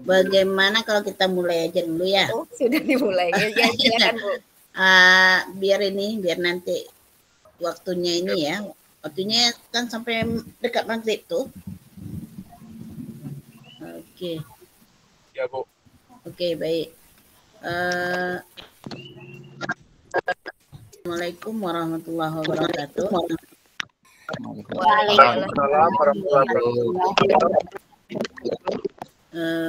Bagaimana kalau kita mulai aja dulu ya? Oh, sudah dimulai. Ya, silakan Bu. Biar nanti waktunya ini ya. Waktunya kan sampai dekat maghrib tuh. Oke. Ya, Bu. Oke, baik. Assalamualaikum warahmatullahi wabarakatuh. Waalaikumsalam warahmatullahi wabarakatuh.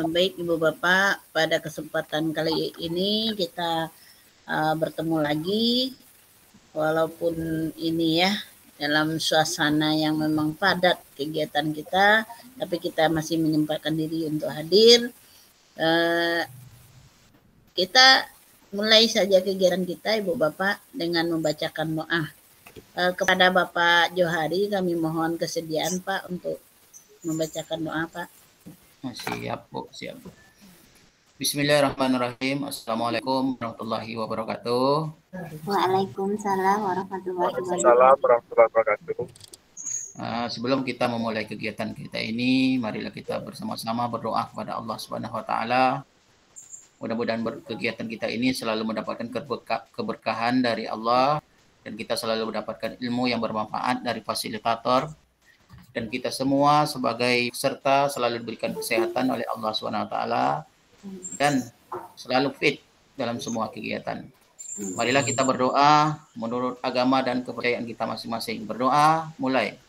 Baik Ibu Bapak, pada kesempatan kali ini kita bertemu lagi, walaupun ini ya dalam suasana yang memang padat kegiatan kita, tapi kita masih menyempatkan diri untuk hadir. Kita mulai saja kegiatan kita Ibu Bapak dengan membacakan doa. Kepada Bapak Johari kami mohon kesediaan Pak untuk membacakan doa Pak. Siap Bu, siap Bu. Bismillahirrahmanirrahim. Assalamualaikum warahmatullahi wabarakatuh. Waalaikumsalam warahmatullahi wabarakatuh. Sebelum kita memulai kegiatan kita ini, marilah kita bersama-sama berdoa kepada Allah Subhanahu wa taala. Mudah-mudahan kegiatan kita ini selalu mendapatkan keberkahan dari Allah dan kita selalu mendapatkan ilmu yang bermanfaat dari fasilitator. Dan kita semua sebagai peserta selalu diberikan kesehatan oleh Allah SWT dan selalu fit dalam semua kegiatan. Marilah kita berdoa menurut agama dan kepercayaan kita masing-masing. Berdoa, mulai.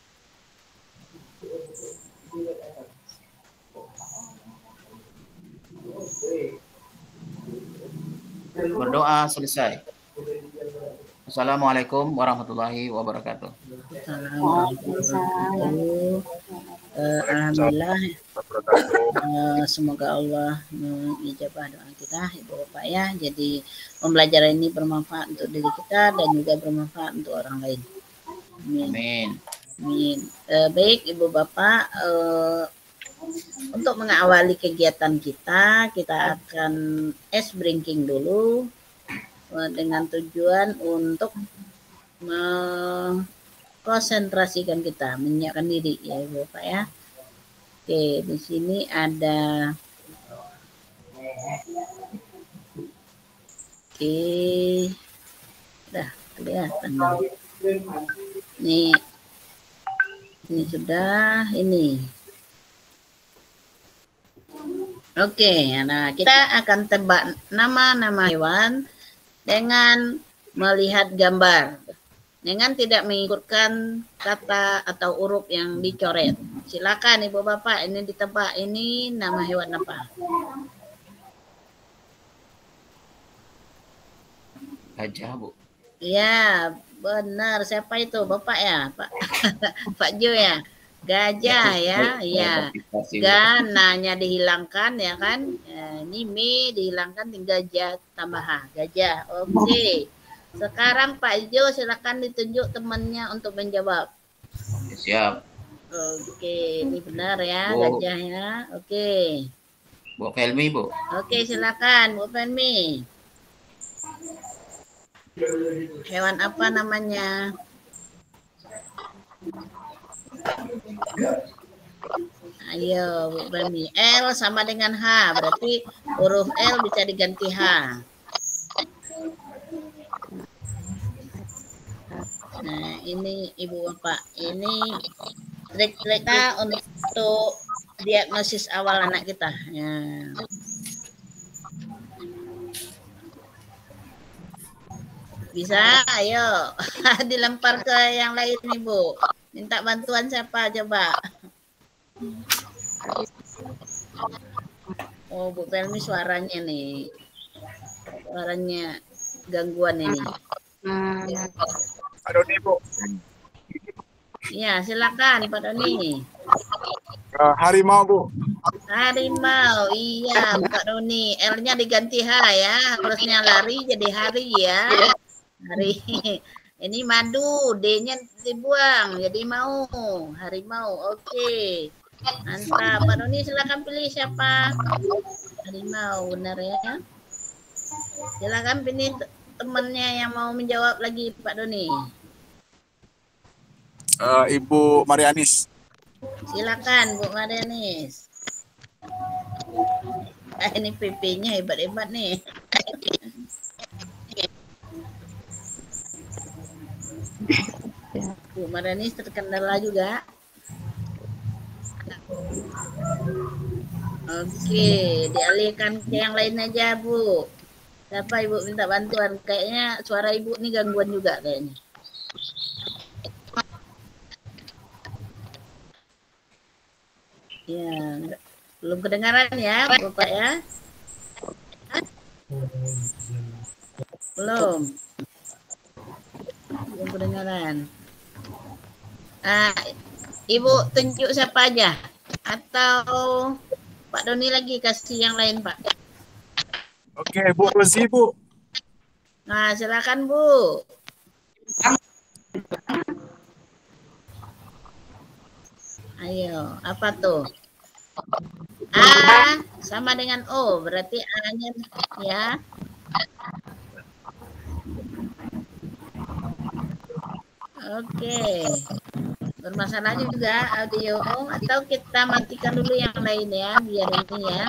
Berdoa, selesai. Assalamualaikum warahmatullahi wabarakatuh. Alhamdulillah, semoga Allah mengijabah doa kita Ibu Bapak ya. Jadi pembelajaran ini bermanfaat untuk diri kita dan juga bermanfaat untuk orang lain. Amin. Amin. Baik Ibu Bapak, untuk mengawali kegiatan kita akan ice breaking dulu dengan tujuan untuk konsentrasikan kita, menyiapkan diri ya Ibu Bapak ya. Oke, di sini ada udah kelihatan. Ini sudah ini. Oke, nah kita akan tebak nama-nama hewan dengan melihat gambar, dengan tidak mengikutkan kata atau huruf yang dicoret. Silakan Ibu Bapak, ini ditebak, ini nama hewan apa? Gajah Bu. Ya, benar. Siapa itu? Bapak ya, Pak? Pak Jo ya? Gajah ya, ya. Gananya dihilangkan ya kan? Ini mi dihilangkan, tinggal tambah H. Gajah. Oke. Sekarang Pak Jo silakan ditunjuk temannya untuk menjawab. Siap. Oke, ini benar ya, gajah ya. Oke. Bu Felmi Bu. Oke, silakan Bu Felmi. Hewan apa namanya? Ayo Bu Felmi. L sama dengan H, berarti huruf L bisa diganti H. Nah, ini Ibu Bapak, ini trik-triknya untuk diagnosis awal anak kita. Ya. Bisa, ayo dilempar ke yang lain Ibu. Minta bantuan siapa coba? Oh, Bu Felmi suaranya nih. Suaranya gangguan ini. Pak Doni, Bu. Ya, silakan Pak Doni. Harimau, Bu. Harimau, iya Pak Doni. L-nya diganti H ya. Harusnya lari jadi hari ya. Hari. Ini madu, D-nya dibuang jadi mau. Harimau, oke. Mantap. Pak Doni silakan pilih siapa? Harimau, benar ya. Silakan pilih temannya yang mau menjawab lagi Pak Doni. Ibu Marianis. Silakan Bu Marianis. Ini PP-nya hebat-hebat nih. Bu Marani terkendala juga. Oke, dialihkan ke yang lain aja, Bu. Siapa Ibu minta bantuan? Kayaknya suara Ibu nih gangguan juga kayaknya. Ya, belum kedengaran ya, Bapak ya? Belum. Belum kedengaran. Ibu tunjuk siapa aja? Atau Pak Doni lagi kasih yang lain, Pak? Oke, Bu Rozi, Bu. Nah, silakan, Bu. Ayo, apa tuh? A sama dengan O, berarti A-nya ya. Oke. Bermasalah juga audio atau kita matikan dulu yang lain ya, biar ini ya.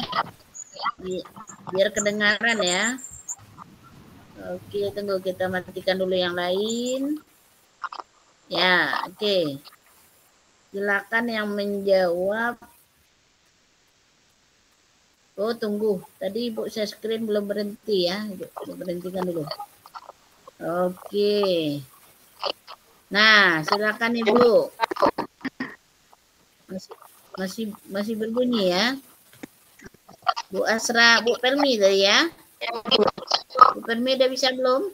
Biar kedengaran ya. Oke, tunggu kita matikan dulu yang lain. Ya, oke. Silakan yang menjawab. Oh, tunggu. Tadi Ibu share screen belum berhenti ya. Ibu berhentikan dulu. Oke. Nah, silakan Ibu. Masih berbunyi ya. Bu Asra, Bu Permi tadi ya. Bu Permi udah bisa belum?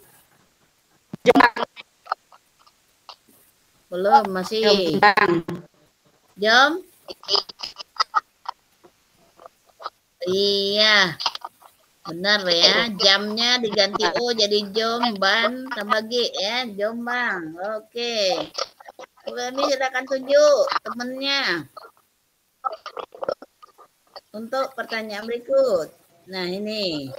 Belum, masih. Jom. Iya. Benar ya, jamnya diganti O jadi Jombang tambah G ya, Jombang. Oke. Ini silakan tunjuk temennya. Untuk pertanyaan berikut. Nah, ini.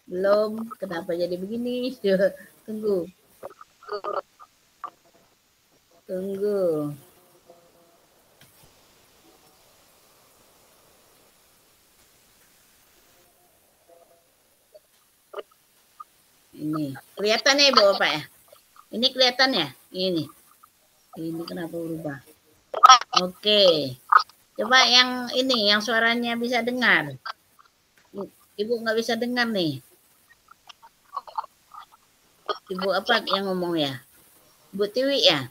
Belum. Kenapa jadi begini? Tunggu. Tunggu. Ini kelihatan ya Ibu Bapak ya? Ini kelihatan ya? Ini kenapa berubah? Oke. Coba yang ini, yang suaranya bisa dengar. Ibu nggak bisa dengar nih. Ibu apa yang ngomong ya? Ibu Tiwi ya?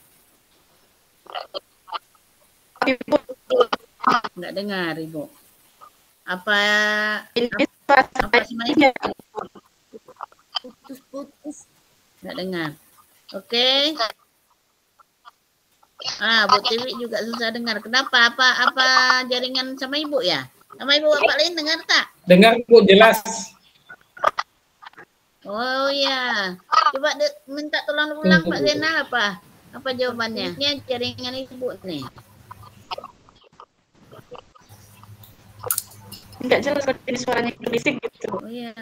Nggak dengar Ibu. Apa semuanya? Putus. Nggak dengar. Oke. Bu Tiwi juga susah dengar. Kenapa? Apa jaringan sama Ibu ya? Sama Ibu Bapak lain dengar tak? Dengar Bu, jelas. Oh ya. Coba minta tolong ulang Pak Zainal apa? Apa jawabannya? Ini jaringan Ibu nih. Enggak jelas seperti suaranya berisik gitu. Oh iya.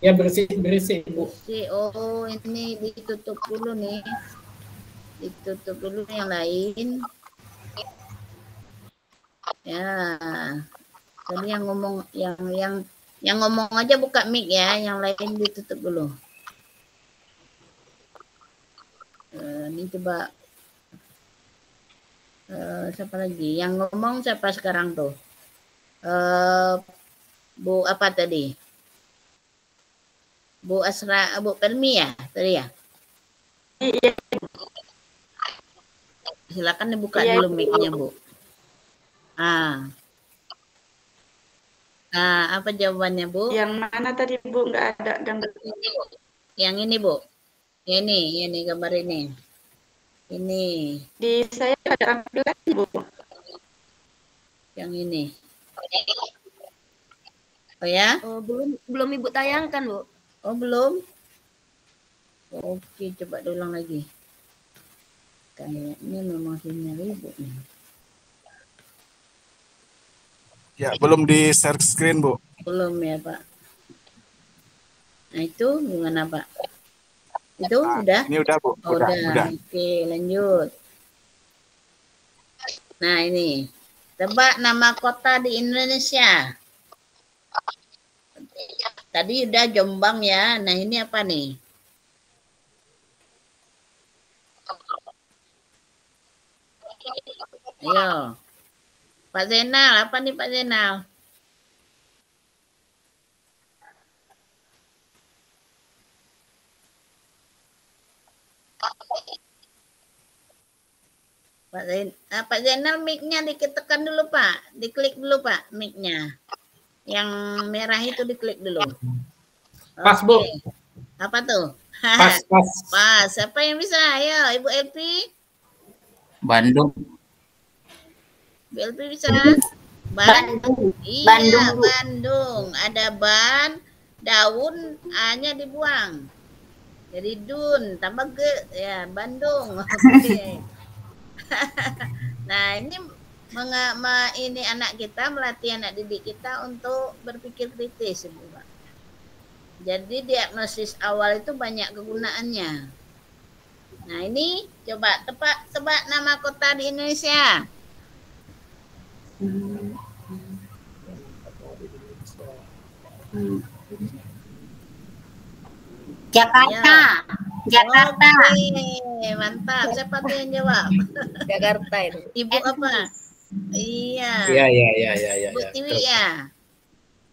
Ya berisik Bu. Oh ini ditutup dulu nih. Ditutup dulu yang lain. Ya. Tadi yang ngomong yang ngomong aja buka mic ya, yang lain ditutup dulu. Ini coba siapa lagi? Yang ngomong siapa sekarang tuh? Bu apa tadi? Bu Asra, Bu Permi ya tadi ya? Iya. Silakan dibuka dulu mic-nya Bu. Apa jawabannya Bu? Yang mana tadi Bu? Nggak ada gambar. Yang ini Bu. Ini gambar ini. Ini. Di saya ada tampilan Bu. Yang ini. Oh ya? Oh, belum Ibu tayangkan Bu. Oh belum? Oke, coba diulang lagi. Kayaknya memang sinyal Ibu nih. Ya, belum di share screen, Bu. Belum ya, Pak. Nah, itu gimana, Pak? Itu udah? Ini udah, Bu. Udah. Oke, lanjut. Nah, ini. Tebak nama kota di Indonesia. Tadi udah Jombang ya. Nah ini apa nih? Ayo. Pak Zainal, apa nih Pak Zainal? Pak Zainal mic-nya ditekan dulu Pak. Diklik dulu Pak mic-nya. Yang merah itu diklik dulu. Pas, Bu. Apa tuh? Pas. Pas. Siapa yang bisa? Ayo, Ibu Elpi. Bandung. Ibu Elpi bisa? Bandung. Iya, Bandung. Ada ban, daun, A-nya dibuang. Jadi dun, tambah ge, ya Bandung. Oke. Nah, ini ini anak kita, melatih anak didik kita untuk berpikir kritis, Ibu. Jadi diagnosis awal itu banyak kegunaannya. Nah, ini coba tebak nama kota di Indonesia. Jakarta. Jakarta. Oke, mantap. Siapa tuh yang jawab? Jakarta itu. Ibu apa? Iya. Iya. Bu Tiwi ya.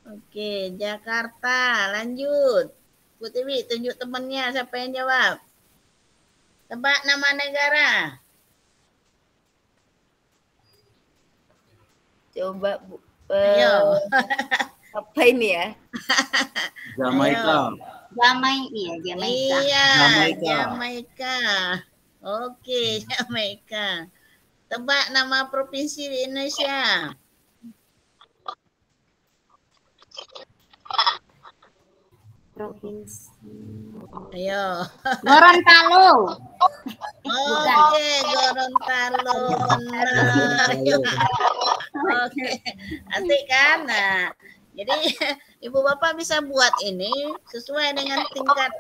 Oke, Jakarta. Lanjut. Bu Tiwi, tunjuk temannya. Siapa yang jawab? Tebak nama negara. Coba Bu. Ayo. Apa ini ya? Jamaika. Jamaika. Iya, Jamaika. Jamaika. Oke, Jamaika. Tebak nama provinsi di Indonesia. Provinsi. Ayo. Gorontalo. Oke, Gorontalo. Benar. Oke, asik kan? Nah, jadi Ibu Bapak bisa buat ini sesuai dengan tingkat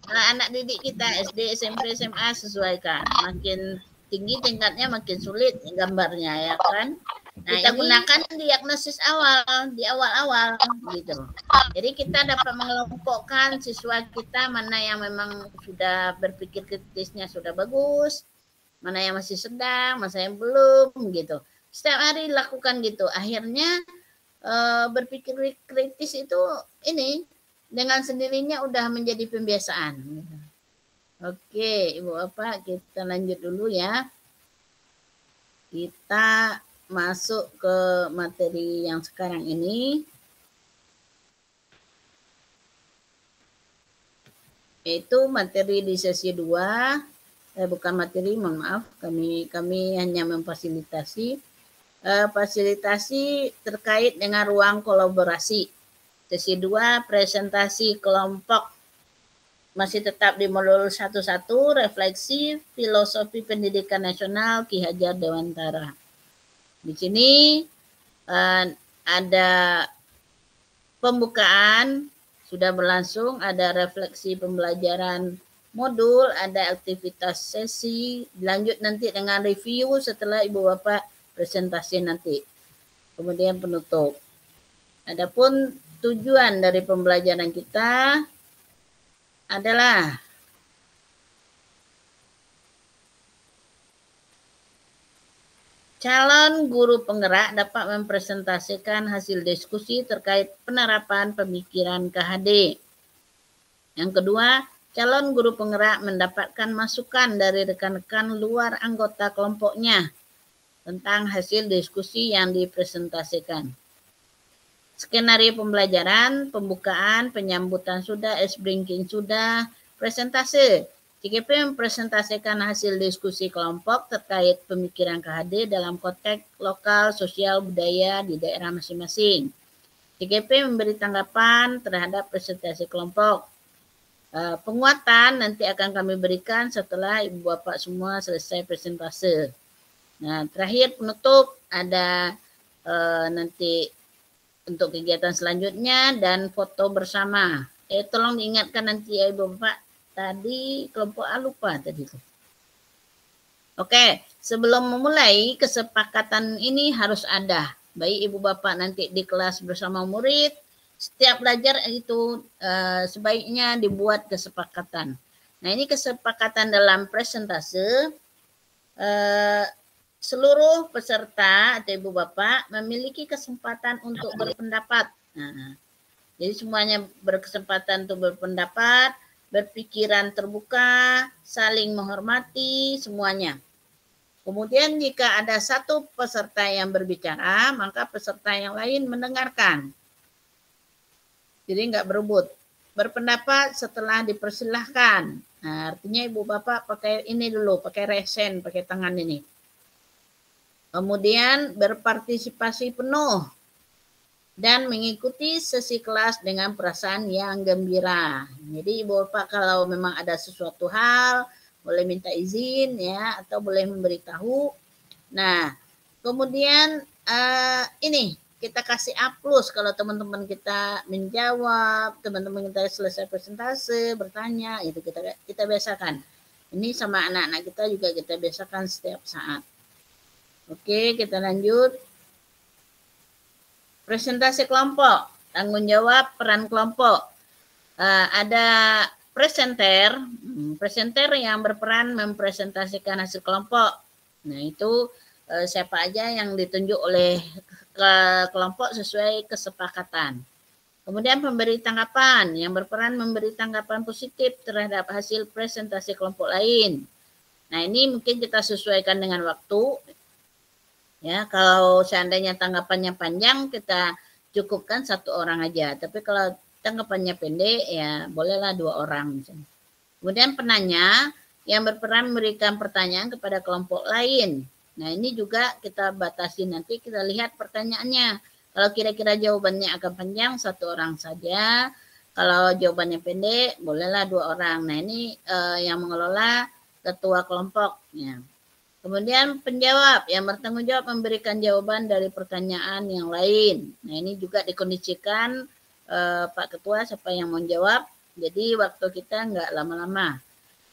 anak didik kita SD, SMP, SMA, sesuaikan. Makin tinggi tingkatnya makin sulit gambarnya ya kan. Nah, kita gunakan diagnosis awal di awal-awal gitu. Jadi kita dapat mengelompokkan siswa kita mana yang memang sudah berpikir kritisnya sudah bagus, mana yang masih sedang, mana yang belum gitu. Setiap hari lakukan gitu. Akhirnya berpikir kritis itu ini dengan sendirinya udah menjadi pembiasaan. Oke, Ibu Bapak, kita lanjut dulu ya. Kita masuk ke materi yang sekarang ini. Yaitu materi di sesi 2. Bukan materi, mohon maaf. Kami hanya memfasilitasi. Fasilitasi terkait dengan ruang kolaborasi. Sesi 2, presentasi kelompok. Masih tetap di modul 1.1, refleksi filosofi pendidikan nasional Ki Hajar Dewantara. Di sini ada pembukaan, sudah berlangsung, ada refleksi pembelajaran modul, ada aktivitas sesi, lanjut nanti dengan review setelah Ibu Bapak presentasi nanti. Kemudian penutup. Adapun tujuan dari pembelajaran kita adalah calon guru penggerak dapat mempresentasikan hasil diskusi terkait penerapan pemikiran KHD. Yang kedua, calon guru penggerak mendapatkan masukan dari rekan-rekan luar anggota kelompoknya tentang hasil diskusi yang dipresentasikan. Skenario pembelajaran, pembukaan, penyambutan sudah, ice breaking sudah, presentase. CGP mempresentasikan hasil diskusi kelompok terkait pemikiran KHD dalam konteks lokal, sosial, budaya di daerah masing-masing. CGP memberi tanggapan terhadap presentasi kelompok. Penguatan nanti akan kami berikan setelah Ibu Bapak semua selesai presentase. Nah, terakhir penutup ada nanti untuk kegiatan selanjutnya dan foto bersama. Tolong diingatkan nanti ya Ibu Bapak, tadi kelompok A lupa tadi tuh. Oke, sebelum memulai kesepakatan ini harus ada. Baik Ibu Bapak nanti di kelas bersama murid, setiap belajar itu sebaiknya dibuat kesepakatan. Nah, ini kesepakatan dalam presentase, seluruh peserta atau Ibu Bapak memiliki kesempatan untuk berpendapat. Nah, jadi semuanya berkesempatan untuk berpendapat, berpikiran terbuka, saling menghormati semuanya. Kemudian jika ada satu peserta yang berbicara, maka peserta yang lain mendengarkan. Jadi nggak berebut. Berpendapat setelah dipersilahkan. Nah, artinya Ibu Bapak pakai ini dulu, pakai resen, pakai tangan ini. Kemudian berpartisipasi penuh dan mengikuti sesi kelas dengan perasaan yang gembira. Jadi Ibu Bapak kalau memang ada sesuatu hal, boleh minta izin ya, atau boleh memberitahu. Nah, kemudian ini kita kasih A+ kalau teman-teman kita menjawab, teman-teman kita selesai presentase, bertanya, itu kita biasakan. Ini sama anak-anak kita juga kita biasakan setiap saat. Oke, kita lanjut. Presentasi kelompok, tanggung jawab peran kelompok. Ada presenter yang berperan mempresentasikan hasil kelompok. Nah, itu siapa aja yang ditunjuk oleh kelompok sesuai kesepakatan. Kemudian pemberi tanggapan yang berperan memberi tanggapan positif terhadap hasil presentasi kelompok lain. Nah, ini mungkin kita sesuaikan dengan waktu. Ya, kalau seandainya tanggapannya panjang, kita cukupkan 1 orang aja. Tapi kalau tanggapannya pendek, ya bolehlah 2 orang. Misalnya. Kemudian penanya yang berperan memberikan pertanyaan kepada kelompok lain. Nah, ini juga kita batasi, nanti kita lihat pertanyaannya. Kalau kira-kira jawabannya akan panjang, 1 orang saja. Kalau jawabannya pendek, bolehlah 2 orang. Nah, ini yang mengelola ketua kelompoknya. Kemudian penjawab yang bertanggung jawab memberikan jawaban dari pertanyaan yang lain. Nah, ini juga dikondisikan Pak Ketua siapa yang mau jawab. Jadi waktu kita nggak lama-lama.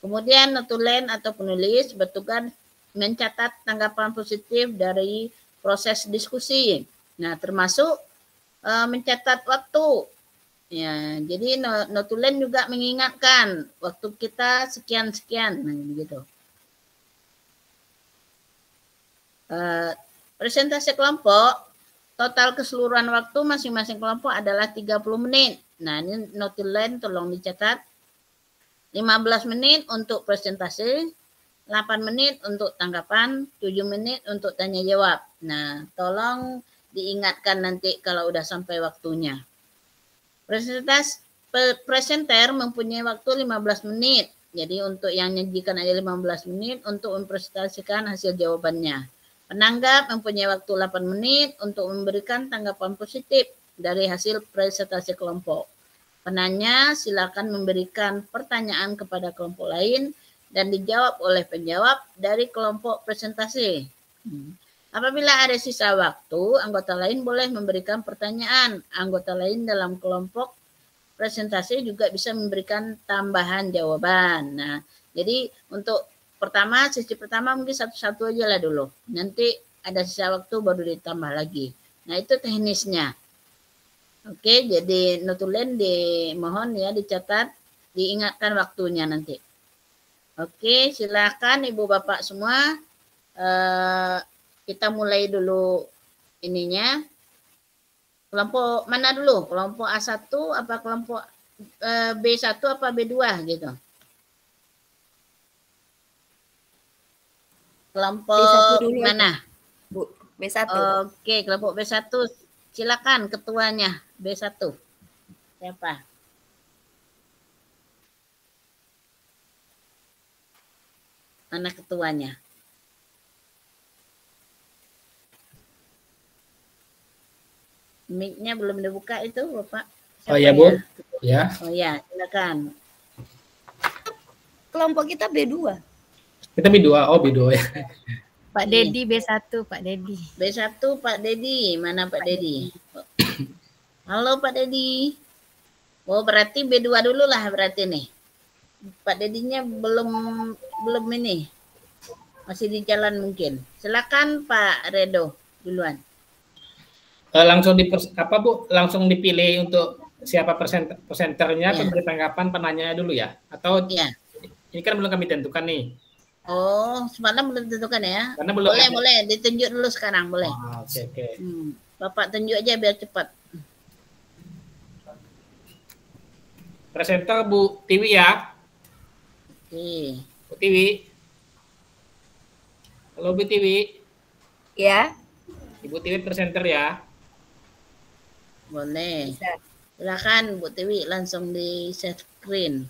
Kemudian notulen atau penulis bertugas mencatat tanggapan positif dari proses diskusi. Nah, termasuk mencatat waktu. Ya, jadi notulen juga mengingatkan waktu kita sekian-sekian, nah begitu. Presentasi kelompok, total keseluruhan waktu masing-masing kelompok adalah 30 menit. Nah, ini notulen tolong dicatat. 15 menit untuk presentasi, 8 menit untuk tanggapan, 7 menit untuk tanya jawab. Nah, tolong diingatkan nanti kalau udah sampai waktunya. Presenter mempunyai waktu 15 menit. Jadi untuk yang menyajikan ada 15 menit untuk mempresentasikan hasil jawabannya. Penanggap mempunyai waktu 8 menit untuk memberikan tanggapan positif dari hasil presentasi kelompok. Penanya silakan memberikan pertanyaan kepada kelompok lain dan dijawab oleh penjawab dari kelompok presentasi. Apabila ada sisa waktu, anggota lain boleh memberikan pertanyaan. Anggota lain dalam kelompok presentasi juga bisa memberikan tambahan jawaban. Nah, jadi untuk sesi pertama mungkin satu-satu aja lah dulu. Nanti ada sisa waktu baru ditambah lagi. Nah, itu teknisnya. Oke, jadi notulen dimohon ya dicatat, diingatkan waktunya nanti. Oke, silakan Ibu Bapak semua. Kita mulai dulu ininya. Kelompok mana dulu? Kelompok A1 apa kelompok B1 apa B2 gitu? Kelompok B1 dulu mana? Bu, B1. Oke, kelompok B1. Silakan ketuanya B1. Siapa? Mana ketuanya? Mic-nya belum dibuka itu, Bapak. Oh ya, Bu. Ya. Oh ya, silakan. Kelompok kita B2. Kita B2. Oh, B2 ya. Pak Dedi B1, Pak Dedi. B1 Pak Dedi, mana Pak Dedi? Halo Pak Dedi. Oh, berarti B2 dulu lah berarti nih. Pak Dedinya belum ini. Masih di jalan mungkin. Silakan Pak Redo duluan. Langsung langsung dipilih untuk siapa presenternya, Iya. pemberi tanggapan, penanya dulu ya? Atau Iya. ini kan belum kami tentukan nih. Oh, semalam belum tentukan ya? Karena belum Boleh, ada. boleh. Ditunjuk dulu sekarang, boleh. Oke. Bapak tunjuk aja biar cepat. Presenter Bu Tiwi ya. Oke. Bu Tiwi. Halo Bu Tiwi. Ya, Ibu Tiwi presenter ya. Boleh. bisa. Silakan Bu Tiwi langsung di share screen.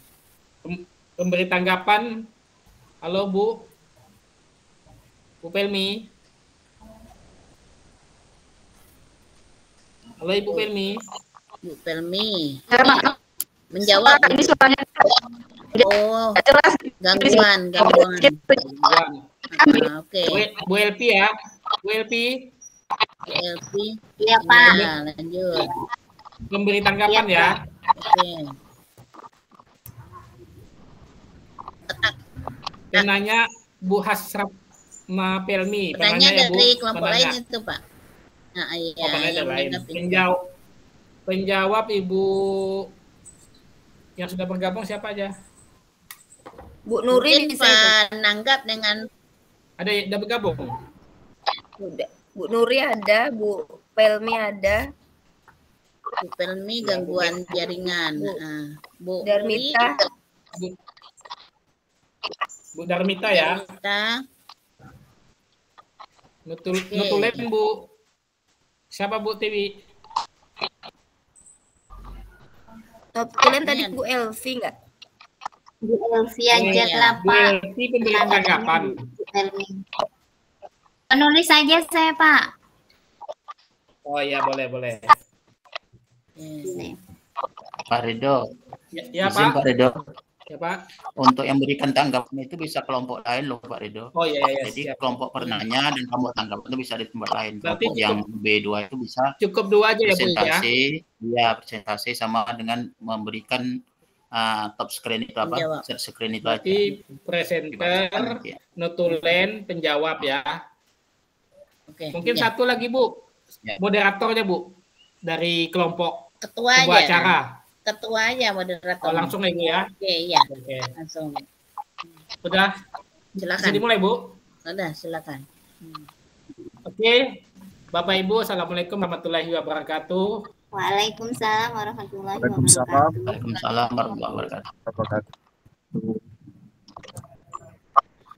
Pemberi tanggapan. Halo Bu. Bu Pelmi. Halo Ibu Pelmi. Bu Pelmi. Menjawab. Ini suaranya Oh, jelas. gangguan. Oke. Bu Elpi ya. Bu Elpi. Elvi. Iya, Pak. Nah, lanjut. Pemberi tanggapan ya. Oke. Penanya Bu Hasrat Pelmi. Pertanyaan Penanya ya Bu. dari kelompok Penanya. lain itu, Pak. Nah, iya. Oh, penanya yang lain. menanggapi. Penjawab Ibu yang sudah bergabung siapa aja? Bu Nuri Mungkin bisa itu. penanggap dengan Ada yang sudah bergabung? Udah. Bu Nuri ada, Bu Pelmi ada, Bu Pelmi gangguan jaringan. Bu Nah, Bu Darmita, Bu Darmita ya. Kita Nutulen Bu. Siapa Bu Tiwi? Kalian tadi Bu Elvi nggak? Bu Elvi aja Iya. lah, Bu Pak. Elvi pemberi tanggapan. Penulis saja saya, Pak. Oh iya, boleh. Pak Redo, Ya izin Pak. Pak Redo. Ya Pak. Untuk yang berikan tanggapan itu bisa kelompok lain loh Pak Redo. Oh iya. Jadi Siap. kelompok penanya dan kelompok tanggapan itu bisa di tempat lain. Berarti Kelompok yang B2 itu bisa Cukup 2 aja ya Bu ya. presentasi sama dengan memberikan top screen itu apa? Menjawab. Share screen itu aja. Berarti presenter, Ya. nutulen, penjawab ya. Oke. Mungkin ya. satu lagi Bu. Ya. Moderatornya Bu. Dari kelompok Ketua sebuah aja. acara. Ketua aja moderator. Oh, langsung ya Bu ya. Oke, iya. Oke. Langsung. Udah. Bisa Silakan. dimulai Bu. Udah, silakan. Oke. Bapak Ibu, Assalamualaikum warahmatullahi wabarakatuh. Waalaikumsalam warahmatullahi Waalaikumsalam. wabarakatuh. Waalaikumsalam warahmatullahi wabarakatuh.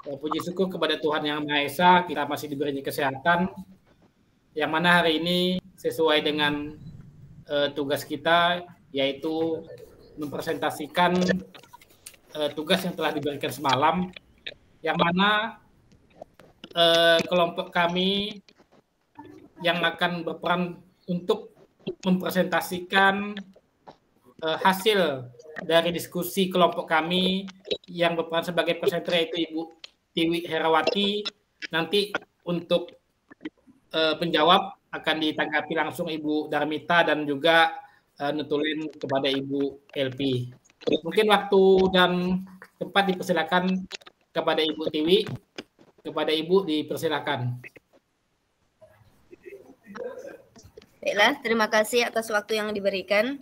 Puji syukur kepada Tuhan Yang Maha Esa, kita masih diberi kesehatan, yang mana hari ini sesuai dengan tugas kita, yaitu mempresentasikan tugas yang telah diberikan semalam, yang mana kelompok kami yang akan berperan untuk mempresentasikan hasil dari diskusi kelompok kami yang berperan sebagai presenter, yaitu Ibu Tiwi Herawati. Nanti untuk penjawab akan ditanggapi langsung Ibu Darmita dan juga nutulen kepada Ibu LP. Mungkin waktu dan tempat dipersilakan kepada Ibu Tiwi. Kepada Ibu dipersilakan. Baiklah, terima kasih atas waktu yang diberikan.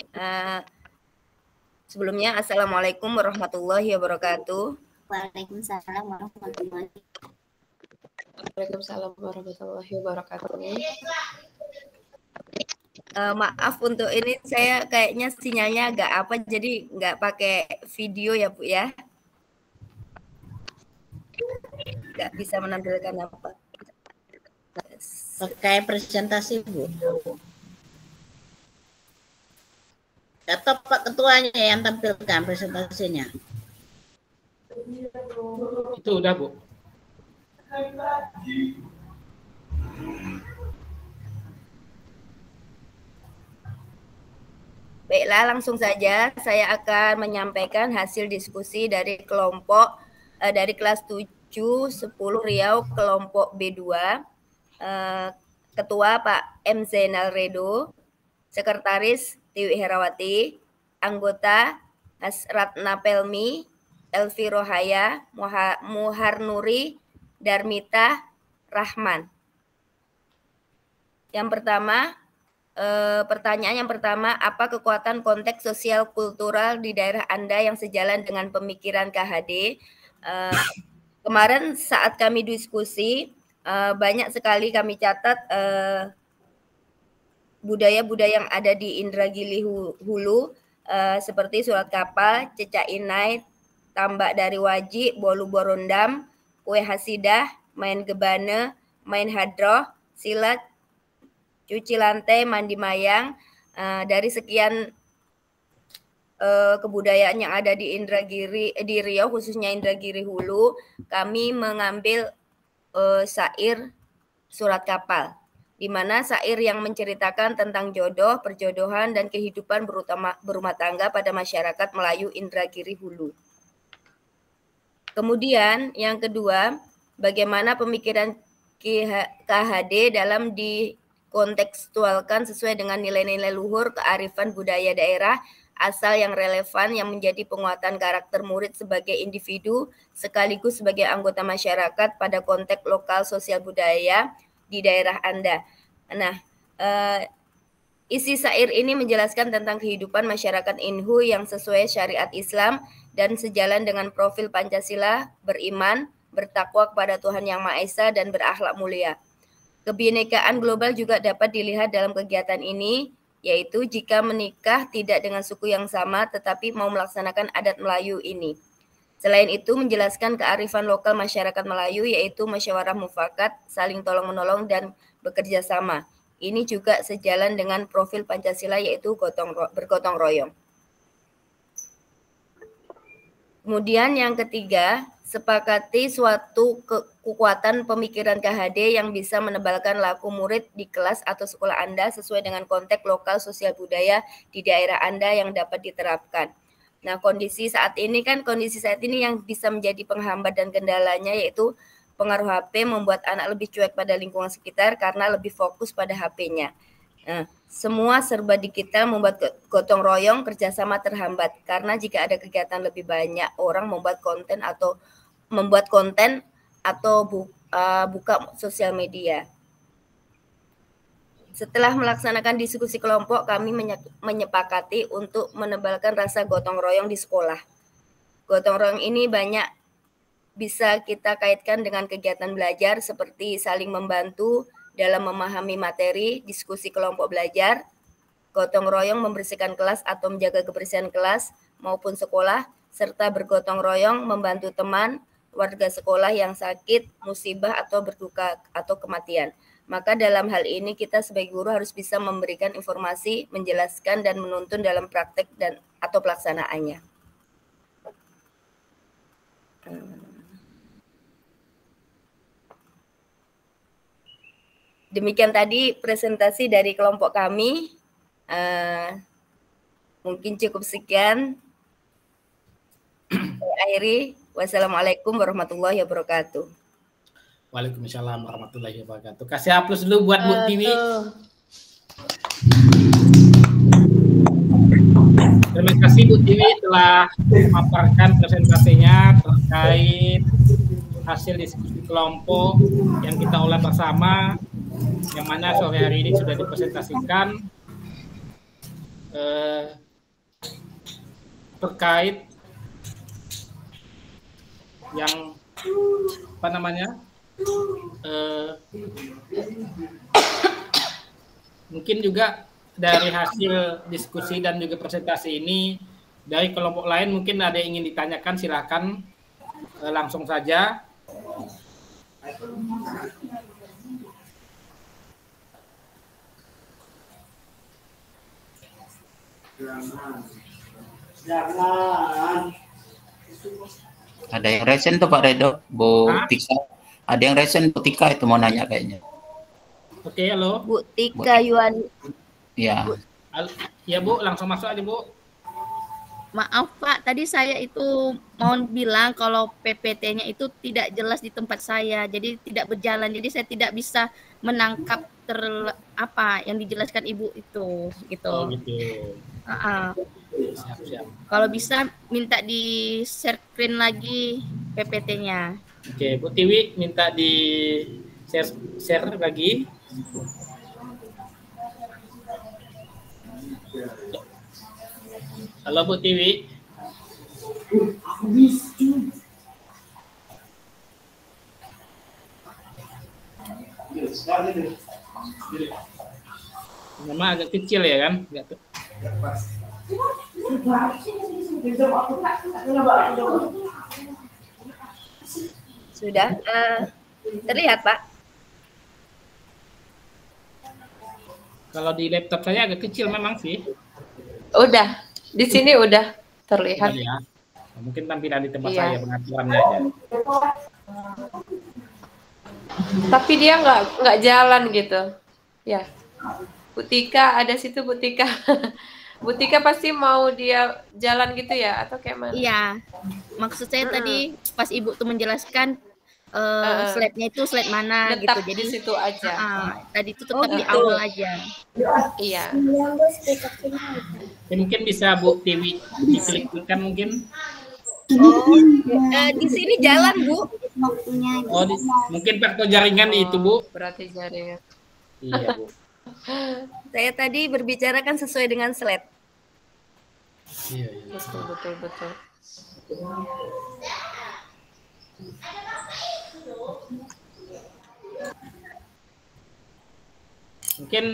Sebelumnya, Assalamualaikum warahmatullahi wabarakatuh. Waalaikumsalam warahmatullahi Waalaikumsalam warahmatullahi wabarakatuh. Maaf untuk ini, saya kayaknya sinyalnya agak apa, jadi nggak pakai video ya Bu ya. Nggak bisa menampilkan apa. Pakai presentasi, Bu. Atau Pak Ketuanya yang tampilkan presentasinya. Itu udah, Bu. Baiklah, langsung saja saya akan menyampaikan hasil diskusi dari kelompok dari kelas 7, 10 Riau, kelompok B2. Ketua Pak M. Zainal Redo, Sekretaris Tiwi Herawati, anggota Hasrat Pelmi, Elvi Rohaya, Muhar Nuri, Darmita Rahman. Yang pertama, pertanyaan yang pertama, apa kekuatan konteks sosial kultural di daerah Anda yang sejalan dengan pemikiran KHD? Kemarin saat kami diskusi, banyak sekali kami catat budaya-budaya yang ada di Indragiri Hulu, seperti Surat Kapal, Cecak Inai, Tambak dari Waji, Bolu Borondam, Kue Hasidah, main gebane, main hadroh, silat, cuci lantai, mandi mayang. Dari sekian kebudayaan yang ada di di Riau, khususnya Indragiri Hulu, kami mengambil syair Surat Kapal, di mana syair yang menceritakan tentang jodoh, perjodohan, dan kehidupan berumah tangga pada masyarakat Melayu Indragiri Hulu. Kemudian yang kedua, bagaimana pemikiran KHD dalam dikontekstualkan sesuai dengan nilai-nilai luhur kearifan budaya daerah asal yang relevan yang menjadi penguatan karakter murid sebagai individu sekaligus sebagai anggota masyarakat pada konteks lokal sosial budaya di daerah Anda. Nah, isi syair ini menjelaskan tentang kehidupan masyarakat Inhu yang sesuai syariat Islam dan sejalan dengan profil Pancasila, beriman, bertakwa kepada Tuhan Yang Maha Esa, dan berakhlak mulia. Kebinekaan global juga dapat dilihat dalam kegiatan ini, yaitu jika menikah tidak dengan suku yang sama tetapi mau melaksanakan adat Melayu ini. Selain itu, menjelaskan kearifan lokal masyarakat Melayu, yaitu musyawarah mufakat, saling tolong-menolong, dan bekerja sama. Ini juga sejalan dengan profil Pancasila, yaitu bergotong royong. Kemudian yang ketiga, sepakati suatu kekuatan pemikiran KHD yang bisa menebalkan laku murid di kelas atau sekolah Anda sesuai dengan konteks lokal sosial budaya di daerah Anda yang dapat diterapkan. Nah, kondisi saat ini yang bisa menjadi penghambat dan kendalanya yaitu pengaruh HP membuat anak lebih cuek pada lingkungan sekitar karena lebih fokus pada HP-nya. Nah, semua serba digital membuat gotong royong kerjasama terhambat karena jika ada kegiatan lebih banyak orang membuat konten atau buka sosial media. Setelah melaksanakan diskusi kelompok, kami menyepakati untuk menebalkan rasa gotong royong di sekolah. Gotong royong ini banyak bisa kita kaitkan dengan kegiatan belajar seperti saling membantu dalam memahami materi, diskusi kelompok belajar, gotong royong membersihkan kelas atau menjaga kebersihan kelas maupun sekolah, serta bergotong royong membantu teman, warga sekolah yang sakit, musibah atau berduka atau kematian. Maka dalam hal ini kita sebagai guru harus bisa memberikan informasi, menjelaskan dan menuntun dalam praktek atau pelaksanaannya. Demikian tadi presentasi dari kelompok kami. Mungkin cukup sekian. Saya akhiri. Wassalamualaikum warahmatullahi wabarakatuh. Waalaikumsalam warahmatullahi wabarakatuh. Kasih aplaus dulu buat Bu Tiwi. Terima kasih Bu Tiwi telah memaparkan presentasinya terkait hasil diskusi kelompok yang kita olah bersama, yang mana sore hari ini sudah dipresentasikan terkait yang mungkin juga dari hasil diskusi dan juga presentasi ini dari kelompok lain mungkin ada yang ingin ditanyakan, silakan langsung saja. Ada yang resen tuh Pak Redo, Bu Tika. Ada yang resen Bu Tika itu mau nanya kayaknya. Oke, halo. Bu Tika Yuan. Ya. Ya Bu, langsung masuk aja Bu. Maaf Pak, tadi saya itu mau bilang kalau PPT-nya itu tidak jelas di tempat saya, jadi tidak berjalan. Jadi saya tidak bisa menangkap apa yang dijelaskan Ibu itu, gitu. Oh gitu. Siap. Kalau bisa minta di share screen lagi PPT-nya. Oke, Bu Tiwi minta di share lagi. Halo Bu Tiwi. Nama agak kecil ya kan? Sudah terlihat, Pak? Kalau di laptop saya agak kecil memang sih. Udah, di sini udah terlihat. Ya. Mungkin tampilan di tempat Iya. saya pengaturannya aja. Tapi dia nggak jalan gitu. Ya. Bu Tika ada situ, Bu Tika. Bu Tika pasti mau dia jalan gitu ya, atau kayak mana? Iya, maksud saya tadi pas Ibu tuh menjelaskan slide-nya itu slide mana Tetap gitu. Jadi di situ aja. tadi itu tetap di gitu. awal aja. Iya. Ya, mungkin bisa Bu Tiwi diklik-klikkan mungkin. Di sini jalan, Bu. Oh, mungkin faktor jaringan itu, Bu. Berarti jaringan. Iya, Bu. Saya tadi berbicara kan sesuai dengan slide. Iya. Betul. Mungkin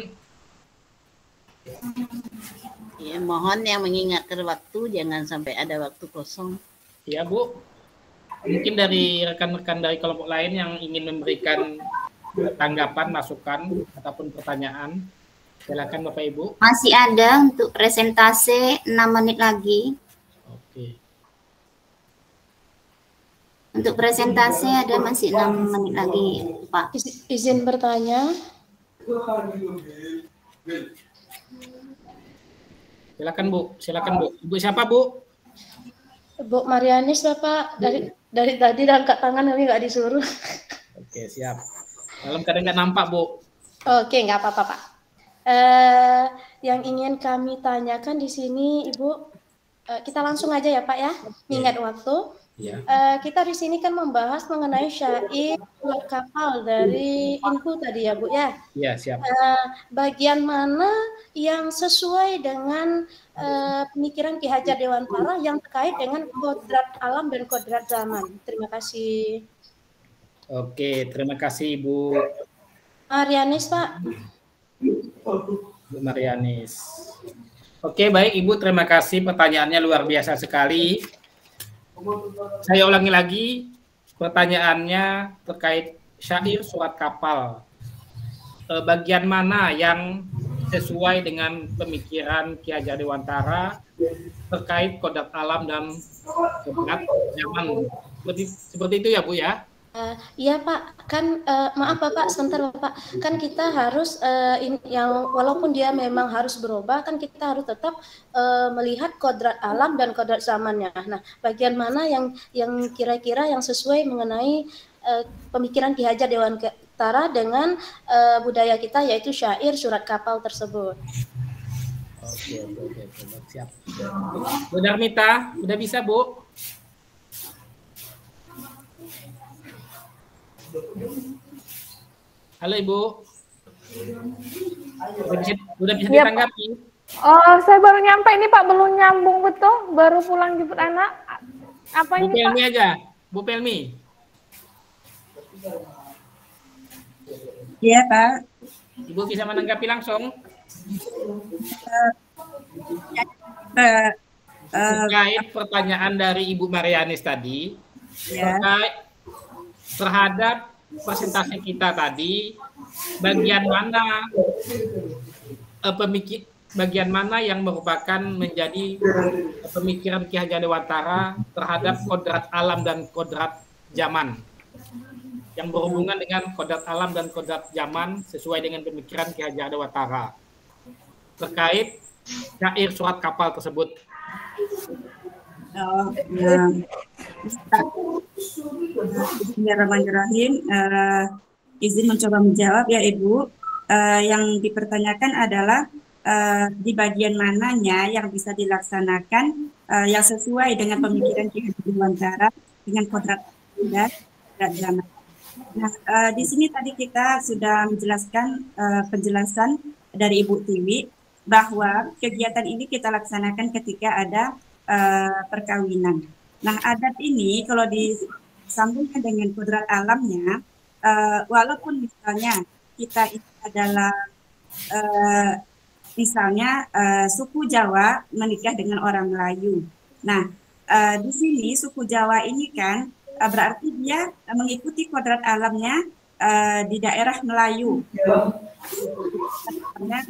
Ya, mohon yang mengingatkan waktu, jangan sampai ada waktu kosong. ya, Bu. Mungkin dari rekan-rekan dari kelompok lain yang ingin memberikan tanggapan, masukan, ataupun pertanyaan. Silakan Bapak Ibu. Masih ada untuk presentasi 6 menit lagi. Oke. Untuk presentasi ada masih 6 menit lagi, Pak. Izin bertanya. Silakan Bu. Ibu siapa, Bu? Bu Marianis, Bapak. Dari tadi angkat tangan kami nggak disuruh. Oke, siap. Dalam keadaan nggak nampak, Bu. Oke, nggak apa-apa, Pak. Yang ingin kami tanyakan di sini, Ibu, kita langsung aja ya, Pak ya, mengingat waktu. Ya. Kita di sini kan membahas mengenai syair surat kapal dari Inku tadi ya, Bu ya. Iya, siap. Bagian mana yang sesuai dengan pemikiran Ki Hajar Dewantara yang terkait dengan kodrat alam dan kodrat zaman? Terima kasih. Oke, terima kasih Ibu Marianis, Pak. Bu Marianis. Oke, baik Ibu, terima kasih, pertanyaannya luar biasa sekali. Saya ulangi lagi, pertanyaannya terkait syair surat kapal. Bagian mana yang sesuai dengan pemikiran Ki Hajar Dewantara terkait kodrat alam dan kodrat zaman? Seperti itu ya Bu ya? Iya Pak, kan maaf Bapak, sebentar Bapak, kan kita harus yang walaupun dia memang harus berubah, kan kita harus tetap melihat kodrat alam dan kodrat zamannya. Nah, bagian mana yang kira-kira yang sesuai mengenai pemikiran Ki Hajar Dewantara dengan budaya kita, yaitu syair surat kapal tersebut. Oke, siap. Bu Darmita, udah bisa Bu? Halo Ibu. Udah bisa ditanggapi? Oh, saya baru nyampe ini Pak, belum nyambung betul, baru pulang jemput anak. Apa Bu ini Pelmi Pak? aja, Bu Pelmi. Iya Pak. Ibu bisa menanggapi langsung? Terkait pertanyaan dari Ibu Marianis tadi, terkait terhadap presentasi kita tadi, bagian mana yang merupakan menjadi pemikiran Ki Hajar Dewantara terhadap kodrat alam dan kodrat zaman, yang berhubungan dengan kodrat alam dan kodrat zaman sesuai dengan pemikiran Ki Hajar Dewantara terkait syair surat kapal tersebut. Bismillahirrahmanirrahim. Izin mencoba menjawab ya Ibu. Yang dipertanyakan adalah di bagian mananya yang bisa dilaksanakan yang sesuai dengan pemikiran Ki Hajar Dewantara dengan kodrat kodrat zaman. Nah, di sini tadi kita sudah menjelaskan penjelasan dari Ibu Tiwi bahwa kegiatan ini kita laksanakan ketika ada perkawinan. Nah, adat ini kalau disambungkan dengan kodrat alamnya, walaupun misalnya kita ini adalah misalnya suku Jawa menikah dengan orang Melayu. Nah, di sini suku Jawa ini kan berarti dia mengikuti kodrat alamnya di daerah Melayu.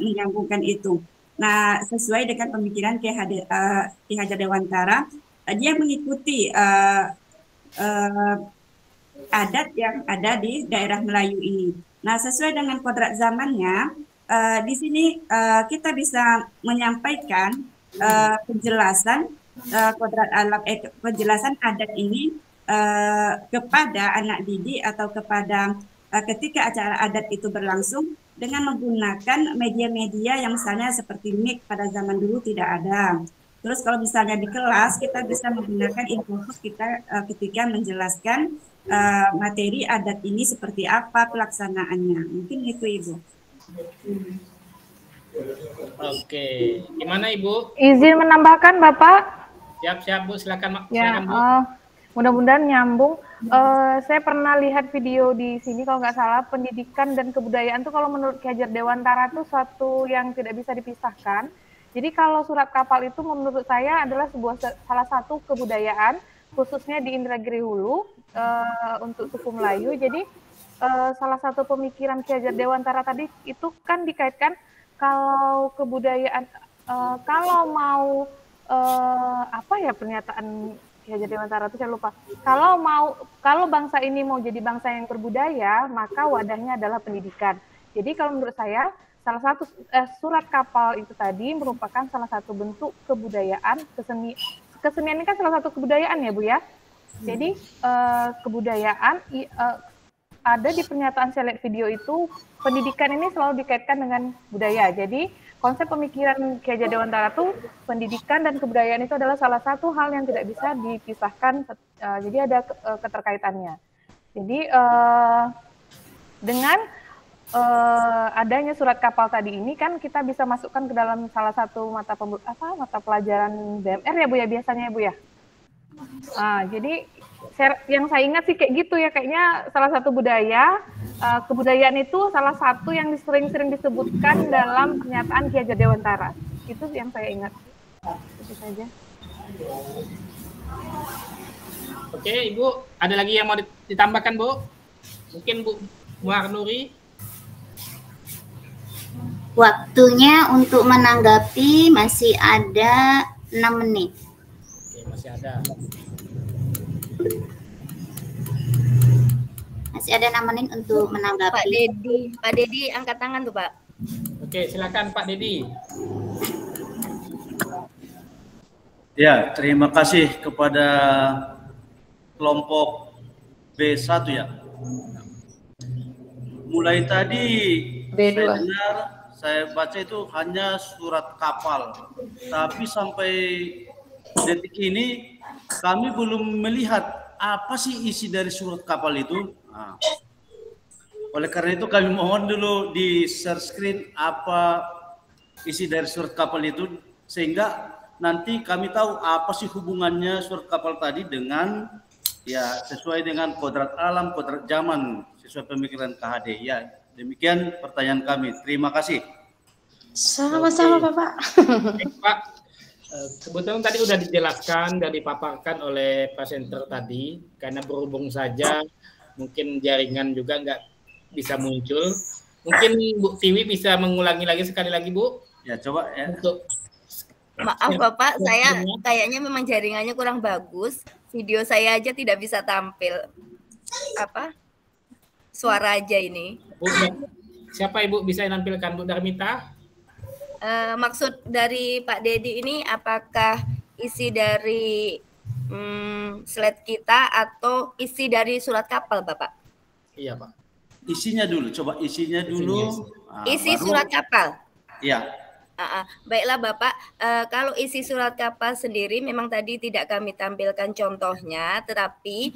Menyambungkan itu. Nah, sesuai dengan pemikiran Ki Hajar Dewantara, dia mengikuti adat yang ada di daerah Melayu ini. Nah, sesuai dengan kodrat zamannya, di sini kita bisa menyampaikan penjelasan kodrat alam, penjelasan adat ini kepada anak didik atau kepada ketika acara adat itu berlangsung dengan menggunakan media-media yang misalnya seperti mic pada zaman dulu tidak ada. Terus kalau misalnya di kelas kita bisa menggunakan infografis kita ketika menjelaskan materi adat ini seperti apa pelaksanaannya. Mungkin itu Ibu. Oke, gimana Ibu? Izin menambahkan Bapak? Siap-siap Bu, silakan. Ya, silakan, Bu. Mudah-mudahan nyambung. Saya pernah lihat video di sini kalau nggak salah, pendidikan dan kebudayaan tuh kalau menurut Ki Hajar Dewantara tuh suatu yang tidak bisa dipisahkan. Jadi kalau surat kapal itu menurut saya adalah salah satu kebudayaan khususnya di Indragiri Hulu untuk suku Melayu. Jadi salah satu pemikiran Ki Hajar Dewantara tadi itu kan dikaitkan kalau kebudayaan kalau mau apa ya pernyataan Ki Hajar Dewantara itu saya lupa. Kalau bangsa ini mau jadi bangsa yang berbudaya, maka wadahnya adalah pendidikan. Jadi kalau menurut saya salah satu surat kapal itu tadi merupakan salah satu bentuk kebudayaan, kesenian ini kan salah satu kebudayaan ya Bu ya. Jadi kebudayaan ada di pernyataan saya lihat video itu pendidikan ini selalu dikaitkan dengan budaya. Jadi konsep pemikiran Ki Hajar Dewantara itu pendidikan dan kebudayaan itu adalah salah satu hal yang tidak bisa dipisahkan. Jadi ada keterkaitannya. Jadi dengan adanya surat kapal tadi ini kan kita bisa masukkan ke dalam salah satu mata pelajaran BMR ya Bu ya biasanya ya Bu ya. Jadi yang saya ingat sih kayak gitu ya, kayaknya salah satu budaya, kebudayaan itu salah satu yang sering-sering disebutkan dalam pernyataan Ki Hajar Dewantara. Itu yang saya ingat. Itu saja. Oke, Ibu, ada lagi yang mau ditambahkan, Bu? Mungkin Bu Muarnuri? Waktunya untuk menanggapi masih ada 6 menit. Oke, masih ada. Masih ada 6 menit untuk menanggapi. Pak Dedi angkat tangan tuh Pak. Oke, silakan Pak Dedi. Ya, terima kasih kepada kelompok B1 ya. Mulai tadi B2. saya dengar, saya baca itu hanya surat kapal. Tapi sampai detik ini kami belum melihat apa sih isi dari surat kapal itu. Nah, oleh karena itu kami mohon dulu di share screen apa isi dari surat kapal itu sehingga nanti kami tahu apa sih hubungannya surat kapal tadi dengan ya sesuai dengan kodrat alam, kodrat zaman, sesuai pemikiran KHD. Ya, demikian pertanyaan kami. Terima kasih. Sama-sama Bapak. Pak, kebetulan tadi sudah dijelaskan dan dipaparkan oleh presenter tadi, karena berhubung saja mungkin jaringan juga nggak bisa muncul. Mungkin Bu Tiwi bisa mengulangi lagi sekali lagi Bu? Ya coba ya. Maaf Bapak, saya kayaknya memang jaringannya kurang bagus. Video saya aja tidak bisa tampil. Suara aja ini. Bu, siapa Ibu bisa menampilkan Bu Darmita? Maksud dari Pak Dedi ini apakah isi dari slide kita atau isi dari surat kapal, Bapak? Iya, Pak. Isinya dulu, coba isinya dulu. Isi baru, surat kapal. Iya. Baiklah Bapak, kalau isi surat kapal sendiri memang tadi tidak kami tampilkan contohnya, tetapi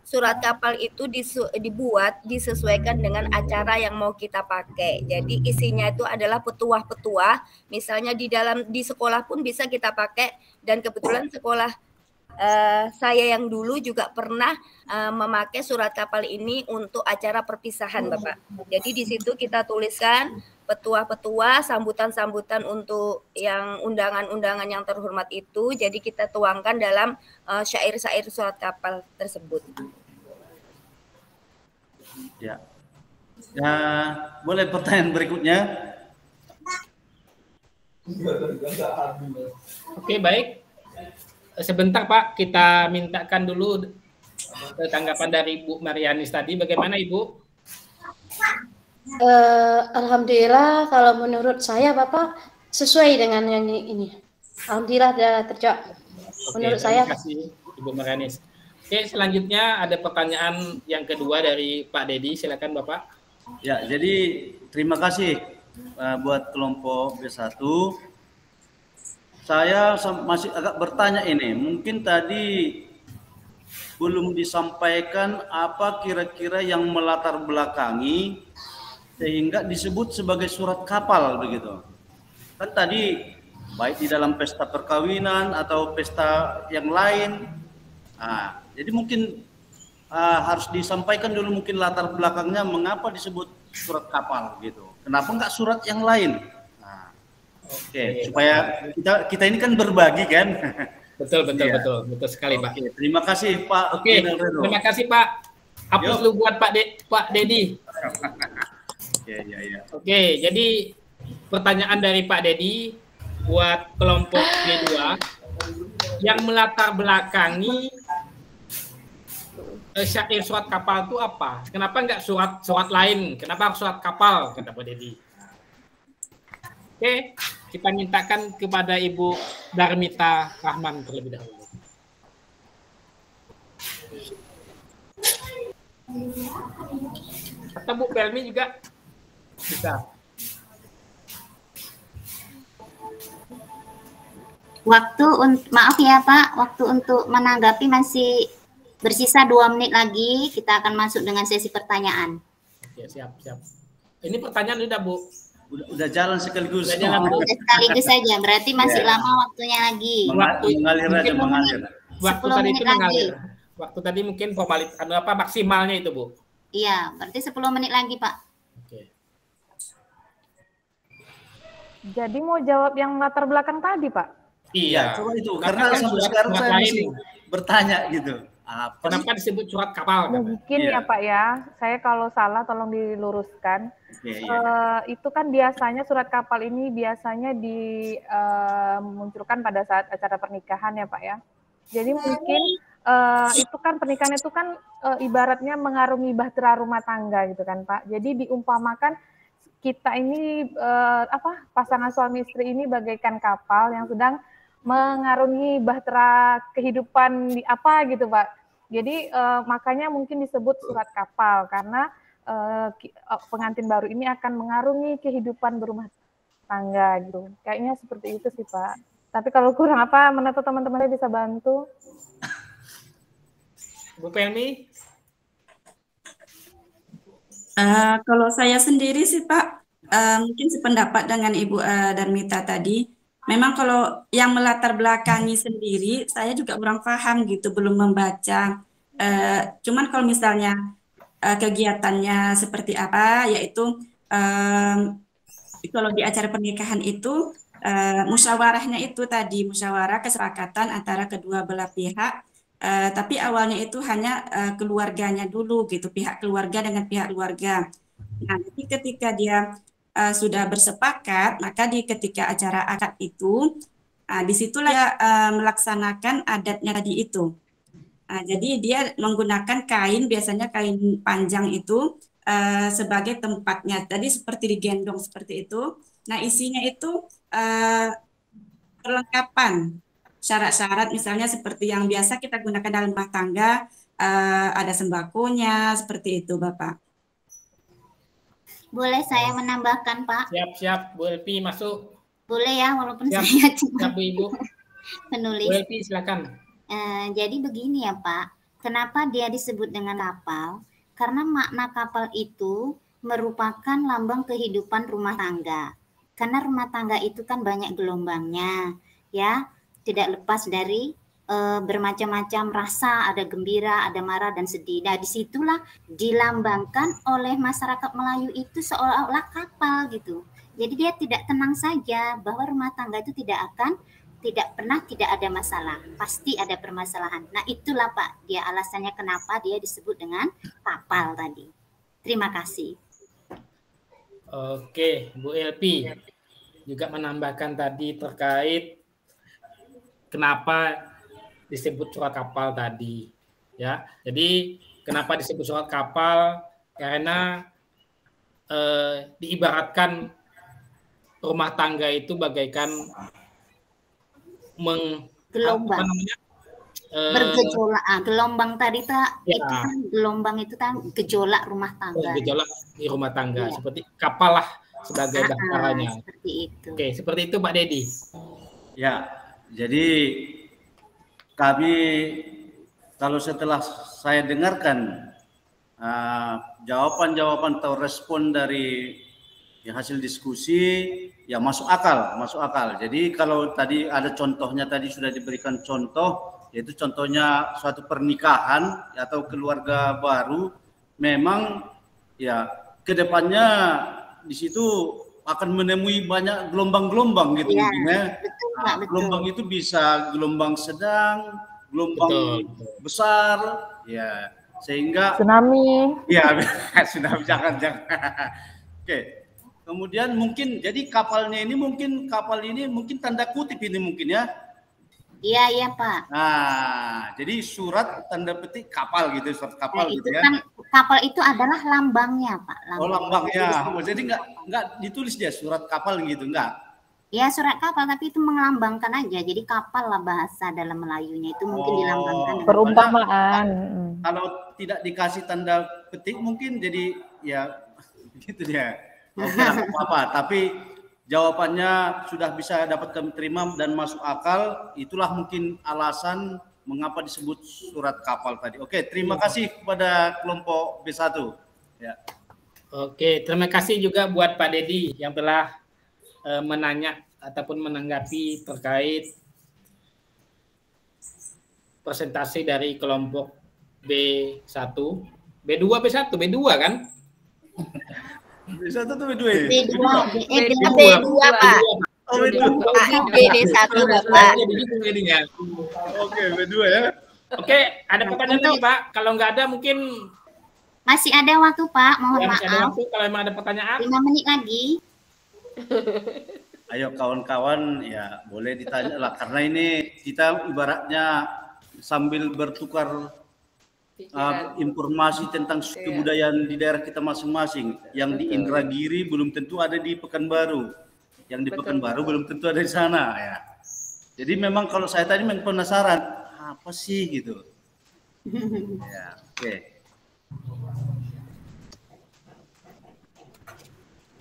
surat kapal itu dibuat disesuaikan dengan acara yang mau kita pakai. Jadi isinya itu adalah petuah-petuah, misalnya di sekolah pun bisa kita pakai, dan kebetulan sekolah saya yang dulu juga pernah memakai surat kapal ini untuk acara perpisahan Bapak. Jadi di situ kita tuliskan petuah-petuah, sambutan-sambutan untuk yang undangan-undangan yang terhormat itu, jadi kita tuangkan dalam syair-syair surat kapal tersebut. Ya. Boleh pertanyaan berikutnya? Oke, baik. Sebentar Pak, kita mintakan dulu tanggapan dari Bu Marianis tadi. Bagaimana Ibu? Alhamdulillah kalau menurut saya Bapak sesuai dengan yang ini. Alhamdulillah sudah terjawab. Menurut saya. Terima kasih Ibu Marianis. Oke, selanjutnya ada pertanyaan yang kedua dari Pak Dedi. Silakan Bapak. Ya, jadi terima kasih buat kelompok B1. Saya masih agak bertanya ini. Mungkin tadi belum disampaikan apa kira-kira yang melatar belakangi sehingga disebut sebagai surat kapal begitu. Kan tadi baik di dalam pesta perkawinan atau pesta yang lain. Jadi mungkin harus disampaikan dulu mungkin latar belakangnya mengapa disebut surat kapal gitu. Kenapa enggak surat yang lain? Oke, supaya kita ini kan berbagi kan. Betul sekali Pak. Terima kasih Pak. Terima kasih Pak. Hapus lu buat Pak Dedi. Oke, jadi pertanyaan dari Pak Dedi buat kelompok B2 yang melatar belakangi syair surat kapal itu apa? Kenapa enggak surat lain? Kenapa surat kapal? Kata Pak Dedi. Oke, kita mintakan kepada Ibu Darmita Rahman terlebih dahulu. Atau Bu Pelmi juga bisa. Maaf ya Pak, waktu untuk menanggapi masih bersisa 2 menit lagi. Kita akan masuk dengan sesi pertanyaan. Ya, siap. Ini pertanyaan udah Bu. Udah jalan sekaligus. Udah sekaligus saja, berarti masih lama waktunya lagi. Mengalir. Waktu tadi itu mengalir. Waktu tadi mungkin formalitas maksimalnya itu Bu. Iya, berarti 10 menit lagi Pak. Jadi mau jawab yang latar belakang tadi Pak? Iya, coba itu. Karena sampai sekarang saya masih bertanya gitu. Kenapa disebut surat kapal? Mungkin ya Pak ya, saya kalau salah tolong diluruskan. Itu kan biasanya surat kapal ini biasanya dimunculkan pada saat acara pernikahan ya Pak ya. Jadi mungkin itu kan pernikahan itu kan ibaratnya mengarungi bahtera rumah tangga gitu kan Pak. Jadi diumpamakan kita ini pasangan suami istri ini bagaikan kapal yang sedang mengarungi bahtera kehidupan gitu Pak. Jadi makanya mungkin disebut surat kapal karena pengantin baru ini akan mengarungi kehidupan berumah tangga gitu. Kayaknya seperti itu sih Pak. Tapi kalau kurang menurut teman-teman bisa bantu. Bu Pelmi? Kalau saya sendiri sih Pak, mungkin sependapat dengan Ibu Darmita tadi. Memang kalau yang melatar belakangi sendiri, saya juga kurang paham gitu, belum membaca. Cuman kalau misalnya kegiatannya seperti apa, yaitu kalau di acara pernikahan itu musyawarahnya itu tadi musyawarah kesepakatan antara kedua belah pihak. Tapi awalnya itu hanya keluarganya dulu gitu, pihak keluarga dengan pihak keluarga. Nah, jadi ketika dia sudah bersepakat, maka ketika acara akad itu, disitulah dia melaksanakan adatnya tadi itu. Jadi dia menggunakan kain, biasanya kain panjang itu sebagai tempatnya. Tadi seperti digendong seperti itu. Nah, isinya itu perlengkapan. Syarat-syarat misalnya seperti yang biasa kita gunakan dalam rumah tangga, ada sembakonya, seperti itu Bapak. Boleh saya menambahkan Pak? Siap, Bu Elvi masuk. Boleh ya, walaupun Siap, saya cuma siap Bu Ibu. penulis. Bu Elvi, silakan. Jadi begini ya Pak, kenapa dia disebut dengan kapal? Karena makna kapal itu merupakan lambang kehidupan rumah tangga. Karena rumah tangga itu kan banyak gelombangnya, ya, tidak lepas dari bermacam-macam rasa, ada gembira, ada marah dan sedih. Nah, disitulah dilambangkan oleh masyarakat Melayu itu seolah-olah kapal gitu. Jadi dia tidak tenang saja bahwa rumah tangga itu tidak ada masalah, pasti ada permasalahan. Nah, itulah Pak, dia alasannya kenapa dia disebut dengan kapal tadi. Terima kasih. Oke, Bu Elvi juga menambahkan tadi terkait kenapa disebut surat kapal tadi, ya. Jadi kenapa disebut surat kapal? Karena diibaratkan rumah tangga itu bagaikan gelombang. Bergejolak. Gelombang tadi itu kan gelombang itu kan gejolak rumah tangga. Gejolak di rumah tangga, seperti kapal lah sebagai bahasanya. Seperti itu. Oke, seperti itu Pak Dedi. Ya, jadi kami kalau setelah saya dengarkan jawaban-jawaban atau respon dari hasil diskusi, ya masuk akal. Jadi kalau tadi ada contohnya, tadi sudah diberikan contoh, yaitu contohnya suatu pernikahan atau keluarga baru, memang ya kedepannya di situ akan menemui banyak gelombang-gelombang gitu ya, mungkin ya. Betul, Pak, betul. Gelombang itu bisa gelombang sedang, gelombang besar, ya sehingga tsunami. Ya, tsunami jangan. Oke. Kemudian mungkin jadi kapal ini mungkin tanda kutip ini mungkin ya. Iya Pak. Nah, jadi surat tanda petik kapal gitu, surat kapal gitu ya. Kan kapal itu adalah lambangnya Pak. Lambangnya. Jadi enggak ditulis dia surat kapal gitu, enggak? Ya surat kapal, tapi itu melambangkan aja. Jadi kapal lah bahasa dalam Melayunya itu mungkin dilambangkan. Perumpamaan. Kalau tidak dikasih tanda petik mungkin jadi ya gitu dia. Oke, apa-apa. Tapi jawabannya sudah bisa dapat kami terima dan masuk akal. Itulah mungkin alasan mengapa disebut surat kapal tadi. Oke, terima kasih kepada kelompok B1. Ya. Oke, terima kasih juga buat Pak Dedi yang telah menanya ataupun menanggapi terkait presentasi dari kelompok B1. B2 kan? B1 atau B2? B2 Pak. Oh, B2. B1 Bapak. Oke, B2 ya. Oke, ada pertanyaan lagi Pak? Kalau nggak ada mungkin masih ada waktu Pak, mohon ya, maaf. Masih ada waktu kalau memang ada pertanyaan. 5 menit lagi. Ayo kawan-kawan, ya boleh ditanya lah, karena ini kita ibaratnya sambil bertukar informasi tentang kebudayaan di daerah kita masing-masing. Yang di Indragiri belum tentu ada di Pekanbaru, yang di Pekanbaru belum tentu ada di sana ya. Jadi memang kalau saya tadi memang penasaran apa sih gitu. Ya, oke.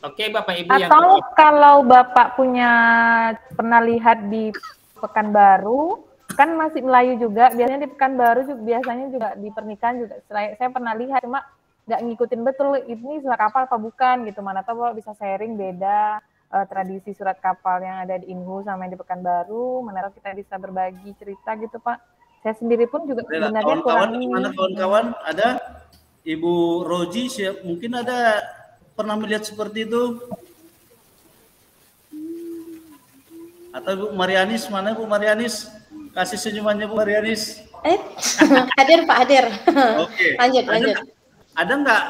Oke, Bapak Ibu atau kalau Bapak pernah lihat di Pekanbaru, kan masih Melayu juga, biasanya di Pekanbaru juga, biasanya juga di pernikahan juga saya pernah lihat, cuma nggak ngikutin betul ini surat kapal apa bukan gitu. Mana tahu Bapak bisa sharing beda tradisi surat kapal yang ada di Inhu sama yang di Pekanbaru, mana tahu kita bisa berbagi cerita gitu Pak. Saya sendiri pun juga sebenarnya kurang ini. Kawan-kawan ada Ibu Roji, mungkin ada pernah melihat seperti itu? Atau Bu Marianis, mana Bu Marianis? Kasih senyumannya Bu Marianis. Hadir Pak, hadir. Oke. Lanjut. Ada nggak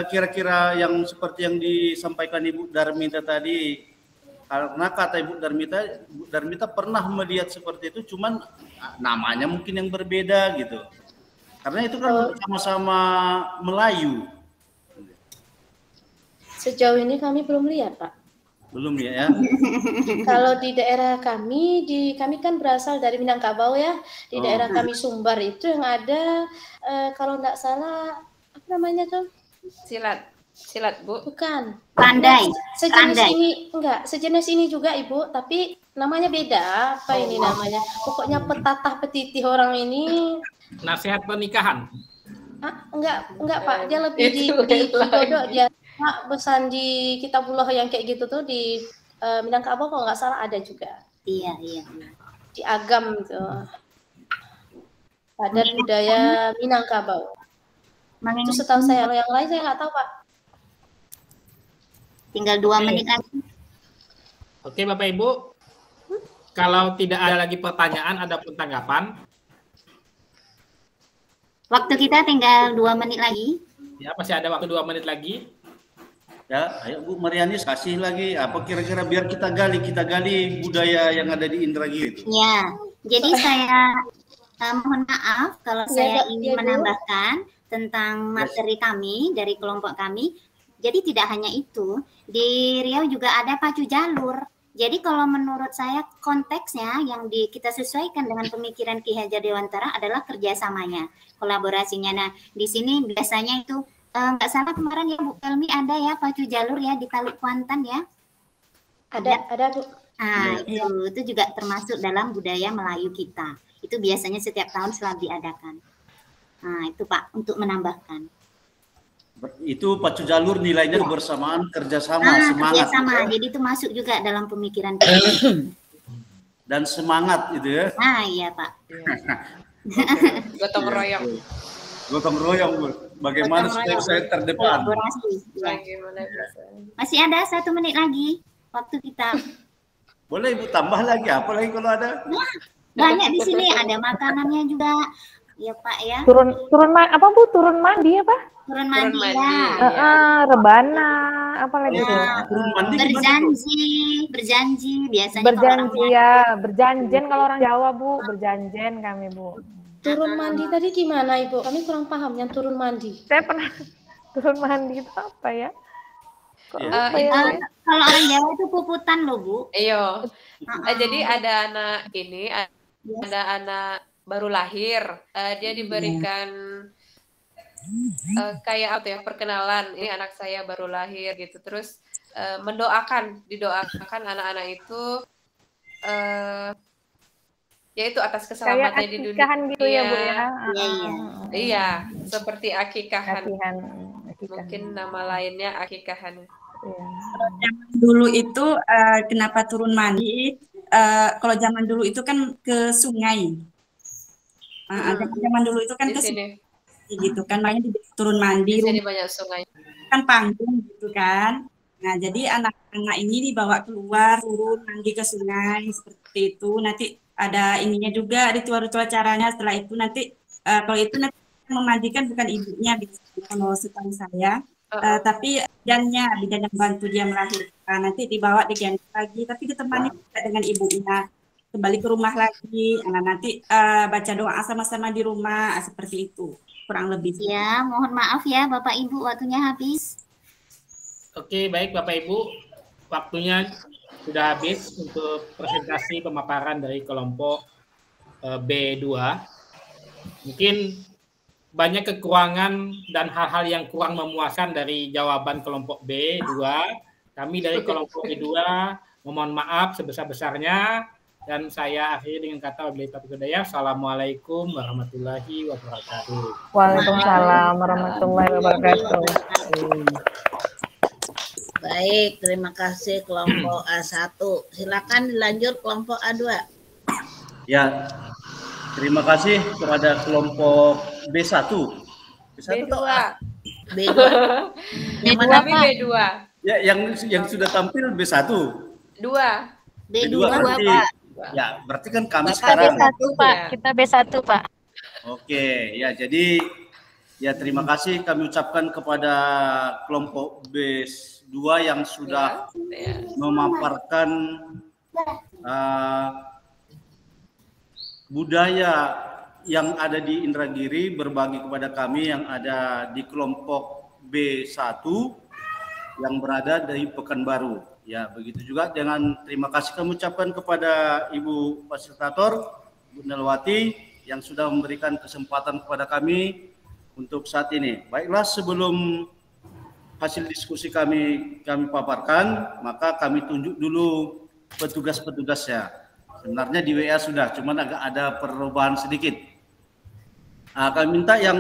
kira-kira yang seperti yang disampaikan Ibu Darmita tadi? Karena kata Ibu Darmita pernah melihat seperti itu, cuman namanya mungkin yang berbeda gitu. Karena itu kan sama-sama Melayu. Sejauh ini kami belum lihat, Pak. Belum ya? Kalau di daerah kami, kami kan berasal dari Minangkabau ya. Di daerah kami Sumbar itu yang ada, kalau nggak salah, apa namanya tuh? Silat. Silat, Bu. Bukan. Pandai. Sejenis Pandai. ini enggak, sejenis ini juga Ibu, tapi namanya beda. Apa ini namanya? Pokoknya petatah petitih orang ini. Nasihat pernikahan. Enggak Pak, dia lebih di Godok dia. Pak pesan di Kitabullah yang kayak gitu tuh di Minangkabau kalau nggak salah ada juga. Iya. Di Agam tuh. Adat budaya Minangkabau. Itu setahu saya, kalau yang lain saya nggak tahu Pak. Tinggal 2 menit lagi. Oke Bapak Ibu, kalau tidak ada lagi pertanyaan, ada pun tanggapan. Waktu kita tinggal 2 menit lagi. Ya, masih ada waktu 2 menit lagi. Ya, ayo Bu Marianis kasih lagi apa kira-kira biar kita gali budaya yang ada di Indragiri itu. Ya, jadi saya mohon maaf kalau saya ingin menambahkan tentang materi kami dari kelompok kami. Jadi tidak hanya itu, di Riau juga ada pacu jalur. Jadi kalau menurut saya konteksnya yang kita sesuaikan dengan pemikiran Ki Hajar Dewantara adalah kerjasamanya, kolaborasinya. Nah, di sini biasanya itu nggak salah kemarin ya Bu Pelmi ada ya pacu jalur ya di Taluk Kuantan ya? Ada Bu. Nah, itu juga termasuk dalam budaya Melayu kita. Itu biasanya setiap tahun selalu diadakan. Nah, itu Pak untuk menambahkan. Itu pacu jalur nilainya bersamaan, kerjasama, semangat. Kerjasama, jadi itu masuk juga dalam pemikiran kita. Dan semangat gitu ya. Nah, iya Pak. Gotong royong. Gotong royong, Bu. Bagaimana supaya saya terdepan? Masih ada 1 menit lagi waktu kita. Boleh Ibu tambah lagi, apa lagi kalau ada? Banyak di sini, ada makanannya juga. Ya Pak ya. Turun apa Bu? Turun mandi apa? Turun mandi ya. Rebana apa lagi? Berjanji biasanya. Berjanji ya, berjanjen kalau orang Jawa Bu, berjanjen kami Bu. Turun mandi tadi gimana Ibu? Kami kurang paham yang turun mandi. Saya pernah turun mandi itu apa ya? Kalau orang Jawa itu puputan loh Bu. Iya. Jadi ada anak ini, ada anak baru lahir, dia diberikan kayak apa ya, perkenalan, ini anak saya baru lahir gitu, terus didoakan anak-anak itu yaitu atas keselamatannya di dunia gitu ya Bu ya. Iya, seperti akikahan. Mungkin nama lainnya akikahan. Dulu itu kenapa turun mandi? Kalau zaman dulu itu kan ke sungai. Zaman dulu itu kan ke sungai gitu kan, makanya turun mandi. Di sini banyak sungai. Kan panggung gitu kan. Nah, jadi anak-anak ini dibawa keluar, turun mandi ke sungai seperti itu. Nanti ada ininya juga, ritual-ritual caranya. Setelah itu nanti kalau itu nanti memandikan bukan ibunya, kalau setahu saya, tapi bidannya yang bantu dia melahirkan. Nanti dibawa digendong lagi, tapi ditemani dengan ibunya. Kembali ke rumah lagi, nanti baca doa sama-sama di rumah, seperti itu kurang lebih. Ya, mohon maaf ya Bapak Ibu, waktunya habis. Oke, baik Bapak Ibu, waktunya sudah habis untuk presentasi pemaparan dari kelompok B2. Mungkin banyak kekurangan dan hal-hal yang kurang memuaskan dari jawaban kelompok B2. Kami dari kelompok B2 memohon maaf sebesar-besarnya. Dan saya akhiri dengan kata wabillahi taufiq wal hidayah. Assalamualaikum warahmatullahi wabarakatuh. Waalaikumsalam warahmatullahi wabarakatuh. Baik, terima kasih kelompok A1. Silakan dilanjut kelompok A2. Ya, terima kasih kepada kelompok B1. B2. B2. Yang mana Pak? B2. Ya, yang sudah tampil B1. 2. B2 berarti. Pak. Ya, berarti kan kami Bapak sekarang. B1 Pak, kita B1 Pak. Oke, ya jadi ya terima kasih kami ucapkan kepada kelompok B2 yang sudah memaparkan budaya yang ada di Indragiri, berbagi kepada kami yang ada di kelompok B1 yang berada di Pekanbaru. Ya, begitu juga dengan terima kasih kami ucapkan kepada Ibu Fasilitator, Bu Nelwati, yang sudah memberikan kesempatan kepada kami untuk saat ini. Baiklah, sebelum hasil diskusi kami paparkan, maka kami tunjuk dulu petugas-petugasnya. Sebenarnya di WA sudah, cuman agak ada perubahan sedikit. Kami minta yang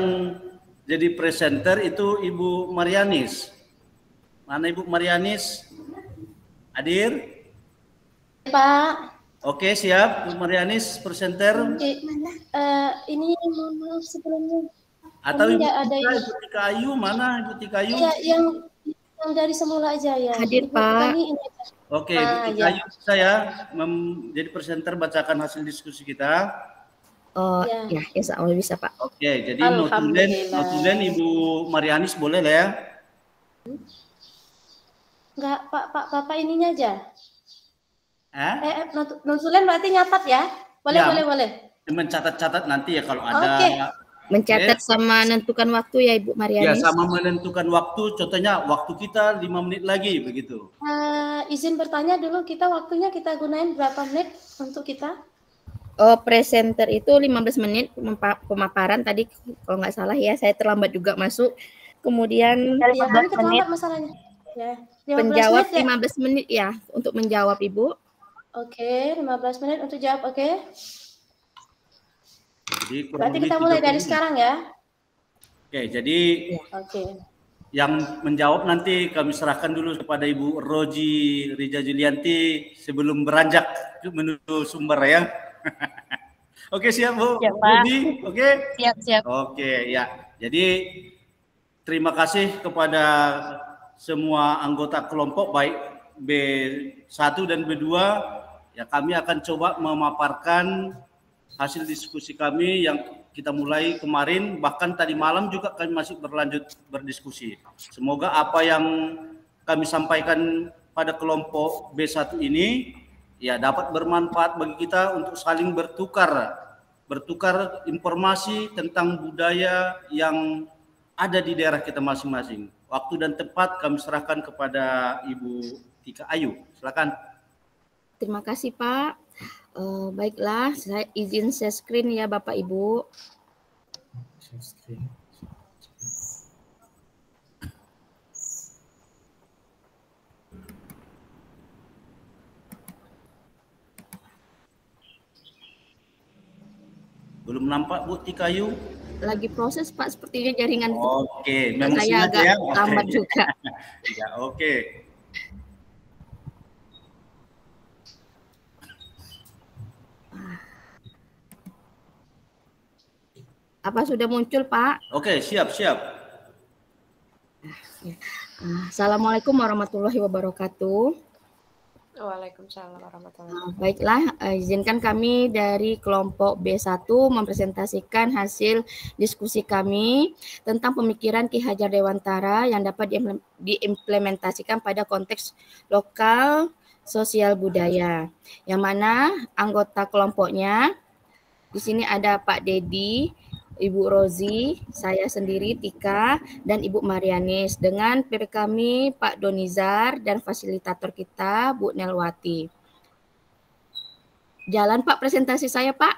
jadi presenter itu Ibu Marianis. Mana Ibu Marianis? Hadir? Pak. Oke, siap. Bu Marianis, presenter. Ini mohon maaf sebelumnya. Atau Ibu Tika Ayu, mana Ibu Tika Ayu? Ya, yang dari semula aja ya. Hadir, Pak. Oke, Ibu Tika Ayu saya jadi presenter bacakan hasil diskusi kita. Oh, ya, insya Allah bisa, Pak. Oke, jadi notulen Ibu Marianis boleh lah ya? Enggak, Bapak ininya aja. Notulen Notulen berarti nyatat ya? Boleh, ya, boleh. Mencatat-catat nanti ya kalau ada. Mencatat sama menentukan waktu ya Ibu Marianis. Ya, sama menentukan waktu. Contohnya waktu kita 5 menit lagi begitu. Izin bertanya dulu, waktunya kita gunain berapa menit untuk kita? Oh, presenter itu 15 menit pemaparan tadi kalau nggak salah ya, saya terlambat juga masuk. Kemudian kami terlambat masalahnya. Ya, penjawab 15 menit ya untuk menjawab Ibu. Oke, 15 menit untuk jawab, oke. Jadi, berarti kita mulai dari sekarang ya. Oke, jadi yang menjawab nanti kami serahkan dulu kepada Ibu Roji Rija Julianti sebelum beranjak menuju sumber ya. Oke, siap Bu. Siap, Pak. Oke. Siap. Oke, ya. Jadi terima kasih kepada semua anggota kelompok baik B1 dan B2. Ya, kami akan coba memaparkan hasil diskusi kami yang kita mulai kemarin, bahkan tadi malam juga kami masih berlanjut berdiskusi. Semoga apa yang kami sampaikan pada kelompok B1 ini ya dapat bermanfaat bagi kita untuk saling bertukar informasi tentang budaya yang ada di daerah kita masing-masing. Waktu dan tempat kami serahkan kepada Ibu Tika Ayu. Silakan. Terima kasih Pak. Baiklah, saya izin share screen ya Bapak Ibu. Belum nampak Bu Tika Ayu? Lagi proses Pak, sepertinya jaringan. Oke, memang saya agak ya? lambat juga. Ya, oke. Apa sudah muncul Pak? Oke, siap. Assalamualaikum warahmatullahi wabarakatuh. Waalaikumsalam warahmatullahi wabarakatuh. Baiklah, izinkan kami dari kelompok B1 mempresentasikan hasil diskusi kami tentang pemikiran Ki Hajar Dewantara yang dapat diimplementasikan pada konteks lokal sosial budaya. Yang mana anggota kelompoknya di sini ada Pak Dedi, Ibu Rozi, saya sendiri Tika, dan Ibu Marianis dengan peer kami Pak Donizar dan fasilitator kita Bu Nelwati. Jalan Pak presentasi saya Pak.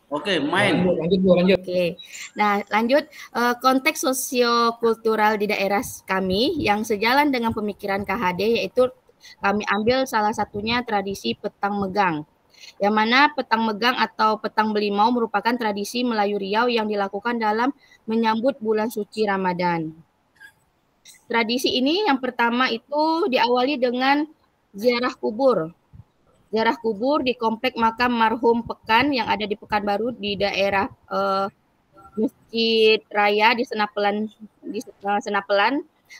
Oke, main. Lanjut. Oke. Nah, lanjut konteks sosiokultural di daerah kami yang sejalan dengan pemikiran KHD yaitu kami ambil salah satunya tradisi petang megang. Yang mana petang megang atau petang belimau merupakan tradisi Melayu Riau yang dilakukan dalam menyambut bulan suci Ramadan. Tradisi ini yang pertama itu diawali dengan ziarah kubur. Ziarah kubur di komplek makam marhum Pekan yang ada di Pekanbaru di daerah Masjid Raya di Senapelan.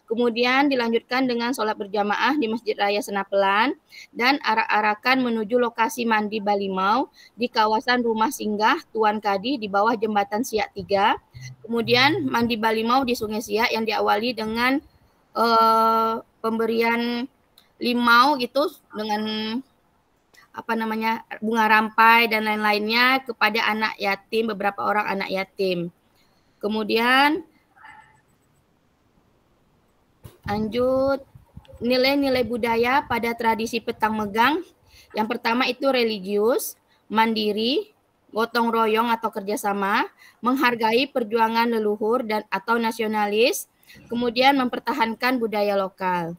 Kemudian dilanjutkan dengan sholat berjamaah di Masjid Raya Senapelan dan arak-arakan menuju lokasi mandi Balimau di kawasan rumah singgah Tuan Kadi di bawah jembatan Siak 3. Kemudian mandi Balimau di Sungai Siak yang diawali dengan pemberian limau gitu dengan bunga rampai dan lain-lainnya kepada anak yatim, beberapa orang anak yatim. Kemudian lanjut, nilai-nilai budaya pada tradisi petang megang. Yang pertama itu religius, mandiri, gotong royong atau kerjasama, menghargai perjuangan leluhur dan atau nasionalis, Kemudian mempertahankan budaya lokal.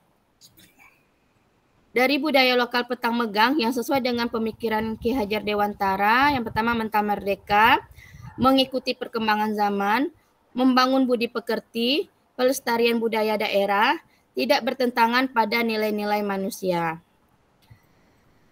Dari budaya lokal petang megang yang sesuai dengan pemikiran Ki Hajar Dewantara, yang pertama mental merdeka, mengikuti perkembangan zaman, membangun budi pekerti, pelestarian budaya daerah, tidak bertentangan pada nilai-nilai manusia.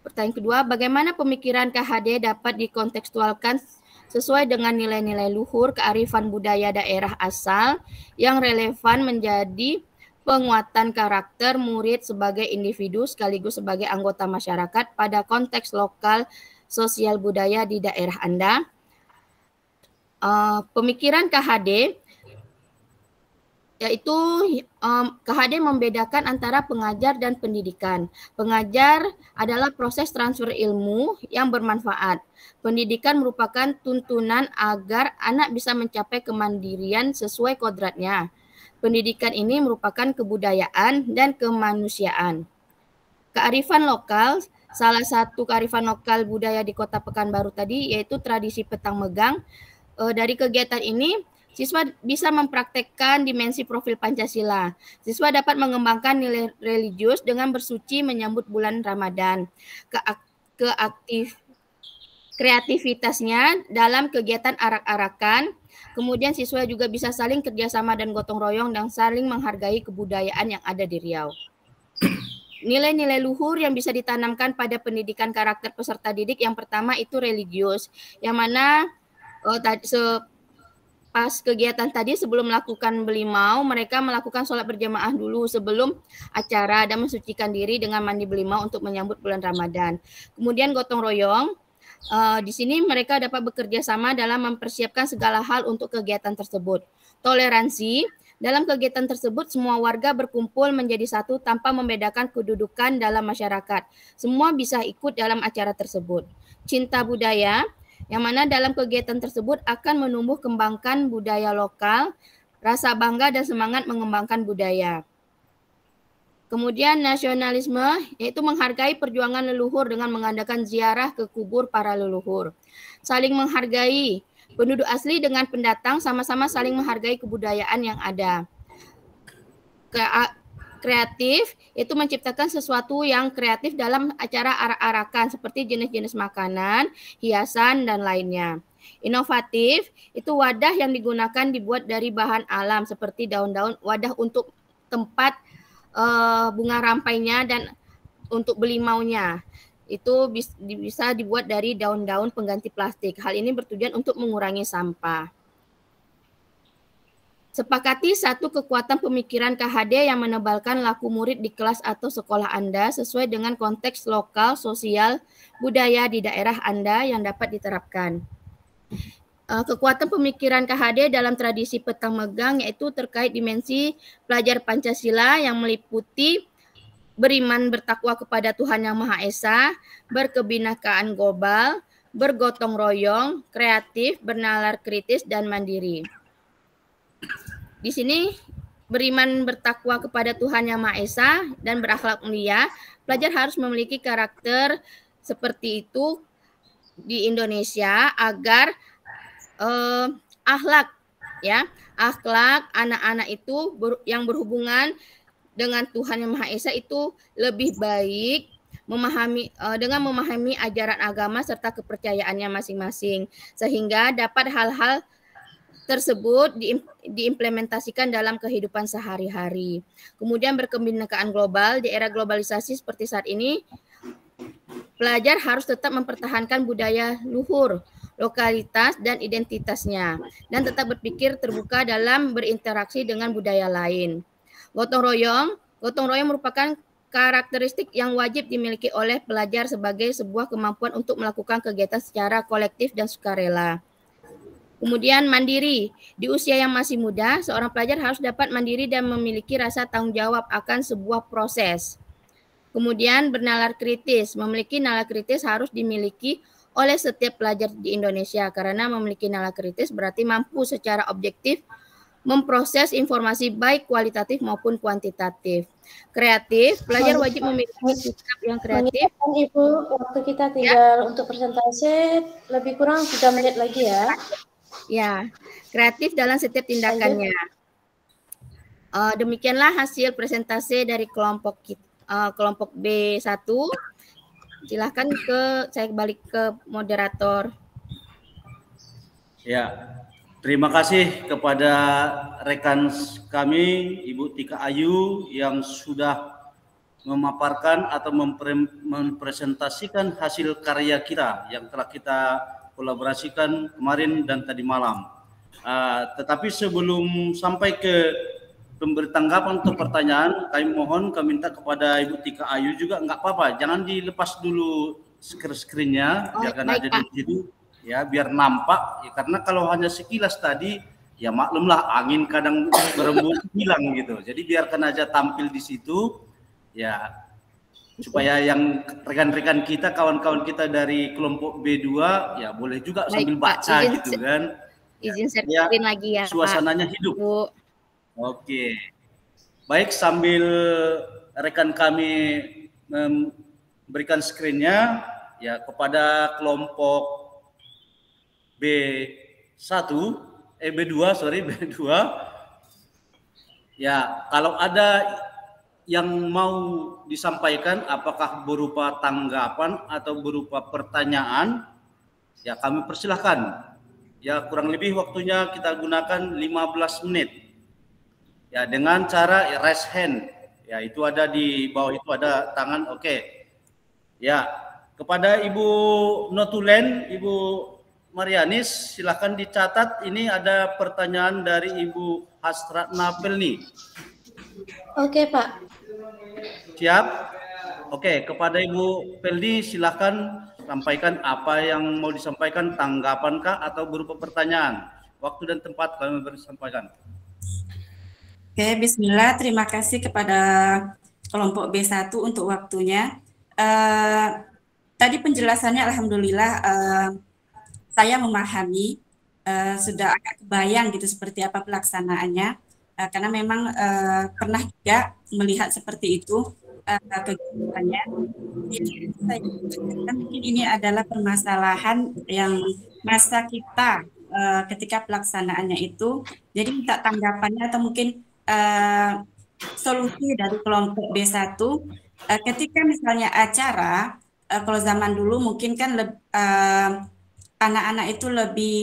Pertanyaan kedua, bagaimana pemikiran KHD dapat dikontekstualkan sesuai dengan nilai-nilai luhur kearifan budaya daerah asal yang relevan menjadi penguatan karakter murid sebagai individu sekaligus sebagai anggota masyarakat pada konteks lokal sosial budaya di daerah Anda. Pemikiran KHD yaitu KHD membedakan antara pengajar dan pendidikan. Pengajar adalah proses transfer ilmu yang bermanfaat. Pendidikan merupakan tuntunan agar anak bisa mencapai kemandirian sesuai kodratnya. Pendidikan ini merupakan kebudayaan dan kemanusiaan. Kearifan lokal, salah satu kearifan lokal budaya di Kota Pekanbaru tadi yaitu tradisi petang megang. Dari kegiatan ini, siswa bisa mempraktekkan dimensi profil Pancasila. Siswa dapat mengembangkan nilai religius dengan bersuci menyambut bulan Ramadan. Kreativitasnya dalam kegiatan arak-arakan. Kemudian siswa juga bisa saling kerjasama dan gotong royong dan saling menghargai kebudayaan yang ada di Riau. Nilai-nilai luhur yang bisa ditanamkan pada pendidikan karakter peserta didik yang pertama itu religius, yang mana pas kegiatan tadi sebelum melakukan belimau, mereka melakukan sholat berjamaah dulu sebelum acara dan mensucikan diri dengan mandi belimau untuk menyambut bulan Ramadan. Kemudian gotong royong, di sini mereka dapat bekerja sama dalam mempersiapkan segala hal untuk kegiatan tersebut. Toleransi, dalam kegiatan tersebut semua warga berkumpul menjadi satu tanpa membedakan kedudukan dalam masyarakat. Semua bisa ikut dalam acara tersebut. Cinta budaya, yang mana dalam kegiatan tersebut akan menumbuh kembangkan budaya lokal, rasa bangga dan semangat mengembangkan budaya. Kemudian nasionalisme, yaitu menghargai perjuangan leluhur dengan mengadakan ziarah ke kubur para leluhur. Saling menghargai, penduduk asli dengan pendatang sama-sama saling menghargai kebudayaan yang ada. Kreatif, itu menciptakan sesuatu yang kreatif dalam acara arak-arakan seperti jenis-jenis makanan, hiasan, dan lainnya. Inovatif, itu wadah yang digunakan dibuat dari bahan alam seperti daun-daun, wadah untuk tempat bunga rampainya dan untuk belimaunya. Itu bisa dibuat dari daun-daun pengganti plastik. Hal ini bertujuan untuk mengurangi sampah. Sepakati satu kekuatan pemikiran KHD yang menebalkan laku murid di kelas atau sekolah Anda sesuai dengan konteks lokal, sosial, budaya di daerah Anda yang dapat diterapkan. Kekuatan pemikiran KHD dalam tradisi petang megang yaitu terkait dimensi pelajar Pancasila yang meliputi beriman bertakwa kepada Tuhan Yang Maha Esa, berkebinekaan global, bergotong royong, kreatif, bernalar kritis, dan mandiri. Di sini beriman bertakwa kepada Tuhan Yang Maha Esa dan berakhlak mulia, pelajar harus memiliki karakter seperti itu di Indonesia agar akhlak anak-anak itu yang berhubungan dengan Tuhan Yang Maha Esa itu lebih baik dengan memahami ajaran agama serta kepercayaannya masing-masing sehingga dapat hal-hal tersebut diimplementasikan dalam kehidupan sehari-hari. Kemudian berkebinekaan global, di era globalisasi seperti saat ini, pelajar harus tetap mempertahankan budaya luhur, lokalitas, dan identitasnya, dan tetap berpikir terbuka dalam berinteraksi dengan budaya lain. Gotong royong merupakan karakteristik yang wajib dimiliki oleh pelajar sebagai sebuah kemampuan untuk melakukan kegiatan secara kolektif dan sukarela. Kemudian mandiri. Di usia yang masih muda, seorang pelajar harus dapat mandiri dan memiliki rasa tanggung jawab akan sebuah proses. Kemudian bernalar kritis. Memiliki nalar kritis harus dimiliki oleh setiap pelajar di Indonesia karena memiliki nalar kritis berarti mampu secara objektif memproses informasi baik kualitatif maupun kuantitatif. Kreatif, pelajar wajib memiliki sikap yang kreatif. Ibu, waktu kita tinggal untuk persentase lebih kurang 3 menit lagi ya. Ya, kreatif dalam setiap tindakannya. Demikianlah hasil presentasi dari kelompok kelompok B1. Silahkan saya balik ke moderator. Ya, terima kasih kepada rekan kami Ibu Tika Ayu yang sudah memaparkan atau mempresentasikan hasil karya kita yang telah kita kolaborasikan kemarin dan tadi malam. Tetapi sebelum sampai ke pemberi tanggapan untuk pertanyaan, kami minta kepada Ibu Tika Ayu juga nggak apa-apa, jangan dilepas dulu screen-nya, jangan ada di situ ya, biar nampak ya, karena kalau hanya sekilas tadi ya maklumlah angin kadang berembus hilang gitu. Jadi biarkan aja tampil di situ ya, supaya yang rekan-rekan kita, kawan-kawan kita dari kelompok B2 ya boleh juga sambil baca gitu kan. Izin share screen lagi ya, suasananya Pak. hidup. Bu. Oke, baik, sambil rekan kami memberikan screen-nya ya kepada kelompok B2 ya, kalau ada yang mau disampaikan apakah berupa tanggapan atau berupa pertanyaan ya kami persilahkan ya, kurang lebih waktunya kita gunakan 15 menit. Ya, dengan cara raise hand. Ya, itu ada di bawah itu ada tangan. Oke. Ya, kepada Ibu Notulen, Ibu Marianis, silahkan dicatat. Ini ada pertanyaan dari Ibu Hasratna Pelni. Oke, Pak. Siap? Oke, kepada Ibu Pelni silahkan sampaikan apa yang mau disampaikan, tanggapankah atau berupa pertanyaan. Waktu dan tempat kami sampaikan. Oke, bismillah. Terima kasih kepada kelompok B1 untuk waktunya. Tadi penjelasannya alhamdulillah saya memahami, sudah agak kebayang gitu seperti apa pelaksanaannya, karena memang pernah juga melihat seperti itu kegiatannya. Mungkin ini adalah permasalahan yang masa kita ketika pelaksanaannya itu. Jadi minta tanggapannya atau mungkin solusi dari kelompok B1 ketika misalnya acara, kalau zaman dulu mungkin kan anak-anak itu lebih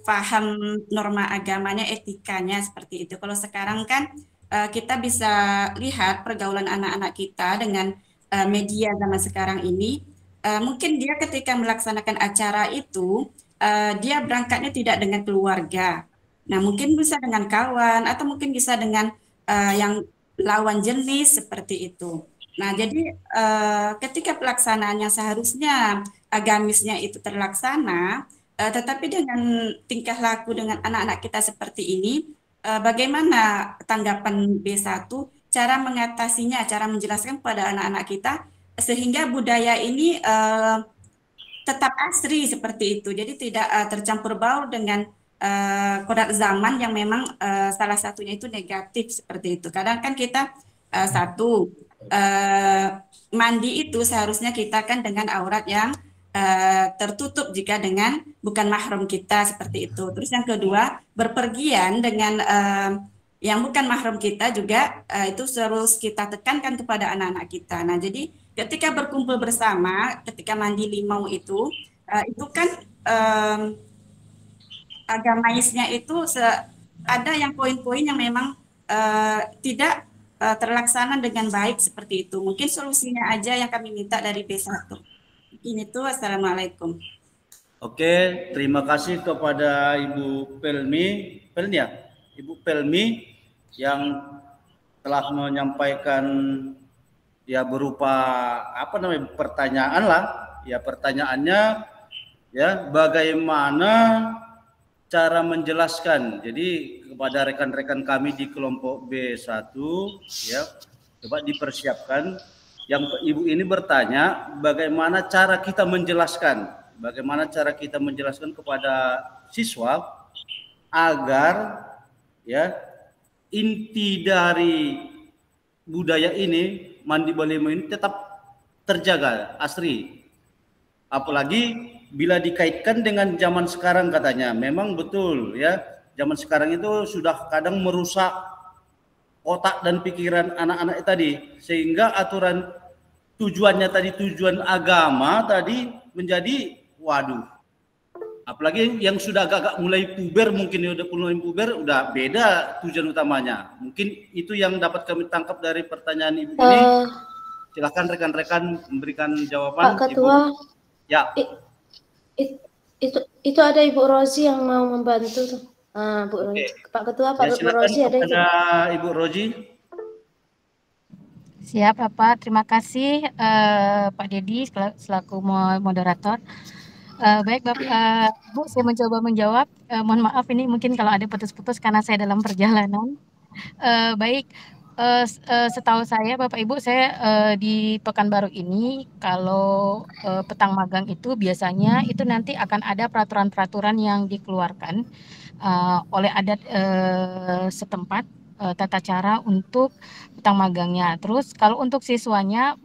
paham norma agamanya, etikanya seperti itu. Kalau sekarang kan kita bisa lihat pergaulan anak-anak kita dengan media zaman sekarang ini, mungkin dia ketika melaksanakan acara itu dia berangkatnya tidak dengan keluarga. Nah, mungkin bisa dengan kawan atau mungkin bisa dengan yang lawan jenis seperti itu. Nah, jadi ketika pelaksanaannya seharusnya agamisnya itu terlaksana, tetapi dengan tingkah laku dengan anak-anak kita seperti ini, bagaimana tanggapan B1 cara mengatasinya, cara menjelaskan kepada anak-anak kita sehingga budaya ini tetap asri seperti itu. Jadi tidak tercampur baur dengan kodrat zaman yang memang salah satunya itu negatif seperti itu. Kadang kan kita mandi itu seharusnya kita kan dengan aurat yang tertutup jika dengan bukan mahram kita seperti itu. Terus yang kedua, berpergian dengan yang bukan mahram kita juga itu harus kita tekankan kepada anak-anak kita. Nah, jadi ketika berkumpul bersama, ketika mandi limau itu kan agamaisnya itu ada yang poin-poin yang memang tidak terlaksana dengan baik seperti itu. Mungkin solusinya aja yang kami minta dari B1. Ini tuh, assalamualaikum. Oke, terima kasih kepada Ibu Pelmi yang telah menyampaikan ya berupa pertanyaan lah. Ya, pertanyaannya ya bagaimana cara menjelaskan. Jadi kepada rekan-rekan kami di kelompok B1 ya, coba dipersiapkan. Yang Ibu ini bertanya bagaimana cara kita menjelaskan, kepada siswa agar ya inti dari budaya ini, mandi balemo ini tetap terjaga asri. Apalagi bila dikaitkan dengan zaman sekarang katanya, memang betul ya, zaman sekarang itu sudah kadang merusak otak dan pikiran anak-anak tadi, sehingga aturan tujuannya tadi, tujuan agama tadi menjadi waduh. Apalagi yang sudah agak mulai puber, mungkin udah mulai puber, udah beda tujuan utamanya. Mungkin itu yang dapat kami tangkap dari pertanyaan Ibu ini. Silakan rekan-rekan memberikan jawaban. Pak Ketua. Ibu. Ya. Itu ada Ibu Rozi yang mau membantu tuh. Bu Rozi. Pak Ketua, Pak Ya, Rozi ada itu. Ibu Rozi. Siap, Bapak. Terima kasih Pak Dedi selaku moderator. Baik, Bapak, Bu, saya mencoba menjawab. Mohon maaf ini mungkin kalau ada putus-putus karena saya dalam perjalanan. Baik, setahu saya Bapak Ibu, saya di Pekanbaru ini kalau petang magang itu biasanya itu nanti akan ada peraturan-peraturan yang dikeluarkan oleh adat setempat, tata cara untuk petang magangnya. Terus kalau untuk siswanya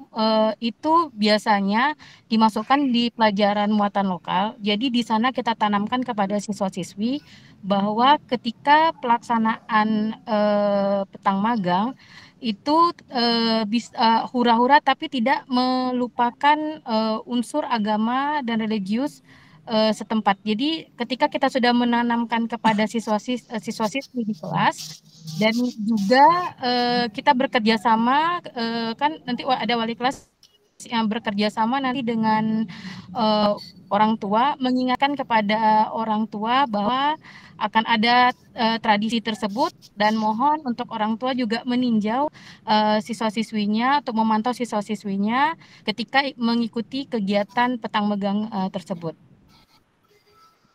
itu biasanya dimasukkan di pelajaran muatan lokal. Jadi di sana kita tanamkan kepada siswa-siswi bahwa ketika pelaksanaan petang magang itu hura-hura tapi tidak melupakan unsur agama dan religius setempat. Jadi ketika kita sudah menanamkan kepada siswa-siswi di kelas dan juga kita bekerja sama kan nanti ada wali kelas yang bekerja sama nanti dengan orang tua, mengingatkan kepada orang tua bahwa akan ada tradisi tersebut dan mohon untuk orang tua juga meninjau siswa-siswinya atau memantau siswa-siswinya ketika mengikuti kegiatan petang megang tersebut.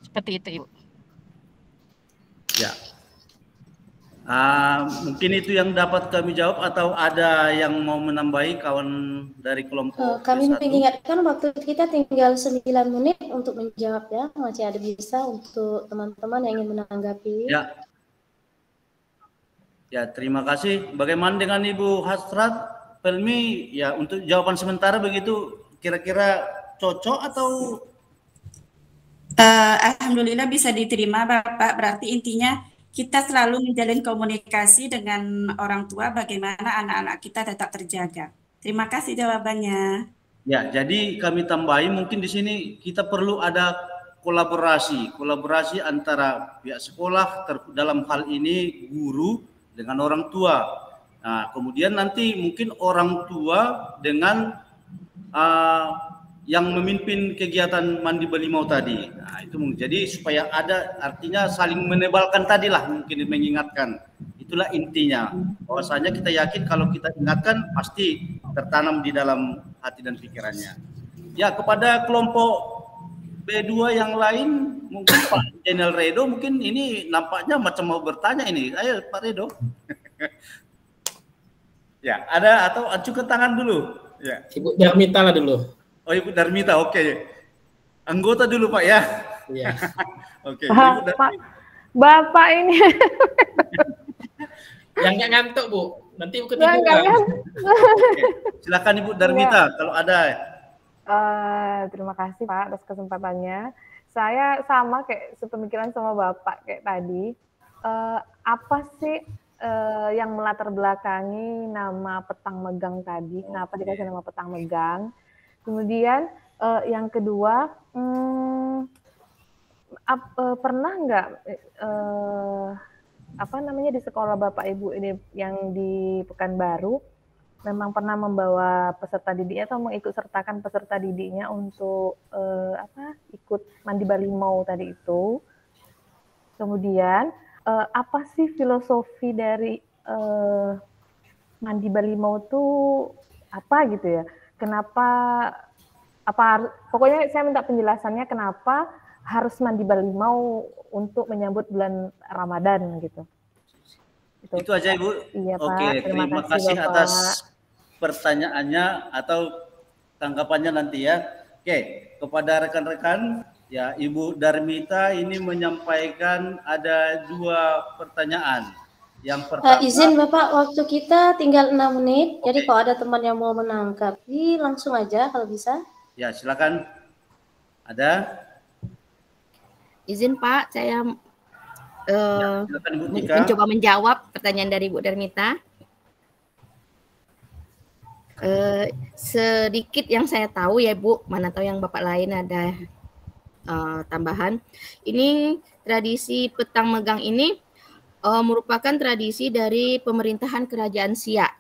Seperti itu, Ibu. Ya. Mungkin itu yang dapat kami jawab atau ada yang mau menambahi kawan dari kelompok kami B1? mengingatkan waktu kita tinggal 9 menit untuk menjawab ya. Masih ada bisa untuk teman-teman yang ingin menanggapi. Ya. Ya, terima kasih. Bagaimana dengan Ibu Hasrat Pelmi? Ya, untuk jawaban sementara begitu kira-kira cocok atau Alhamdulillah bisa diterima Bapak. Berarti intinya kita selalu menjalin komunikasi dengan orang tua bagaimana anak-anak kita tetap terjaga. Terima kasih jawabannya. ya, jadi kami tambahi mungkin di sini kita perlu ada kolaborasi antara pihak sekolah dalam hal ini guru dengan orang tua. Nah, kemudian nanti mungkin orang tua dengan yang memimpin kegiatan mandi balimau tadi. Nah, itu jadi supaya ada artinya saling menebalkan tadilah mungkin mengingatkan. Itulah intinya. Bahwasanya kita yakin kalau kita ingatkan pasti tertanam di dalam hati dan pikirannya. Ya, kepada kelompok B2 yang lain mungkin Pak Jenel Redo mungkin ini nampaknya macam mau bertanya ini. Ayo Pak Redo. Ya, ada atau ajukan tangan dulu. Ya. Ibu Darmita lah dulu. Oh, Ibu Darmita, oke. Anggota dulu Pak ya. Iya. Oke. Ibu Darmita. Bapak ini. Yang nggak ngantuk Bu, nanti ketiduran. Oke. Silakan Ibu Darmita kalau ada. Terima kasih Pak atas kesempatannya. Saya sama kayak sepemikiran sama Bapak kayak tadi. Apa sih yang melatar belakangi nama petang megang tadi? Kenapa dikasih nama petang megang? Kemudian yang kedua, pernah nggak di sekolah Bapak Ibu ini yang di Pekanbaru memang pernah membawa peserta didiknya atau mengikut sertakan peserta didiknya untuk ikut mandi balimau tadi itu? Kemudian apa sih filosofi dari mandi balimau itu apa gitu ya? Kenapa pokoknya saya minta penjelasannya kenapa harus mandi balimau untuk menyambut bulan Ramadan gitu. Itu aja Ibu. Iya, Pak. Oke, terima kasih Bapak. atas pertanyaannya atau tanggapannya nanti ya. Oke, kepada rekan-rekan ya, Ibu Darmita ini menyampaikan ada 2 pertanyaan. Yang pertama, izin Bapak, waktu kita tinggal 6 menit. Jadi kalau ada teman yang mau menanggapi langsung aja kalau bisa. Ya, silakan. Ada? Izin Pak, saya Silakan Ibu Tika. mencoba menjawab pertanyaan dari Bu Darmita. Sedikit yang saya tahu ya Bu, mana tahu yang Bapak lain ada tambahan. Ini tradisi petang megang ini merupakan tradisi dari pemerintahan kerajaan Siak.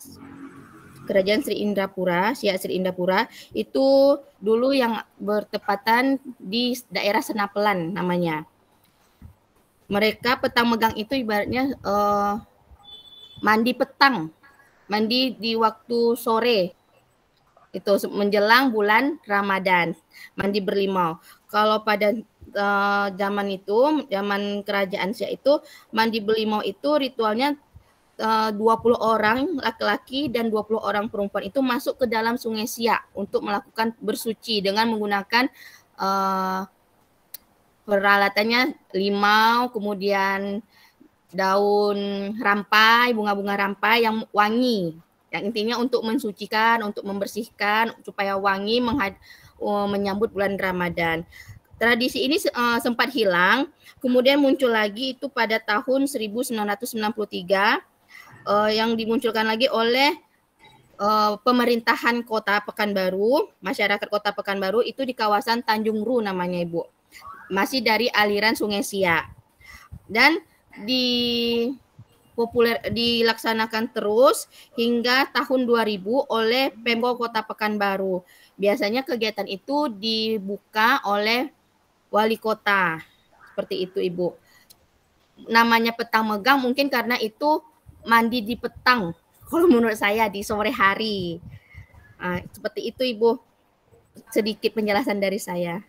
Kerajaan Sri Indrapura, Siak Sri Indrapura itu dulu yang bertepatan di daerah Senapelan namanya. Mereka petang megang itu ibaratnya mandi petang, mandi di waktu sore, itu menjelang bulan Ramadan, mandi berlimau. Kalau pada zaman itu, zaman kerajaan Siak itu, mandi berlimau itu ritualnya 20 orang laki-laki dan 20 orang perempuan itu masuk ke dalam sungai Siak untuk melakukan bersuci dengan menggunakan peralatannya limau, kemudian daun rampai, bunga-bunga rampai yang wangi. Yang intinya untuk mensucikan, untuk membersihkan, supaya wangi menyambut bulan Ramadan. Tradisi ini sempat hilang, kemudian muncul lagi itu pada tahun 1993 yang dimunculkan lagi oleh pemerintahan Kota Pekanbaru, masyarakat Kota Pekanbaru itu di kawasan Tanjung Ru namanya Ibu. Masih dari aliran Sungai Siak. Dan dilaksanakan terus hingga tahun 2000 oleh Pemko Kota Pekanbaru. Biasanya kegiatan itu dibuka oleh wali kota. Seperti itu, Ibu. Namanya petang megang mungkin karena itu mandi di petang. Kalau menurut saya di sore hari. Seperti itu, Ibu. Sedikit penjelasan dari saya.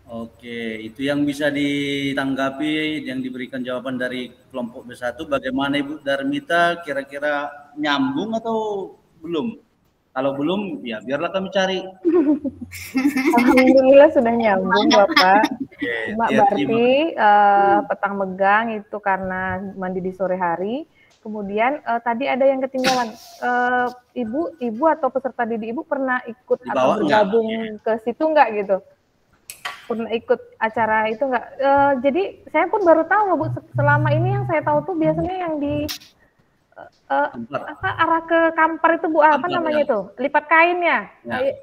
Oke, itu yang bisa ditanggapi, yang diberikan jawaban dari kelompok B1. Bagaimana Ibu Darmita, kira-kira nyambung atau belum? Kalau belum, ya biarlah kami cari. Alhamdulillah sudah nyambung Bapak. Oke, Berarti petang megang itu karena mandi di sore hari. Kemudian tadi ada yang ketinggalan. Ibu atau peserta didik Ibu pernah ikut atau bergabung ke situ enggak gitu? Pernah ikut acara itu enggak? Jadi saya pun baru tahu Bu, selama ini yang saya tahu tuh biasanya yang di arah ke Kampar itu Bu, apa namanya itu? Lipat kain ya?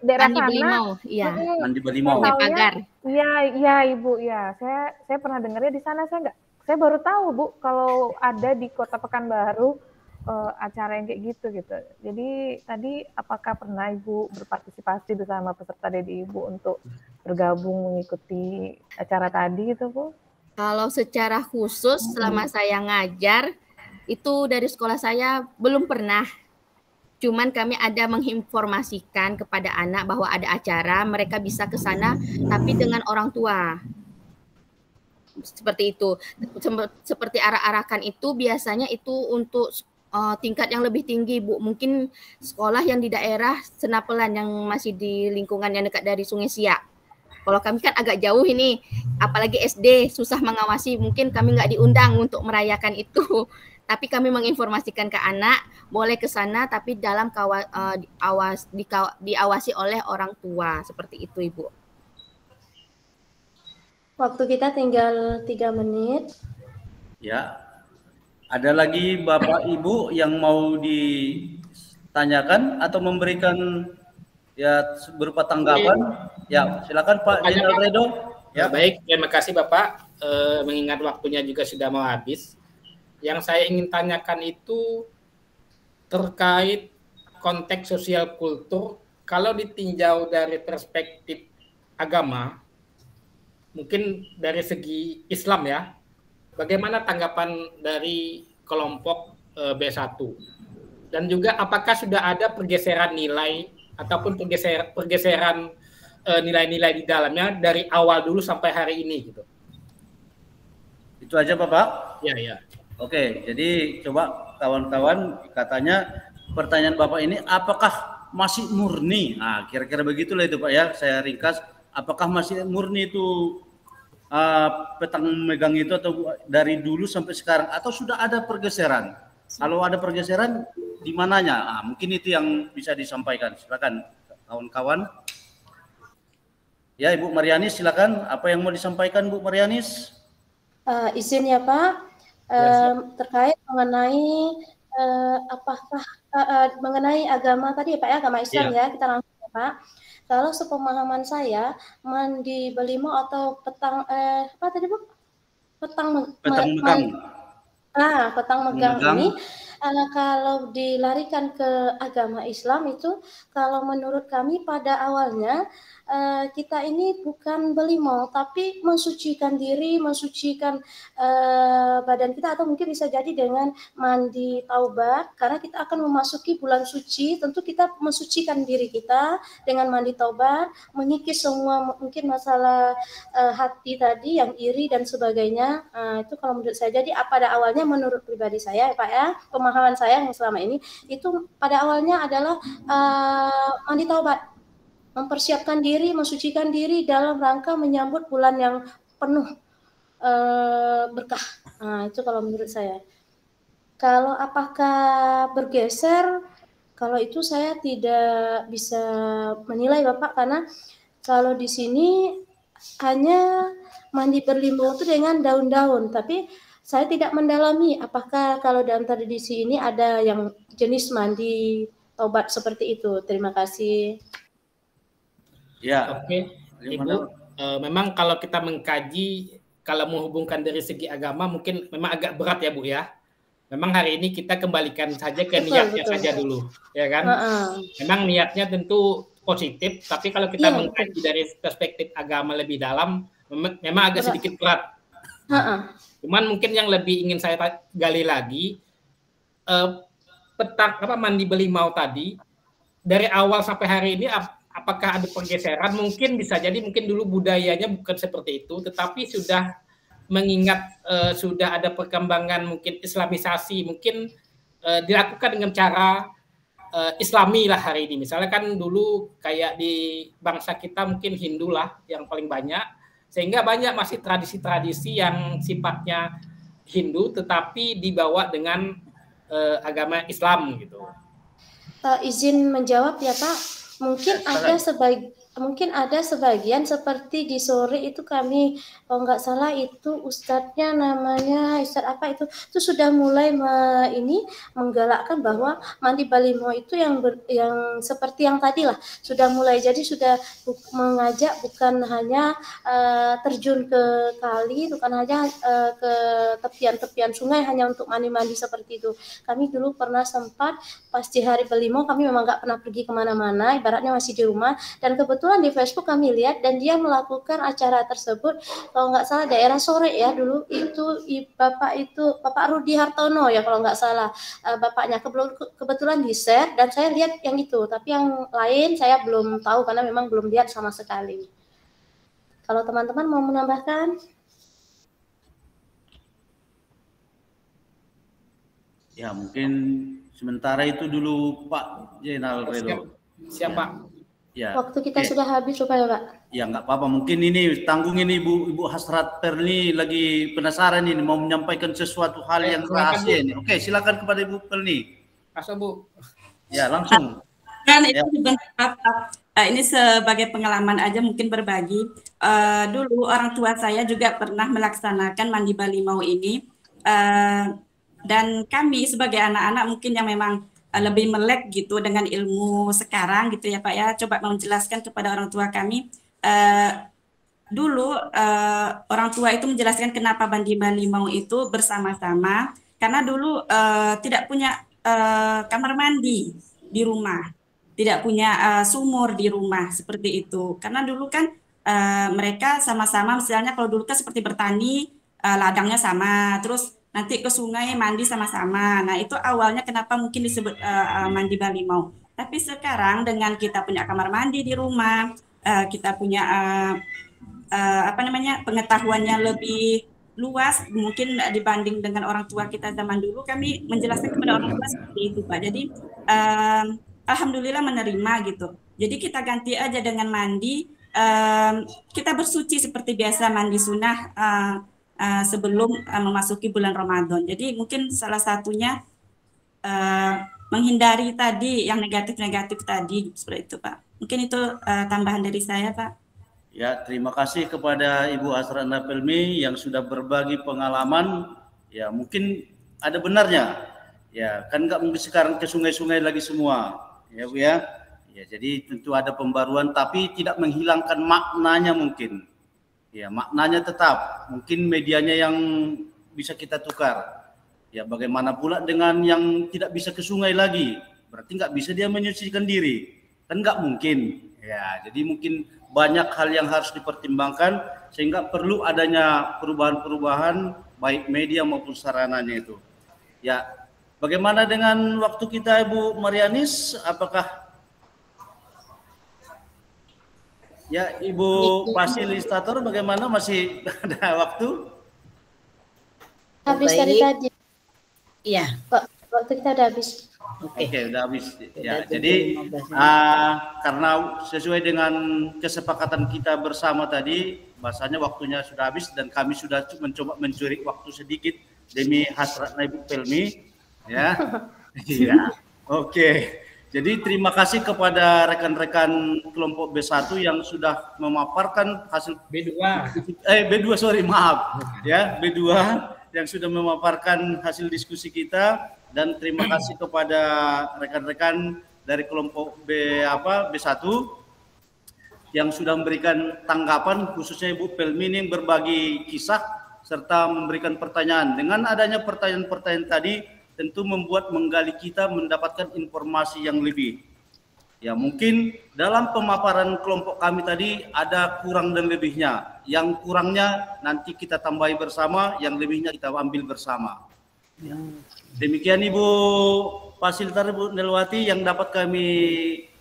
Daerah Mandi sana. Belimau, iya. Mandi Belimau. Pagar. Iya Ibu, ya. Saya pernah dengarnya di sana, saya baru tahu Bu kalau ada di Kota Pekanbaru acara yang kayak gitu. Jadi tadi apakah pernah Ibu berpartisipasi bersama peserta didik Ibu untuk bergabung mengikuti acara tadi gitu Bu? Kalau secara khusus selama saya ngajar itu dari sekolah saya belum pernah. Cuman kami ada menginformasikan kepada anak bahwa ada acara, mereka bisa ke sana tapi dengan orang tua. Seperti itu. Seperti arah-arahkan itu biasanya itu untuk tingkat yang lebih tinggi Bu. Mungkin sekolah yang di daerah Senapelan yang masih di lingkungan yang dekat dari Sungai Siak. Kalau kami kan agak jauh ini, apalagi SD susah mengawasi, mungkin kami nggak diundang untuk merayakan itu. Tapi kami menginformasikan ke anak, boleh ke sana tapi dalam diawasi oleh orang tua. Seperti itu Ibu. Waktu kita tinggal 3 menit. Ya, ada lagi Bapak Ibu yang mau ditanyakan atau memberikan ya berupa tanggapan? Ya, silakan Pak Jenderal Redo. Ya, baik, terima kasih Bapak. Mengingat waktunya juga sudah mau habis. Yang saya ingin tanyakan itu terkait konteks sosial kultur. Kalau ditinjau dari perspektif agama, mungkin dari segi Islam ya, bagaimana tanggapan dari kelompok B1? Dan juga apakah sudah ada pergeseran nilai ataupun pergeseran nilai-nilai di dalamnya dari awal dulu sampai hari ini gitu? Itu aja Bapak? Ya. Oke, jadi coba kawan-kawan, katanya pertanyaan Bapak ini apakah masih murni? Nah, kira-kira begitulah itu Pak ya, saya ringkas. Apakah masih murni itu petang megang itu atau dari dulu sampai sekarang atau sudah ada pergeseran? Kalau ada pergeseran di mananya? Nah, mungkin itu yang bisa disampaikan. Silakan kawan-kawan. Ya, Ibu Marianis silakan. Apa yang mau disampaikan Bu Marianis? Izin ya Pak, terkait mengenai apakah mengenai agama tadi ya Pak ya, agama Islam ya, kita langsung ya Pak. Kalau sepemahaman saya, mandi belimo atau petang apa tadi Bu? Petang megang ini kalau dilarikan ke agama Islam itu, kalau menurut kami pada awalnya kita ini bukan belimo, tapi mensucikan diri, mensucikan badan kita, atau mungkin bisa jadi dengan mandi taubat, karena kita akan memasuki bulan suci, tentu kita mensucikan diri kita dengan mandi taubat, mengikis semua mungkin masalah hati tadi yang iri dan sebagainya. Itu kalau menurut saya. Jadi pada awalnya menurut pribadi saya Pak ya, pemahaman saya yang selama ini itu pada awalnya adalah mandi taubat, mempersiapkan diri, mensucikan diri dalam rangka menyambut bulan yang penuh berkah. Itu kalau menurut saya. Kalau apakah bergeser, kalau itu saya tidak bisa menilai Bapak, karena kalau di sini hanya mandi berlimbung itu dengan daun-daun, tapi saya tidak mendalami apakah kalau dalam tradisi ini ada yang jenis mandi taubat seperti itu. Terima kasih. Ya. Oke, Ibu. Memang kalau kita mengkaji, kalau menghubungkan dari segi agama mungkin memang agak berat ya Bu ya. Memang hari ini kita kembalikan saja ke niatnya saja dulu, ya kan? Memang niatnya tentu positif, tapi kalau kita mengkaji dari perspektif agama lebih dalam, memang agak sedikit berat. Cuman mungkin yang lebih ingin saya gali lagi, mandi belimau tadi, dari awal sampai hari ini apakah ada pergeseran? Mungkin bisa jadi mungkin dulu budayanya bukan seperti itu, tetapi sudah mengingat sudah ada perkembangan mungkin islamisasi, mungkin dilakukan dengan cara Islami lah hari ini. Misalnya kan dulu kayak di bangsa kita mungkin Hindu lah yang paling banyak, sehingga banyak masih tradisi-tradisi yang sifatnya Hindu tetapi dibawa dengan agama Islam gitu. Izin menjawab ya Pak, mungkin ada sebagian seperti di sore itu kami kalau nggak salah itu ustadznya namanya Ustadz apa itu sudah mulai menggalakkan bahwa mandi balimo itu yang seperti yang tadi lah, sudah mulai, jadi sudah mengajak bukan hanya terjun ke kali, bukan hanya ke tepian-tepian sungai hanya untuk mandi-mandi seperti itu. Kami dulu pernah sempat pas di hari belimo kami memang nggak pernah pergi kemana-mana, ibaratnya masih di rumah, dan kebetulan di Facebook kami lihat dan dia melakukan acara tersebut kalau nggak salah daerah sore ya dulu itu Bapak Rudi Hartono ya kalau nggak salah bapaknya, kebetulan di share dan saya lihat yang itu, tapi yang lain saya belum tahu karena memang belum lihat sama sekali. Kalau teman-teman mau menambahkan? Ya mungkin sementara itu dulu Pak Jenal Redo. Siapa? Ya. Waktu kita sudah habis supaya Pak. Ya nggak apa-apa. Mungkin ini tanggung ini Ibu Hasrat Perni lagi penasaran ini mau menyampaikan sesuatu hal yang rahasia ini. Oke, silakan kepada Ibu Perni. Masuk Bu. Ya langsung. Kan itu ini sebagai pengalaman aja mungkin berbagi. Dulu orang tua saya juga pernah melaksanakan mandi balimau ini. Dan kami sebagai anak-anak mungkin yang memang lebih melek gitu dengan ilmu sekarang gitu ya Pak ya, coba menjelaskan kepada orang tua kami. Dulu orang tua itu menjelaskan kenapa mandi balimau itu bersama-sama, karena dulu tidak punya kamar mandi di rumah, tidak punya sumur di rumah seperti itu. Karena dulu kan mereka sama-sama, misalnya kalau dulu kan seperti bertani, ladangnya sama, terus nanti ke sungai mandi sama-sama. Nah itu awalnya kenapa mungkin disebut mandi balimau. Tapi sekarang dengan kita punya kamar mandi di rumah, kita punya pengetahuannya lebih luas mungkin dibanding dengan orang tua kita zaman dulu. Kami menjelaskan kepada orang tua seperti itu Pak. Jadi alhamdulillah menerima gitu. Jadi kita ganti aja dengan mandi, kita bersuci seperti biasa mandi sunnah sebelum memasuki bulan Ramadan. Jadi mungkin salah satunya menghindari tadi yang negatif-negatif tadi seperti itu Pak. Mungkin itu tambahan dari saya Pak. Ya, terima kasih kepada Ibu Hasrat Napelmi yang sudah berbagi pengalaman. Ya, mungkin ada benarnya. Ya, kan nggak mungkin sekarang ke sungai-sungai lagi semua, ya Bu ya. Ya, jadi tentu ada pembaruan, tapi tidak menghilangkan maknanya mungkin. Ya, maknanya tetap. Mungkin medianya yang bisa kita tukar. Ya, bagaimana pula dengan yang tidak bisa ke sungai lagi? Berarti nggak bisa dia menyucikan diri. Kan nggak mungkin. Ya, jadi mungkin banyak hal yang harus dipertimbangkan sehingga perlu adanya perubahan-perubahan baik media maupun sarananya itu. Ya, bagaimana dengan waktu kita Ibu Marianis? Apakah ya Ibu fasilitator bagaimana, masih ada waktu? Habis dari tadi. Iya. Waktu kita udah habis. Oke, udah habis. Ya, jadi karena sesuai dengan kesepakatan kita bersama tadi, bahasanya waktunya sudah habis dan kami sudah mencoba mencuri waktu sedikit demi hasrat Ibu Pelmi. Ya, iya. Oke. Jadi terima kasih kepada rekan-rekan kelompok B1 yang sudah memaparkan hasil B2. B2 sorry maaf ya, B2 yang sudah memaparkan hasil diskusi kita, dan terima kasih kepada rekan-rekan dari kelompok B1 yang sudah memberikan tanggapan, khususnya Ibu Pelmi yang berbagi kisah serta memberikan pertanyaan. Dengan adanya pertanyaan-pertanyaan tadi tentu membuat menggali kita mendapatkan informasi yang lebih. Ya, mungkin dalam pemaparan kelompok kami tadi ada kurang dan lebihnya. Yang kurangnya nanti kita tambahi bersama, yang lebihnya kita ambil bersama. Ya. Demikian Ibu Fasilitator Ibu Nelwati yang dapat kami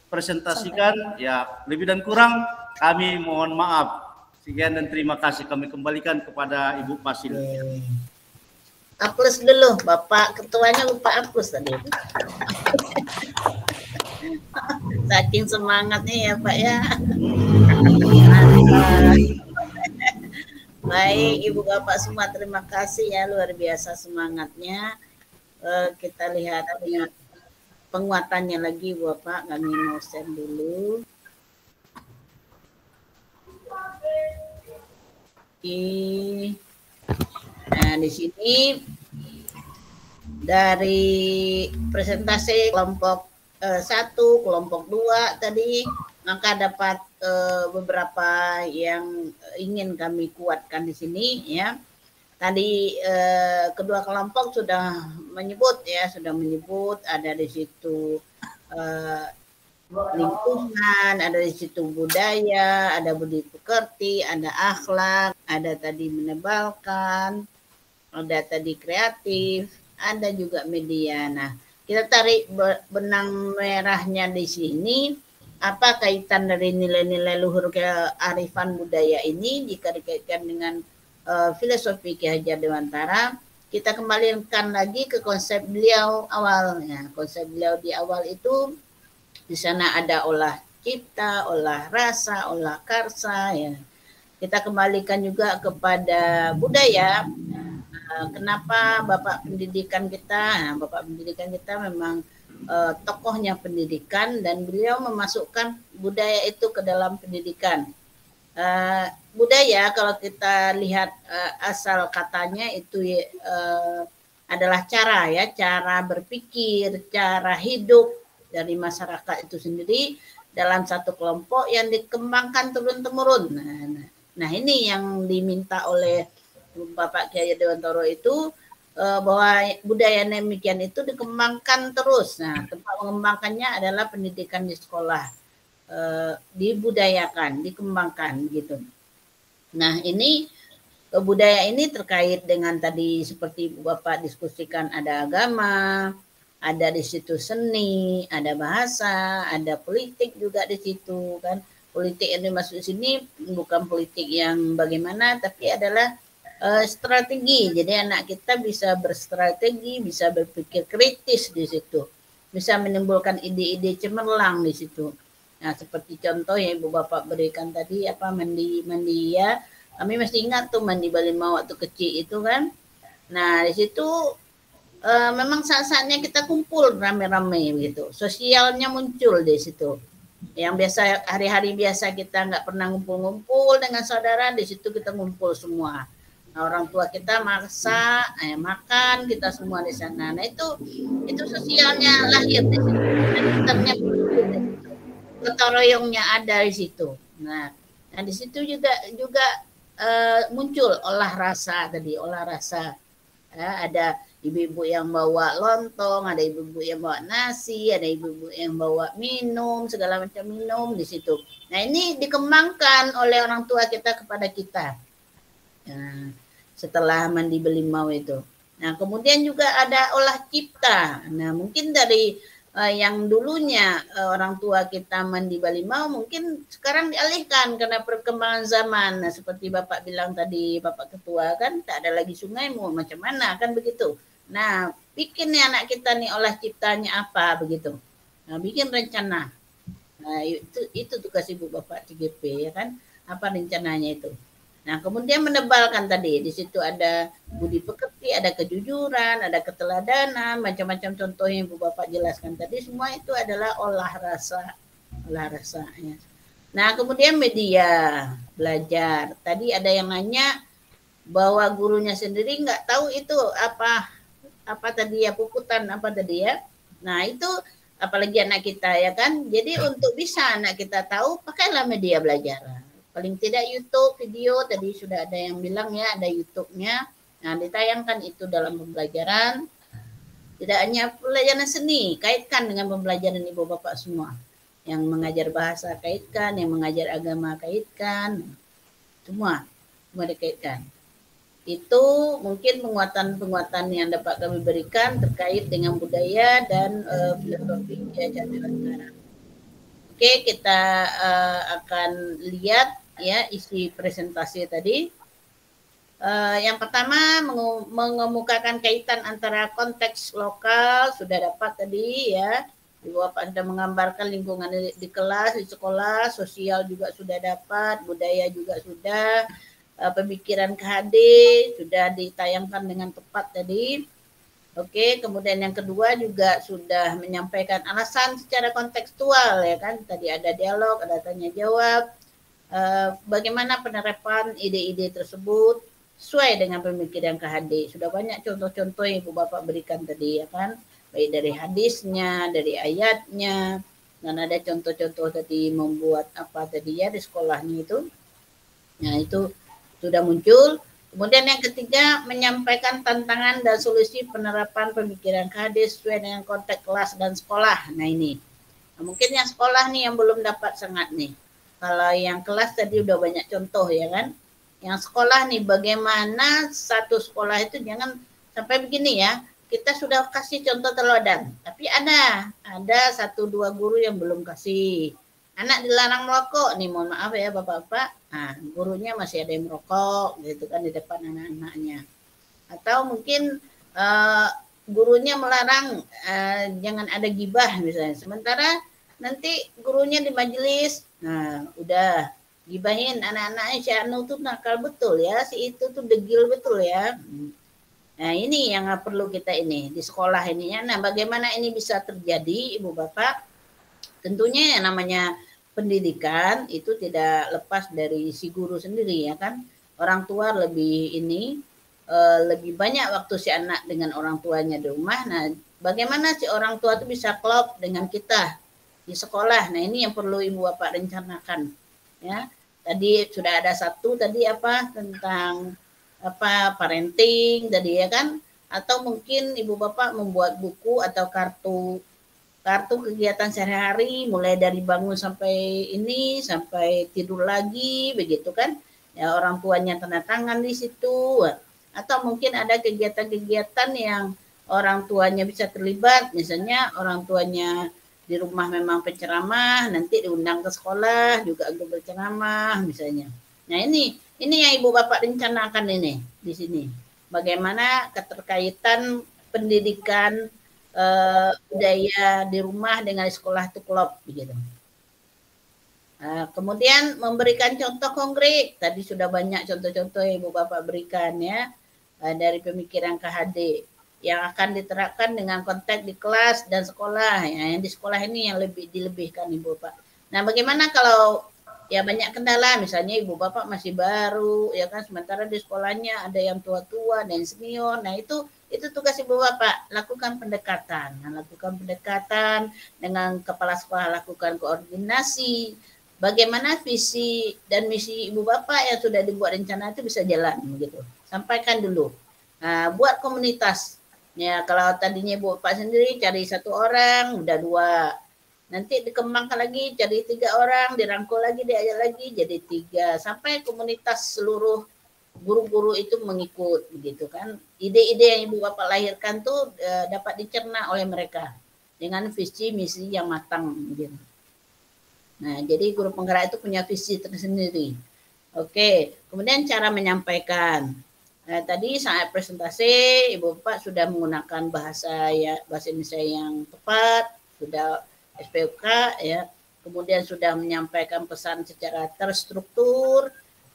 presentasikan. Ya, lebih dan kurang kami mohon maaf. Sekian dan terima kasih, kami kembalikan kepada Ibu Fasilitator. Aplaus dulu, Bapak Ketuanya lupa aplaus tadi. Saking semangatnya ya Pak ya. Baik Ibu Bapak semua, terima kasih ya, luar biasa semangatnya. Kita lihat penguatannya lagi Bapak, kami mau share dulu. Nah, di sini dari presentasi kelompok 1, kelompok 2 tadi, maka dapat beberapa yang ingin kami kuatkan di sini ya. Tadi kedua kelompok sudah menyebut ada di situ lingkungan, ada di situ budaya, ada budi pekerti, ada akhlak, ada tadi menebalkan, ada tadi kreatif, ada juga media. Nah, kita tarik benang merahnya di sini, apa kaitan dari nilai-nilai luhur kearifan budaya ini jika dikaitkan dengan filosofi Ki Hajar Dewantara. Kita kembalikan lagi ke konsep beliau awalnya. Konsep beliau di awal itu di sana ada olah cipta, olah rasa, olah karsa ya. Kita kembalikan juga kepada budaya. Kenapa Bapak pendidikan kita? Bapak pendidikan kita memang tokohnya pendidikan dan beliau memasukkan budaya itu ke dalam pendidikan. Budaya kalau kita lihat asal katanya itu adalah cara berpikir, cara hidup dari masyarakat itu sendiri dalam satu kelompok yang dikembangkan turun-temurun. Nah ini yang diminta oleh Bapak Ki Hajar Dewantara itu, bahwa budaya demikian itu dikembangkan terus. Nah, tempat mengembangkannya adalah pendidikan di sekolah, dibudayakan, dikembangkan gitu. Nah, ini budaya ini terkait dengan tadi seperti Bapak diskusikan, ada agama, ada di situ seni, ada bahasa, ada politik juga di situ kan. Politik yang dimaksud di sini bukan politik yang bagaimana, tapi adalah strategi. Jadi anak kita bisa berstrategi, bisa berpikir kritis di situ, bisa menimbulkan ide-ide cemerlang di situ. Nah, seperti contoh yang Ibu Bapak berikan tadi, mandi ya. Kami masih ingat tuh mandi Balimau waktu kecil itu kan. Nah, di situ memang saat-saatnya kita kumpul rame-rame gitu. Sosialnya muncul di situ. Yang biasa hari-hari biasa kita nggak pernah ngumpul-ngumpul dengan saudara, di situ kita ngumpul semua. Nah, orang tua kita masak, makan kita semua di sana. Nah itu sosialnya lahir di situ. Ternyata gotong royongnya ada di situ. Nah di situ juga muncul olah rasa tadi, olah rasa. Ya, ada ibu-ibu yang bawa lontong, ada ibu-ibu yang bawa nasi, ada ibu-ibu yang bawa minum, segala macam minum di situ. Nah ini dikembangkan oleh orang tua kita kepada kita. Nah, setelah mandi belimau itu. Nah, kemudian juga ada olah cipta. Nah, mungkin dari yang dulunya orang tua kita mandi belimau mungkin sekarang dialihkan karena perkembangan zaman. Nah, seperti Bapak bilang tadi, Bapak Ketua kan tak ada lagi sungai mau macam mana kan begitu. Nah, bikin nih anak kita nih olah ciptanya apa begitu. Nah, bikin rencana. Nah, itu tugas Ibu Bapak TGP ya kan. Apa rencananya itu? Nah, kemudian menebalkan tadi, di situ ada budi pekerti, ada kejujuran, ada keteladanan, macam-macam contoh yang Ibu Bapak jelaskan tadi, semua itu adalah olah rasa ya. Nah, kemudian media belajar. Tadi ada yang nanya bahwa gurunya sendiri nggak tahu itu apa tadi ya, puputan apa tadi ya. Nah, itu apalagi anak kita ya kan. Jadi untuk bisa anak kita tahu, pakailah media belajar. Paling tidak YouTube, video, tadi sudah ada yang bilang ya, ada YouTube-nya. Nah, ditayangkan itu dalam pembelajaran. Tidak hanya pelajaran seni, kaitkan dengan pembelajaran Ibu Bapak semua. Yang mengajar bahasa kaitkan, yang mengajar agama kaitkan. Semua dikaitkan. Itu mungkin penguatan yang dapat kami berikan terkait dengan budaya dan filosofi Asia Tenggara. Oke, kita akan lihat ya isi presentasi tadi. Yang pertama mengemukakan kaitan antara konteks lokal sudah dapat tadi ya. Ibu Bapak sudah menggambarkan lingkungan di kelas, di sekolah, sosial juga sudah dapat, budaya juga sudah, pemikiran KHD sudah ditayangkan dengan tepat tadi. Oke, kemudian yang kedua juga sudah menyampaikan alasan secara kontekstual ya kan. Tadi ada dialog, ada tanya jawab. Bagaimana penerapan ide-ide tersebut sesuai dengan pemikiran KHD. Sudah banyak contoh-contoh yang Ibu Bapak berikan tadi ya kan. Baik dari hadisnya, dari ayatnya. Dan ada contoh-contoh tadi membuat apa tadi ya di sekolahnya itu. Nah itu sudah muncul. Kemudian yang ketiga, menyampaikan tantangan dan solusi penerapan pemikiran KHD sesuai dengan konteks kelas dan sekolah. Nah ini, nah, mungkin yang sekolah nih yang belum dapat sangat nih. Kalau yang kelas tadi udah banyak contoh ya kan. Yang sekolah nih, bagaimana satu sekolah itu jangan sampai begini ya. Kita sudah kasih contoh teladan, tapi ada 1-2 guru yang belum kasih. Anak dilarang merokok nih, mohon maaf ya Bapak-Bapak. Nah, gurunya masih ada yang merokok gitu kan di depan anak-anaknya. Atau mungkin gurunya melarang jangan ada gibah misalnya. Sementara nanti gurunya di majelis, nah udah gibahin anak-anaknya, si Anu tuh nakal betul ya, si itu tuh degil betul ya. Nah ini yang perlu kita ini di sekolah ini ya. Nah bagaimana ini bisa terjadi Ibu Bapak? Tentunya yang namanya pendidikan itu tidak lepas dari si guru sendiri ya kan. Orang tua lebih lebih banyak waktu si anak dengan orang tuanya di rumah. Nah bagaimana si orang tua itu bisa klop dengan kita di sekolah. Nah ini yang perlu Ibu Bapak rencanakan ya. Tadi sudah ada satu tadi apa tentang apa parenting tadi ya kan, atau mungkin Ibu Bapak membuat buku atau kartu kegiatan sehari-hari mulai dari bangun sampai sampai tidur lagi begitu kan ya, orang tuanya tanda tangan di situ, atau mungkin ada kegiatan-kegiatan yang orang tuanya bisa terlibat, misalnya orang tuanya di rumah memang penceramah, nanti diundang ke sekolah juga untuk berceramah misalnya. Nah ini yang Ibu Bapak rencanakan ini di sini. Bagaimana keterkaitan pendidikan budaya di rumah dengan sekolah itu klop begitu. Kemudian memberikan contoh konkret. Tadi sudah banyak contoh-contoh yang Ibu Bapak berikan ya dari pemikiran KHD yang akan diterapkan dengan konteks di kelas dan sekolah. Ya, yang di sekolah ini yang lebih dilebihkan Ibu Bapak. Nah, bagaimana kalau ya banyak kendala, misalnya ibu bapak masih baru ya kan, sementara di sekolahnya ada yang tua-tua dan senior. Nah itu tugas ibu bapak, lakukan pendekatan. Nah, lakukan pendekatan dengan kepala sekolah, lakukan koordinasi bagaimana visi dan misi ibu bapak yang sudah dibuat rencana itu bisa jalan begitu. Sampaikan dulu. Nah, buat komunitas. Ya, kalau tadinya ibu bapak sendiri cari 1 orang, udah 2. Nanti dikembangkan lagi jadi 3 orang, dirangkul lagi, diajak lagi jadi 3, sampai komunitas seluruh guru-guru itu mengikut begitu kan. Ide-ide yang ibu bapak lahirkan tuh dapat dicerna oleh mereka dengan visi misi yang matang gitu. Nah, jadi guru penggerak itu punya visi tersendiri. Oke, kemudian cara menyampaikan. Nah, tadi saat presentasi ibu bapak sudah menggunakan bahasa Indonesia yang tepat, sudah SPOK ya, kemudian sudah menyampaikan pesan secara terstruktur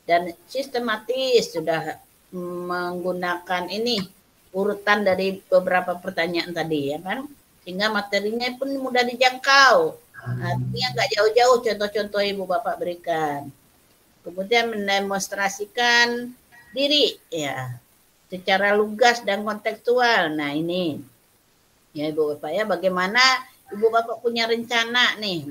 dan sistematis, sudah menggunakan ini urutan dari beberapa pertanyaan tadi ya kan, sehingga materinya pun mudah dijangkau. Artinya nggak jauh-jauh contoh-contoh ibu bapak berikan. Kemudian mendemonstrasikan diri ya secara lugas dan kontekstual. Nah ini ya ibu bapak ya, bagaimana ibu bapak punya rencana nih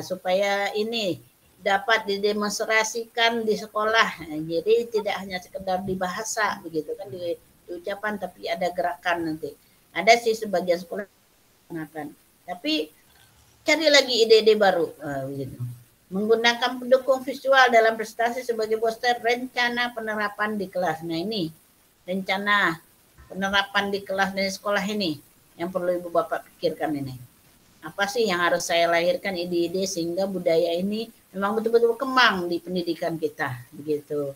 supaya ini dapat didemonstrasikan di sekolah. Nah, jadi tidak hanya sekedar di bahasa begitu kan, di ucapan, tapi ada gerakan nanti. Ada sih sebagian sekolah menggunakan, tapi cari lagi ide-ide baru begitu. Menggunakan pendukung visual dalam prestasi sebagai poster rencana penerapan di kelas. Nah ini rencana penerapan di kelas dan sekolah ini yang perlu ibu bapak pikirkan ini. Apa sih yang harus saya lahirkan ide-ide sehingga budaya ini memang betul-betul berkembang di pendidikan kita begitu.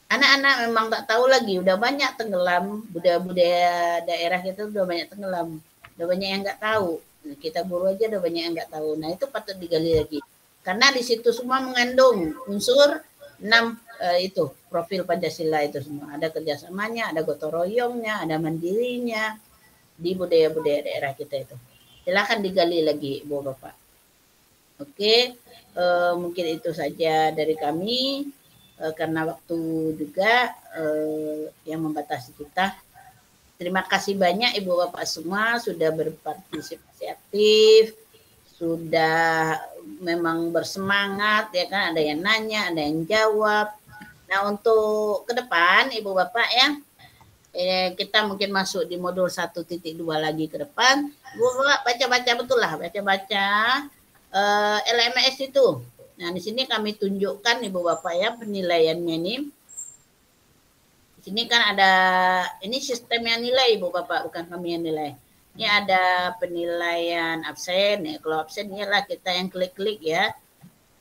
Anak-anak memang tak tahu lagi, udah banyak tenggelam, budaya-budaya daerah kita udah banyak tenggelam, udah banyak yang nggak tahu. Kita guru aja udah banyak yang nggak tahu. Nah itu patut digali lagi, karena di situ semua mengandung unsur 6 itu profil Pancasila itu semua. Ada kerjasamanya, ada gotong royongnya, ada mandirinya di budaya-budaya daerah kita itu. Silakan digali lagi ibu bapak. Oke, mungkin itu saja dari kami karena waktu juga yang membatasi kita. Terima kasih banyak ibu bapak semua sudah berpartisipasi aktif, sudah memang bersemangat ya kan, ada yang nanya, ada yang jawab. Nah untuk ke depan ibu bapak ya, kita mungkin masuk di modul 1.2 lagi ke depan. Ibu bapak baca-baca betul lah, baca-baca LMS itu. Nah di sini kami tunjukkan ibu bapak ya penilaiannya ini. Di sini kan ada ini sistem yang nilai ibu bapak, bukan kami yang nilai. Ini ada penilaian absen ya. Kalau absen ialah kita yang klik-klik ya.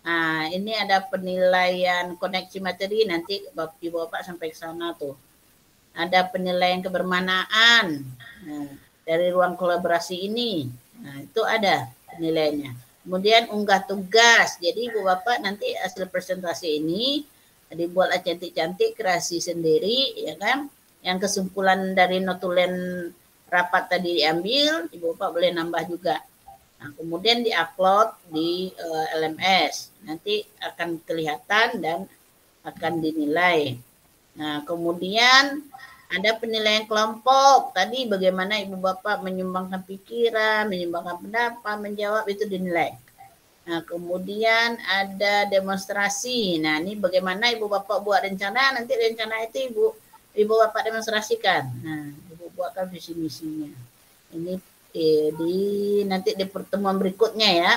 Nah ini ada penilaian koneksi materi, nanti ibu bapak sampai ke sana tuh. Ada penilaian kebermanaan dari ruang kolaborasi ini. Nah, itu ada penilaiannya. Kemudian unggah tugas. Jadi ibu bapak nanti hasil presentasi ini dibuatlah cantik-cantik, kreasi sendiri ya kan. Yang kesimpulan dari notulen rapat tadi diambil, ibu bapak boleh nambah juga. Nah, kemudian diupload di LMS. Nanti akan kelihatan dan akan dinilai. Nah, kemudian ada penilaian kelompok. Tadi bagaimana ibu bapak menyumbangkan pikiran, menyumbangkan pendapat, menjawab, itu dinilai. Nah, kemudian ada demonstrasi. Nah, ini bagaimana ibu bapak buat rencana, nanti rencana itu ibu bapak demonstrasikan. Nah, ibu buatkan visi misinya. Ini nanti di pertemuan berikutnya ya.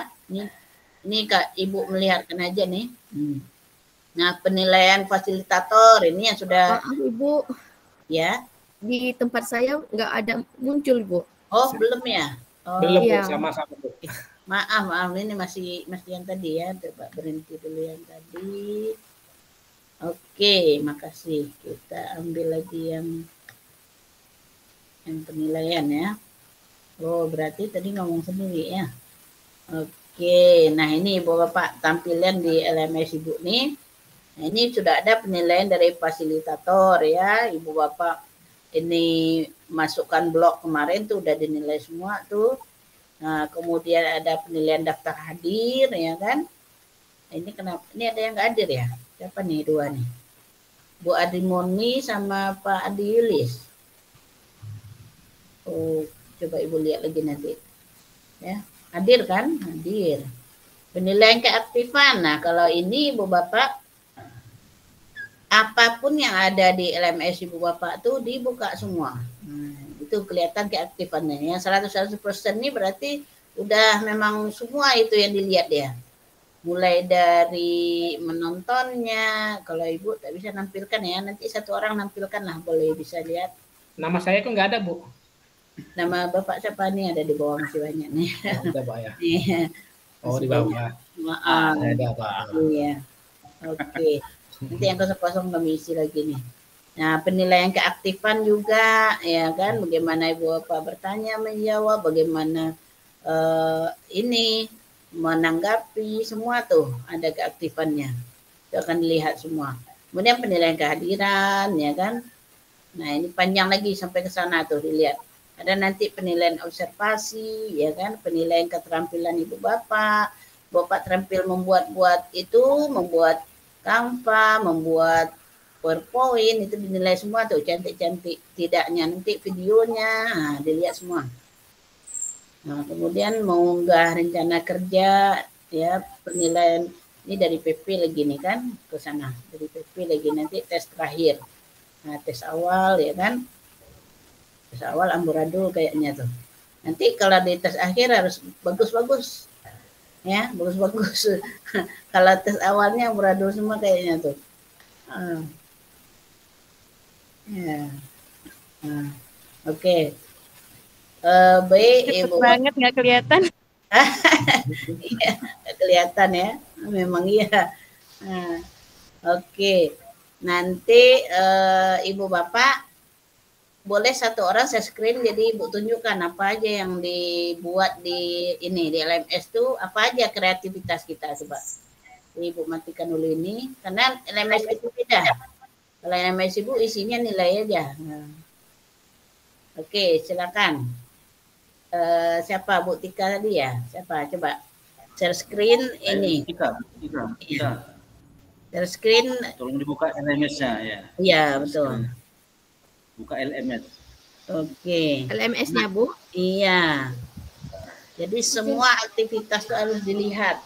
Ini Kak, ibu melihatkan aja nih. Nah, penilaian fasilitator ini yang sudah. Maaf Ibu. Ya. Di tempat saya nggak ada muncul Bu. Oh belum ya? Oh, belum iya. Bu, sama-sama Bu. Maaf ini masih yang tadi ya. Coba berhenti dulu yang tadi. Oke, makasih. Kita ambil lagi yang penilaian ya. Oh berarti tadi ngomong sendiri ya. Oke, nah ini ibu bapak tampilan di LMS ibu nih. Nah, ini sudah ada penilaian dari fasilitator ya, ibu bapak ini masukkan blok kemarin tuh udah dinilai semua tuh. Nah, kemudian ada penilaian daftar hadir ya kan. Ini kenapa? Ini ada yang nggak hadir ya? Siapa nih dua nih? Bu Adimoni sama Pak Adi Yulis. Oh, coba Ibu lihat lagi nanti. Ya, hadir kan? Hadir. Penilaian keaktifan. Nah, kalau ini Ibu Bapak, apapun yang ada di LMS Ibu Bapak tuh dibuka semua. Nah, itu kelihatan keaktifannya. Yang 100% ini berarti udah memang semua itu yang dilihat ya. Mulai dari menontonnya, kalau Ibu tak bisa nampilkan ya, nanti satu orang nampilkan lah, boleh bisa lihat. Nama saya kok nggak ada, Bu. Nama Bapak siapa nih, ada di bawah masih banyak nih. Ada, Pak ya. Iya. Oh, di bawah. Maaf. Ada, Pak. Iya. Oke. Nanti yang kosong-kosong kami isi lagi nih. Nah, penilaian keaktifan juga, ya kan, bagaimana Ibu Bapak bertanya, menjawab, bagaimana ini menanggapi, semua tuh ada keaktifannya. Itu akan dilihat semua. Kemudian penilaian kehadiran, ya kan. Nah, ini panjang lagi sampai ke sana tuh dilihat. Ada nanti penilaian observasi, ya kan, penilaian keterampilan Ibu Bapak. Bapak terampil membuat itu, membuat Canva, membuat PowerPoint, itu dinilai semua tuh, cantik-cantik. Tidaknya nanti videonya, nah, dilihat semua. Nah, kemudian mengunggah rencana kerja, ya, penilaian ini dari PP lagi nih kan, ke sana. Dari PP lagi nanti tes terakhir. Nah, tes awal, ya kan. Tes awal amburadul kayaknya tuh. Nanti kalau di tes akhir harus bagus-bagus. Ya, bagus-bagus. Kalau tes awalnya amburadul semua kayaknya tuh. Ya. Oke. Baik, Cepet Ibu. banget nggak kelihatan. Iya, nggak kelihatan ya. Memang iya. Oke. Nanti Ibu Bapak boleh satu orang saya screen, jadi Ibu tunjukkan apa aja yang dibuat di ini di LMS tuh, apa aja kreativitas kita coba. Jadi Ibu matikan dulu ini karena LMS itu beda. Kalau LMS Ibu isinya nilai aja. Nah. Oke, silakan. Siapa Bu Tika tadi ya? Siapa? Coba share screen ini. Tika. Share screen. Tolong dibuka LMS-nya ya. Iya, betul. Buka LMS. Oke. LMS-nya, Bu? Iya. Jadi semua aktivitas itu harus dilihat.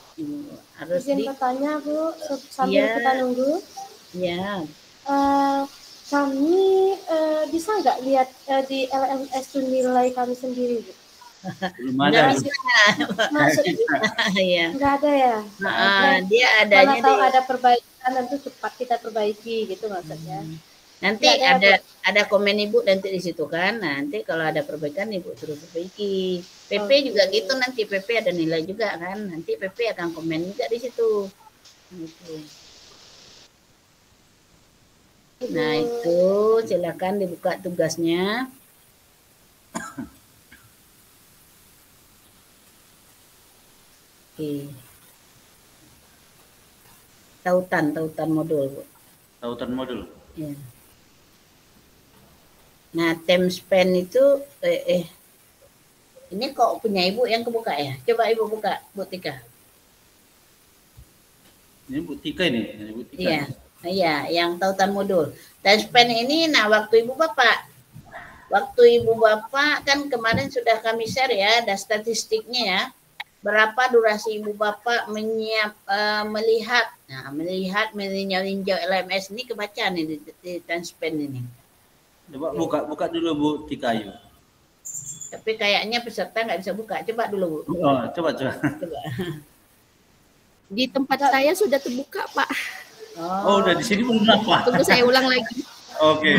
Harus Izin bertanya, Bu, sambil Iya. kita nunggu. Iya. Kami bisa nggak lihat di LMS itu nilai kami sendiri, Bu? Belum ada. Iya. Nggak ada ya? Dia adanya Mana tahu di ada perbaikan, nanti cepat kita perbaiki gitu maksudnya. nanti Nggak ada komen Ibu nanti di situ kan. Nanti kalau ada perbaikan Ibu suruh perbaiki. PP juga gitu, nanti PP ada nilai juga kan. Nanti PP akan komen juga di situ. Gitu. Nah, itu silakan dibuka tugasnya. Oke. Tautan modul, Bu. Tautan modul. Ya. Nah, time span itu ini kok punya Ibu yang kebuka ya? Coba Ibu buka, Bu Tika. Ini Bu Tika ini. Bu Tika. Iya. Iya, yang tautan modul. Time span ini, nah waktu Ibu Bapak. Waktu Ibu Bapak kan kemarin sudah kami share ya, ada statistiknya ya. Berapa durasi Ibu Bapak melihat, meninjau LMS ini kebaca nih di time span ini. Coba buka dulu Bu Tika Ayu. Tapi kayaknya peserta nggak bisa buka. Coba dulu, Bu. Oh, coba. Di tempat saya sudah terbuka, Pak. Oh, udah di sini belum apa? Tunggu saya ulang lagi. Oke.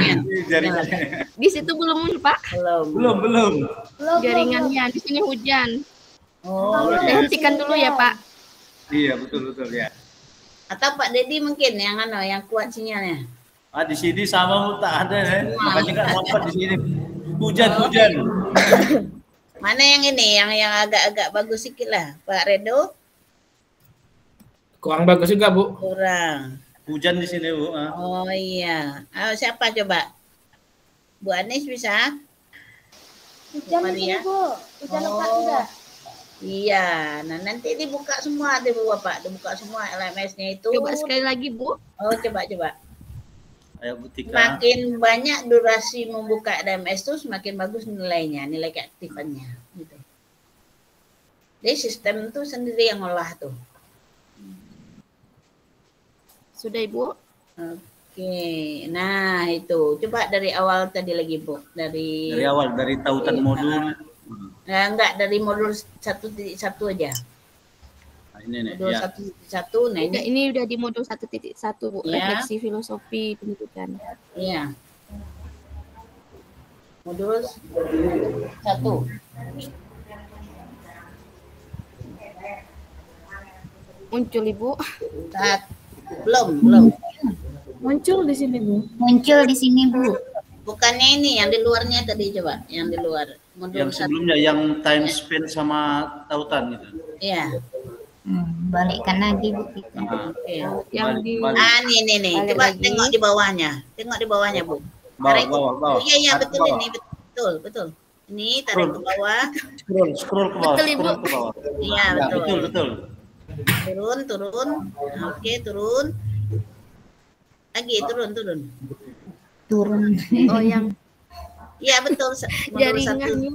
Di situ belum, Pak. Belum. Jaringannya di sini hujan. Oh, saya hentikan dulu ya, Pak. Iya, betul ya. Atau Pak Dedi mungkin yang kuat sinyalnya. Di sini sama Bu, tak ada ya. Makanya nggak dapat di sini. Hujan. Mana yang ini, yang agak-agak bagus sedikit lah, Pak Redo? Kurang bagus juga, Bu. Kurang. Hujan di sini, Bu. Oh iya. Siapa coba? Bu Anis bisa? Hujan di sini, Bu. Hujan lebat juga. Iya, nah nanti dibuka semua deh Bu Bapak, dibuka semua LMS-nya itu. Coba sekali lagi Bu. Oh, coba. Ayo Bu Tika. Semakin banyak durasi membuka LMS itu semakin bagus nilainya, nilai keaktifannya. Gitu. Jadi sistem itu sendiri yang olah tuh. Sudah Ibu? Oke, nah itu. Coba dari awal tadi lagi Bu. Dari awal, dari tautan modul. Nah, enggak, dari modul 1.1 aja. Nah, ini nih. Modul Ya. 1.1. Nah, ini udah di modul 1.1 Bu, Ya. refleksi filosofi pendidikan. Iya. Modul 1. Muncul Ibu. Belum. Muncul di sini Bu. Muncul di sini Bu. Bukannya ini yang di luarnya tadi, coba, yang di luar. Modul Yang sebelumnya yang time spend sama tautan gitu. Iya. Balikkan lagi Bu. Oke. Yang di nih. balik Coba lagi. tengok di bawahnya. Tengok di bawahnya, Bu. Bawah. Iya, Tarik betul ke bawah. ini. Betul. Ini tarik ke bawah. Scroll ke bawah. Betul, Ibu. Scroll ke bawah. Iya, Ya, betul. betul. Turun. Oke, turun. Lagi turun. Oh, yang Iya, betul. Modul 1. jaringannya.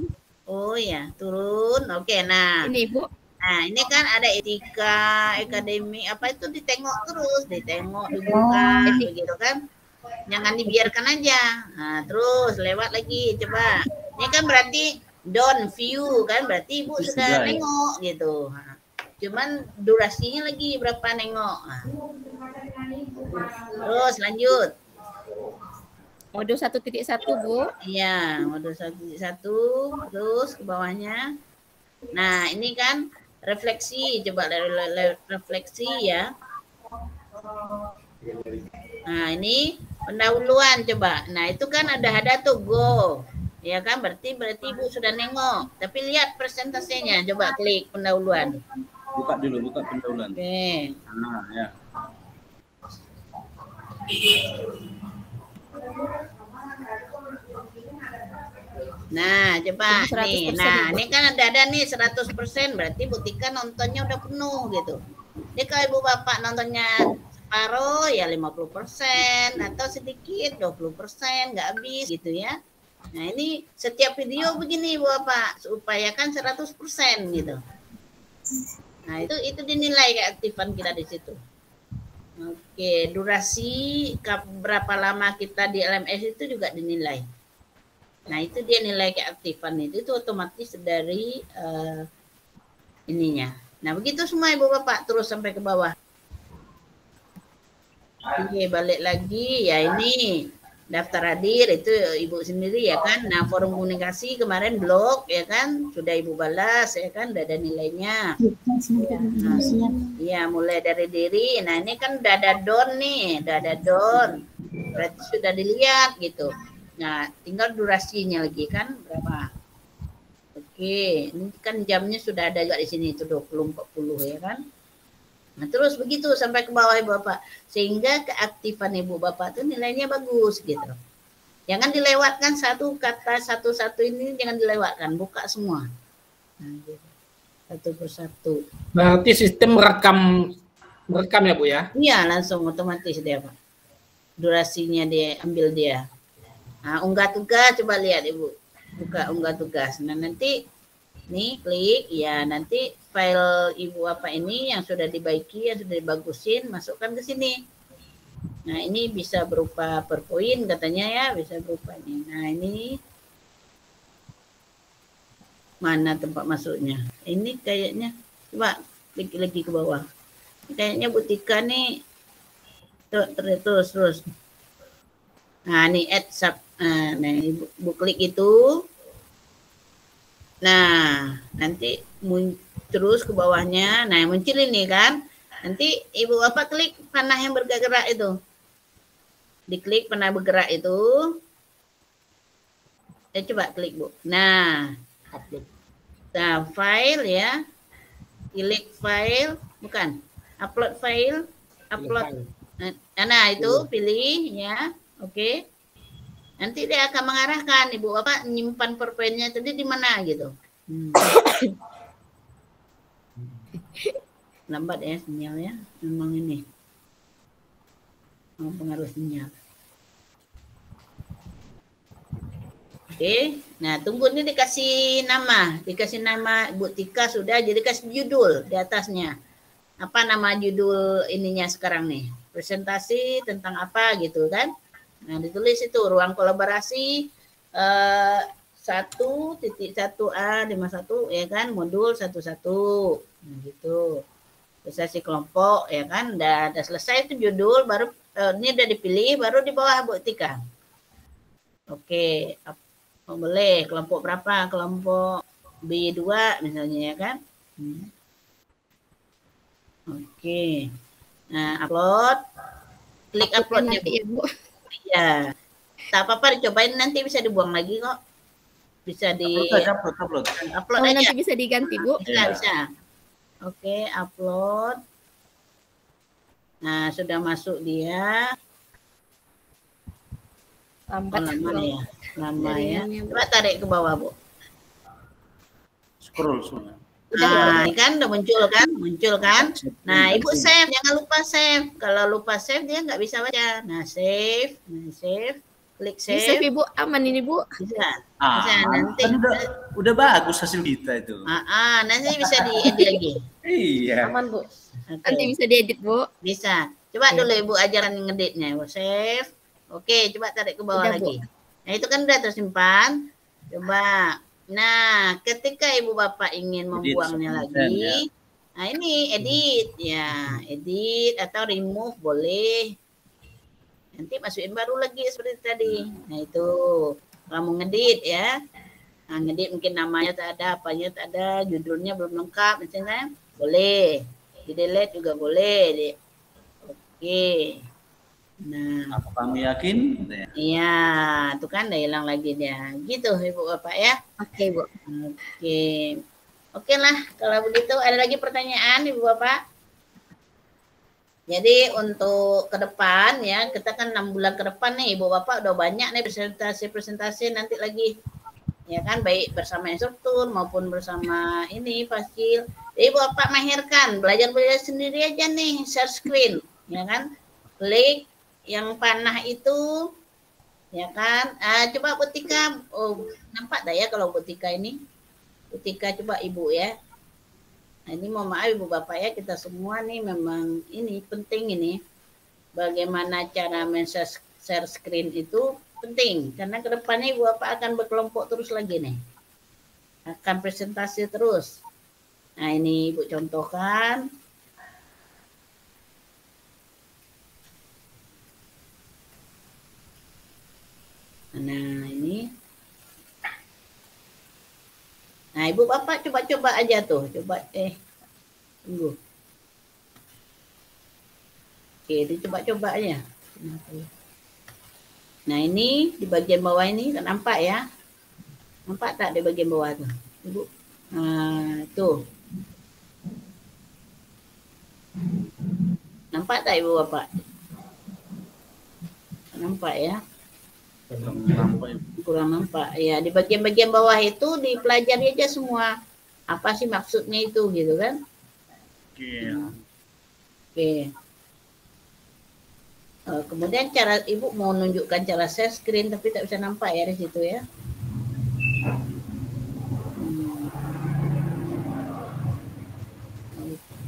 Oh ya, turun. Oke, nah. Ini Ibu. Nah, ini kan ada etika, akademi, apa itu ditengok terus, dibuka, begitu kan. Jangan dibiarkan aja. Nah, terus lewat lagi, coba. Ini kan berarti down view kan, berarti Ibu sudah nengok gitu. Nah, cuman durasinya lagi berapa nengok. Nah. Terus lanjut. Modul 1.1 Bu. Iya, modul 1.1 terus ke bawahnya. Nah, ini kan refleksi, coba refleksi ya. Nah, ini pendahuluan coba. Nah, itu kan ada tuh go. Ya kan, berarti Ibu sudah nengok. Tapi lihat persentasenya, coba klik pendahuluan. Buka pendahuluan. Oke. Nah, ya. Nah, coba nih. 100% Nah, Ibu. ini kan ada nih 100%, berarti Bu Tika nontonnya udah penuh gitu. Jadi kalau Ibu Bapak nontonnya separuh ya 50% atau sedikit 20% nggak habis gitu ya. Nah, ini setiap video begini Ibu Bapak, upayakan 100% gitu. Nah, itu dinilai keaktifan kita di situ. Oke, durasi berapa lama kita di LMS itu juga dinilai. Nah, itu dia nilai keaktifan itu otomatis dari ininya. Nah, begitu semua Ibu Bapak terus sampai ke bawah. Oke, balik lagi ya ini daftar hadir itu Ibu sendiri ya kan. Nah, forum komunikasi kemarin blog ya kan, sudah Ibu balas ya kan, udah ada nilainya. Iya, mulai dari diri. Nah, ini kan udah ada don nih, udah ada don. Berarti sudah dilihat gitu. Nah, tinggal durasinya lagi kan berapa. Oke, ini kan jamnya sudah ada juga di sini itu 20-40 ya kan. Nah, terus begitu sampai ke bawah Ibu Bapak. Sehingga keaktifan Ibu Bapak itu nilainya bagus gitu. Jangan dilewatkan satu kata satu-satu ini, jangan dilewatkan, buka semua. Nah, gitu. Satu persatu. Berarti sistem merekam ya Bu ya? Iya, langsung otomatis dia Pak. Durasinya dia ambil dia. Nah, unggah tugas coba lihat Ibu. Buka unggah tugas. Nah, nanti nih klik ya, nanti file Ibu apa ini yang sudah dibaiki, yang sudah dibagusin, masukkan ke sini. Nah, ini bisa berupa PowerPoint katanya ya, bisa berupa ini. Nah, ini mana tempat masuknya? Ini kayaknya coba klik lagi ke bawah. Kayaknya Bu Tika nih terus. Nah, ini add sub. Nah, Ibu klik itu. Nah, nanti terus ke bawahnya. Nah, muncul ini kan. Nanti Ibu Bapak klik panah yang bergerak itu. Diklik panah bergerak itu. Coba klik Bu. Nah, file ya. Klik file, bukan. Upload file, upload. Nah, itu pilih ya. Oke. Nanti dia akan mengarahkan Ibu Bapak nyimpan PowerPoint-nya tadi di mana gitu. Lambat ya sinyalnya. Memang ini. Pengaruh sinyal. Oke, nah tunggu ini dikasih nama Ibu Tika sudah, jadi kasih judul di atasnya. Apa nama judul ininya sekarang nih? Presentasi tentang apa gitu kan? Nah ditulis itu ruang kolaborasi 1.1A51 ya kan, modul 11 nah, gitu. Presentasi kelompok ya kan, udah selesai itu judul, baru ini udah dipilih, baru di bawah Bu Tika. Oke. Oh, boleh, kelompok berapa? Kelompok B2 misalnya ya kan? Oke. Nah, upload. Klik uploadnya, Bu. Iya. Tak apa-apa dicobain, nanti bisa dibuang lagi kok. Bisa di upload. Upload aja. Nanti bisa diganti, Bu. Bisa. Oke, upload. Nah, sudah masuk dia. Lambat ya. Lama ya. Coba tarik ke bawah, Bu. Scroll. Nah, ini kan udah muncul kan? Nah, Ibu save, jangan lupa save. Kalau lupa save dia nggak bisa baca. Nah, save, klik save. Bisa Ibu, aman ini Bu. Bisa nanti. Kan udah bagus hasil kita itu. Nanti bisa diedit lagi. Iya. Aman Bu. Okay. Nanti bisa diedit Bu. Bisa. Coba dulu Ibu ajaran ngeditnya. Save. Oke, coba tarik ke bawah lagi. Nah, itu kan udah tersimpan. Coba. Nah, ketika Ibu Bapak ingin membuangnya lagi, nah ini edit ya, edit atau remove boleh. Nanti masukin baru lagi seperti tadi. Nah, itu kamu ngedit ya. Nah, ngedit mungkin namanya tak ada, apanya tak ada, judulnya belum lengkap misalnya. Boleh. Di-delete juga boleh. Oke. Nah, apa kamu yakin? Iya, itu kan udah hilang lagi dia. Gitu Ibu Bapak ya. Oke, Bu. Oke lah, kalau begitu ada lagi pertanyaan Ibu Bapak? Jadi untuk ke depan ya, kita kan 6 bulan ke depan nih Ibu Bapak udah banyak nih presentasi nanti lagi. Ya kan, baik bersama instruktur maupun bersama ini Faskil. Ibu Bapak mahirkan, belajar sendiri aja nih, share screen. Ya kan, klik yang panah itu, ya kan? Coba Bu Tika, nampak dah ya kalau Bu Tika ini? Bu Tika coba Ibu ya. Nah, ini mohon maaf Ibu Bapak ya, kita semua nih memang ini penting ini. Bagaimana cara share screen itu penting. Karena kedepannya Ibu Bapak akan berkelompok terus lagi nih. Akan presentasi terus. Nah ini Ibu contohkan. Nah ini. Nah Ibu Bapak coba-coba aja tuh. Coba tunggu. Oke, dicoba-coba aja. Nah ini di bagian bawah ini nampak ya. Nampak tak di bagian bawah tuh? Ibu. Nah tuh. Nampak tak Ibu Bapak? Nampak ya? Kurang nampak ya. Di bagian-bagian bawah itu dipelajari aja semua apa sih maksudnya itu gitu kan. Oke. Kemudian cara Ibu mau nunjukkan cara share screen tapi tak bisa nampak ya di situ ya.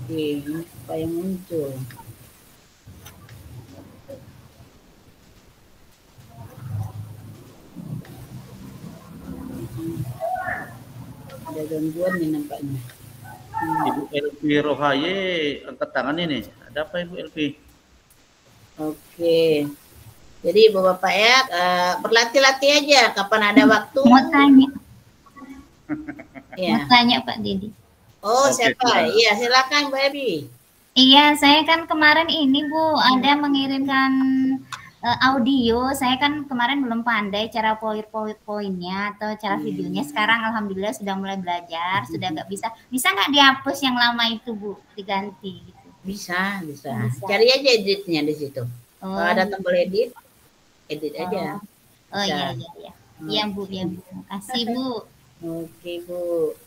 Oke, apa yang muncul? Ada gangguan nih nampaknya. Ibu Elvi Rohaye angkat tangan ini. Ada apa Ibu Elvi? Oke. Jadi Ibu Bapak ya berlatih-latih aja kapan ada waktu. Mau tanya. Ya. Mau tanya Pak Didi. Oh, siapa? Iya, silakan Mbak Ebi. Iya, saya kan kemarin ini Bu, ada mengirimkan audio. Saya kan kemarin belum pandai cara PowerPoint-nya atau cara videonya. Sekarang alhamdulillah sudah mulai belajar, sudah nggak bisa. Bisa nggak dihapus yang lama itu Bu, diganti gitu? Bisa. Cari aja editnya di situ. Kalau ada tombol edit aja. Oh iya. Iya Bu, Makasih Bu. Oke Bu.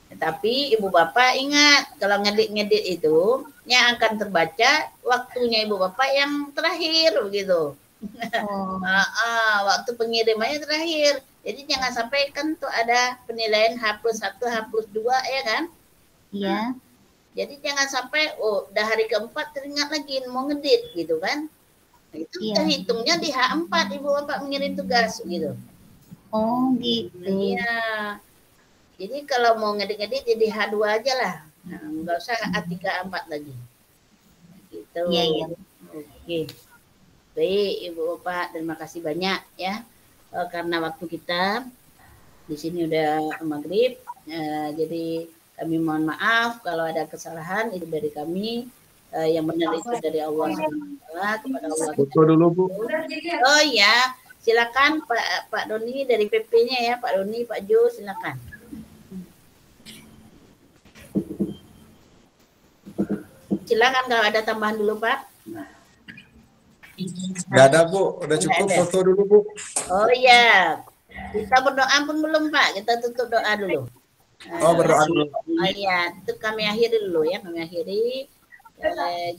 Tapi ibu bapak ingat, kalau ngedit-ngedit itu yang akan terbaca waktunya ibu bapak yang terakhir begitu. Waktu pengirimannya terakhir. Jadi jangan sampai kan tuh ada penilaian H+1, H+2 ya kan? Iya. Jadi jangan sampai udah hari keempat teringat lagi mau ngedit gitu kan. Itu kita hitungnya di H4 ibu bapak mengirim tugas gitu. Oh gitu. Iya. Jadi kalau mau ngedit-ngedit jadi H2 aja lah. Nah, nggak usah A3, A4 lagi. Gitu. Iya, iya. Oke. Baik ibu bapak, terima kasih banyak ya. Karena waktu kita di sini udah maghrib. Jadi kami mohon maaf kalau ada kesalahan itu dari kami. Yang benar itu dari Allah SWT, kepada Allah. Foto dulu Bu. Oh ya, silakan Pak Doni dari PP-nya ya, Pak Doni, Pak Jo, silakan. Silakan kalau ada tambahan dulu Pak. Nggak ada Bu, udah cukup foto dulu Bu. Oh iya, kita berdoa pun belum Pak, kita tutup doa dulu. Oh berdoa dulu. Oh iya, itu kami akhiri dulu ya, kami akhiri.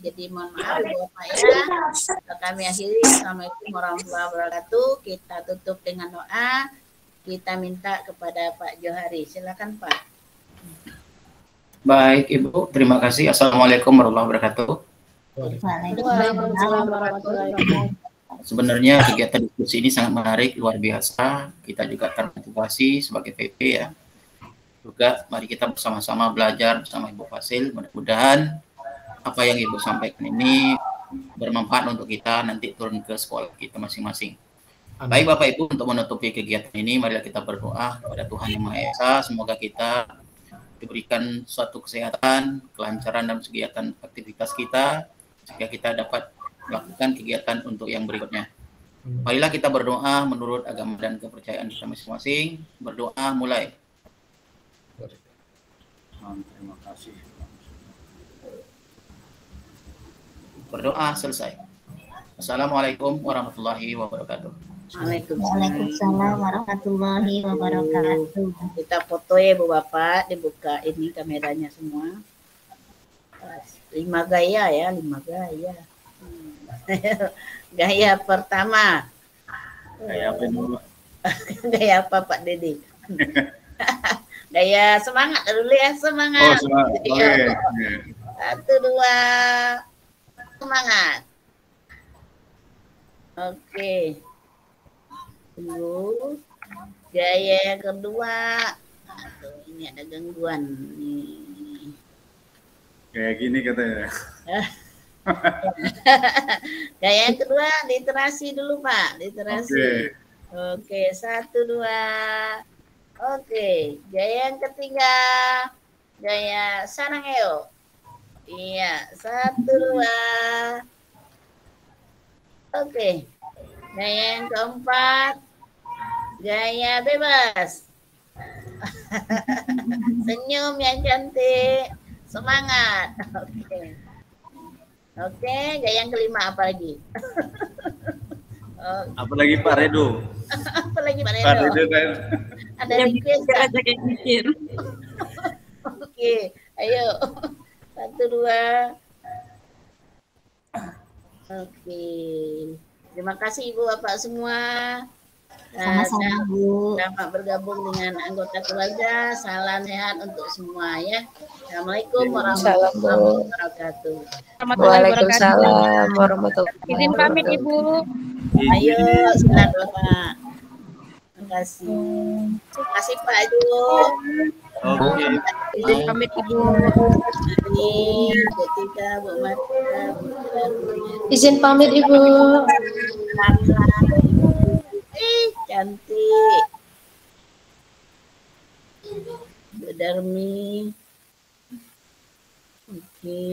Jadi mohon maaf Ibu Bapak ya. Kami akhiri. Assalamualaikum warahmatullahi wabarakatuh. Kita tutup dengan doa. Kita minta kepada Pak Johari. Silakan Pak. Baik Ibu, terima kasih. Assalamualaikum warahmatullahi wabarakatuh. Waalaikumsalam warahmatullahi wabarakatuh. Sebenarnya kegiatan diskusi ini sangat menarik, luar biasa. Kita juga termotivasi sebagai PP ya. Juga mari kita bersama-sama belajar bersama Ibu Fasil. Mudah-mudahan apa yang Ibu sampaikan ini bermanfaat untuk kita nanti turun ke sekolah kita masing-masing. Baik Bapak Ibu, untuk menutupi kegiatan ini, marilah kita berdoa kepada Tuhan Yang Maha Esa. Semoga kita diberikan suatu kesehatan, kelancaran dalam kegiatan aktivitas kita, sehingga kita dapat melakukan kegiatan untuk yang berikutnya. Marilah kita berdoa menurut agama dan kepercayaan kita masing-masing. Berdoa mulai. Terima kasih. Berdoa selesai. Assalamualaikum warahmatullahi wabarakatuh. Waalaikumsalam warahmatullahi wabarakatuh. Kita foto ya Bu Bapak, dibuka ini kameranya semua. 5 gaya ya, 5 gaya. Gaya pertama. Gaya apa dulu? Gaya apa Pak Dedi? Gaya semangat dulu ya, semangat. Oh semangat, oke. 1, 2. Semangat. Oke. Tunggu. Gaya yang kedua. Aduh, ini ada gangguan nih. Kayak gini katanya. Gaya yang kedua, literasi dulu Pak, literasi. Oke, 1, 2. Oke, gaya yang ketiga. Gaya Sarangeo. Iya, 1, 2. Oke. Gaya yang keempat. Gaya bebas. Senyum yang cantik. Semangat. Oke. Oke, gaya yang kelima apa lagi? Apalagi Pak Redo. Apalagi Pak Redo. Pak Redo kan. Ada request. Oke, ayo. 1, 2. Oke. Terima kasih Ibu Bapak semua. Sama-sama Bu. Selamat bergabung dengan anggota keluarga. Salam sehat untuk semua ya. Assalamualaikum warahmatullahi wabarakatuh. Waalaikumsalam warahmatullahi wabarakatuh. Izin pamit Ibu. Ayo, silakan Bapak. Terima kasih. Terima kasih Pak Jo. Oke. Izin pamit Ibu. Ketika Bu Mata. Izin pamit Ibu. Cantik. Bu Darmi. Oke.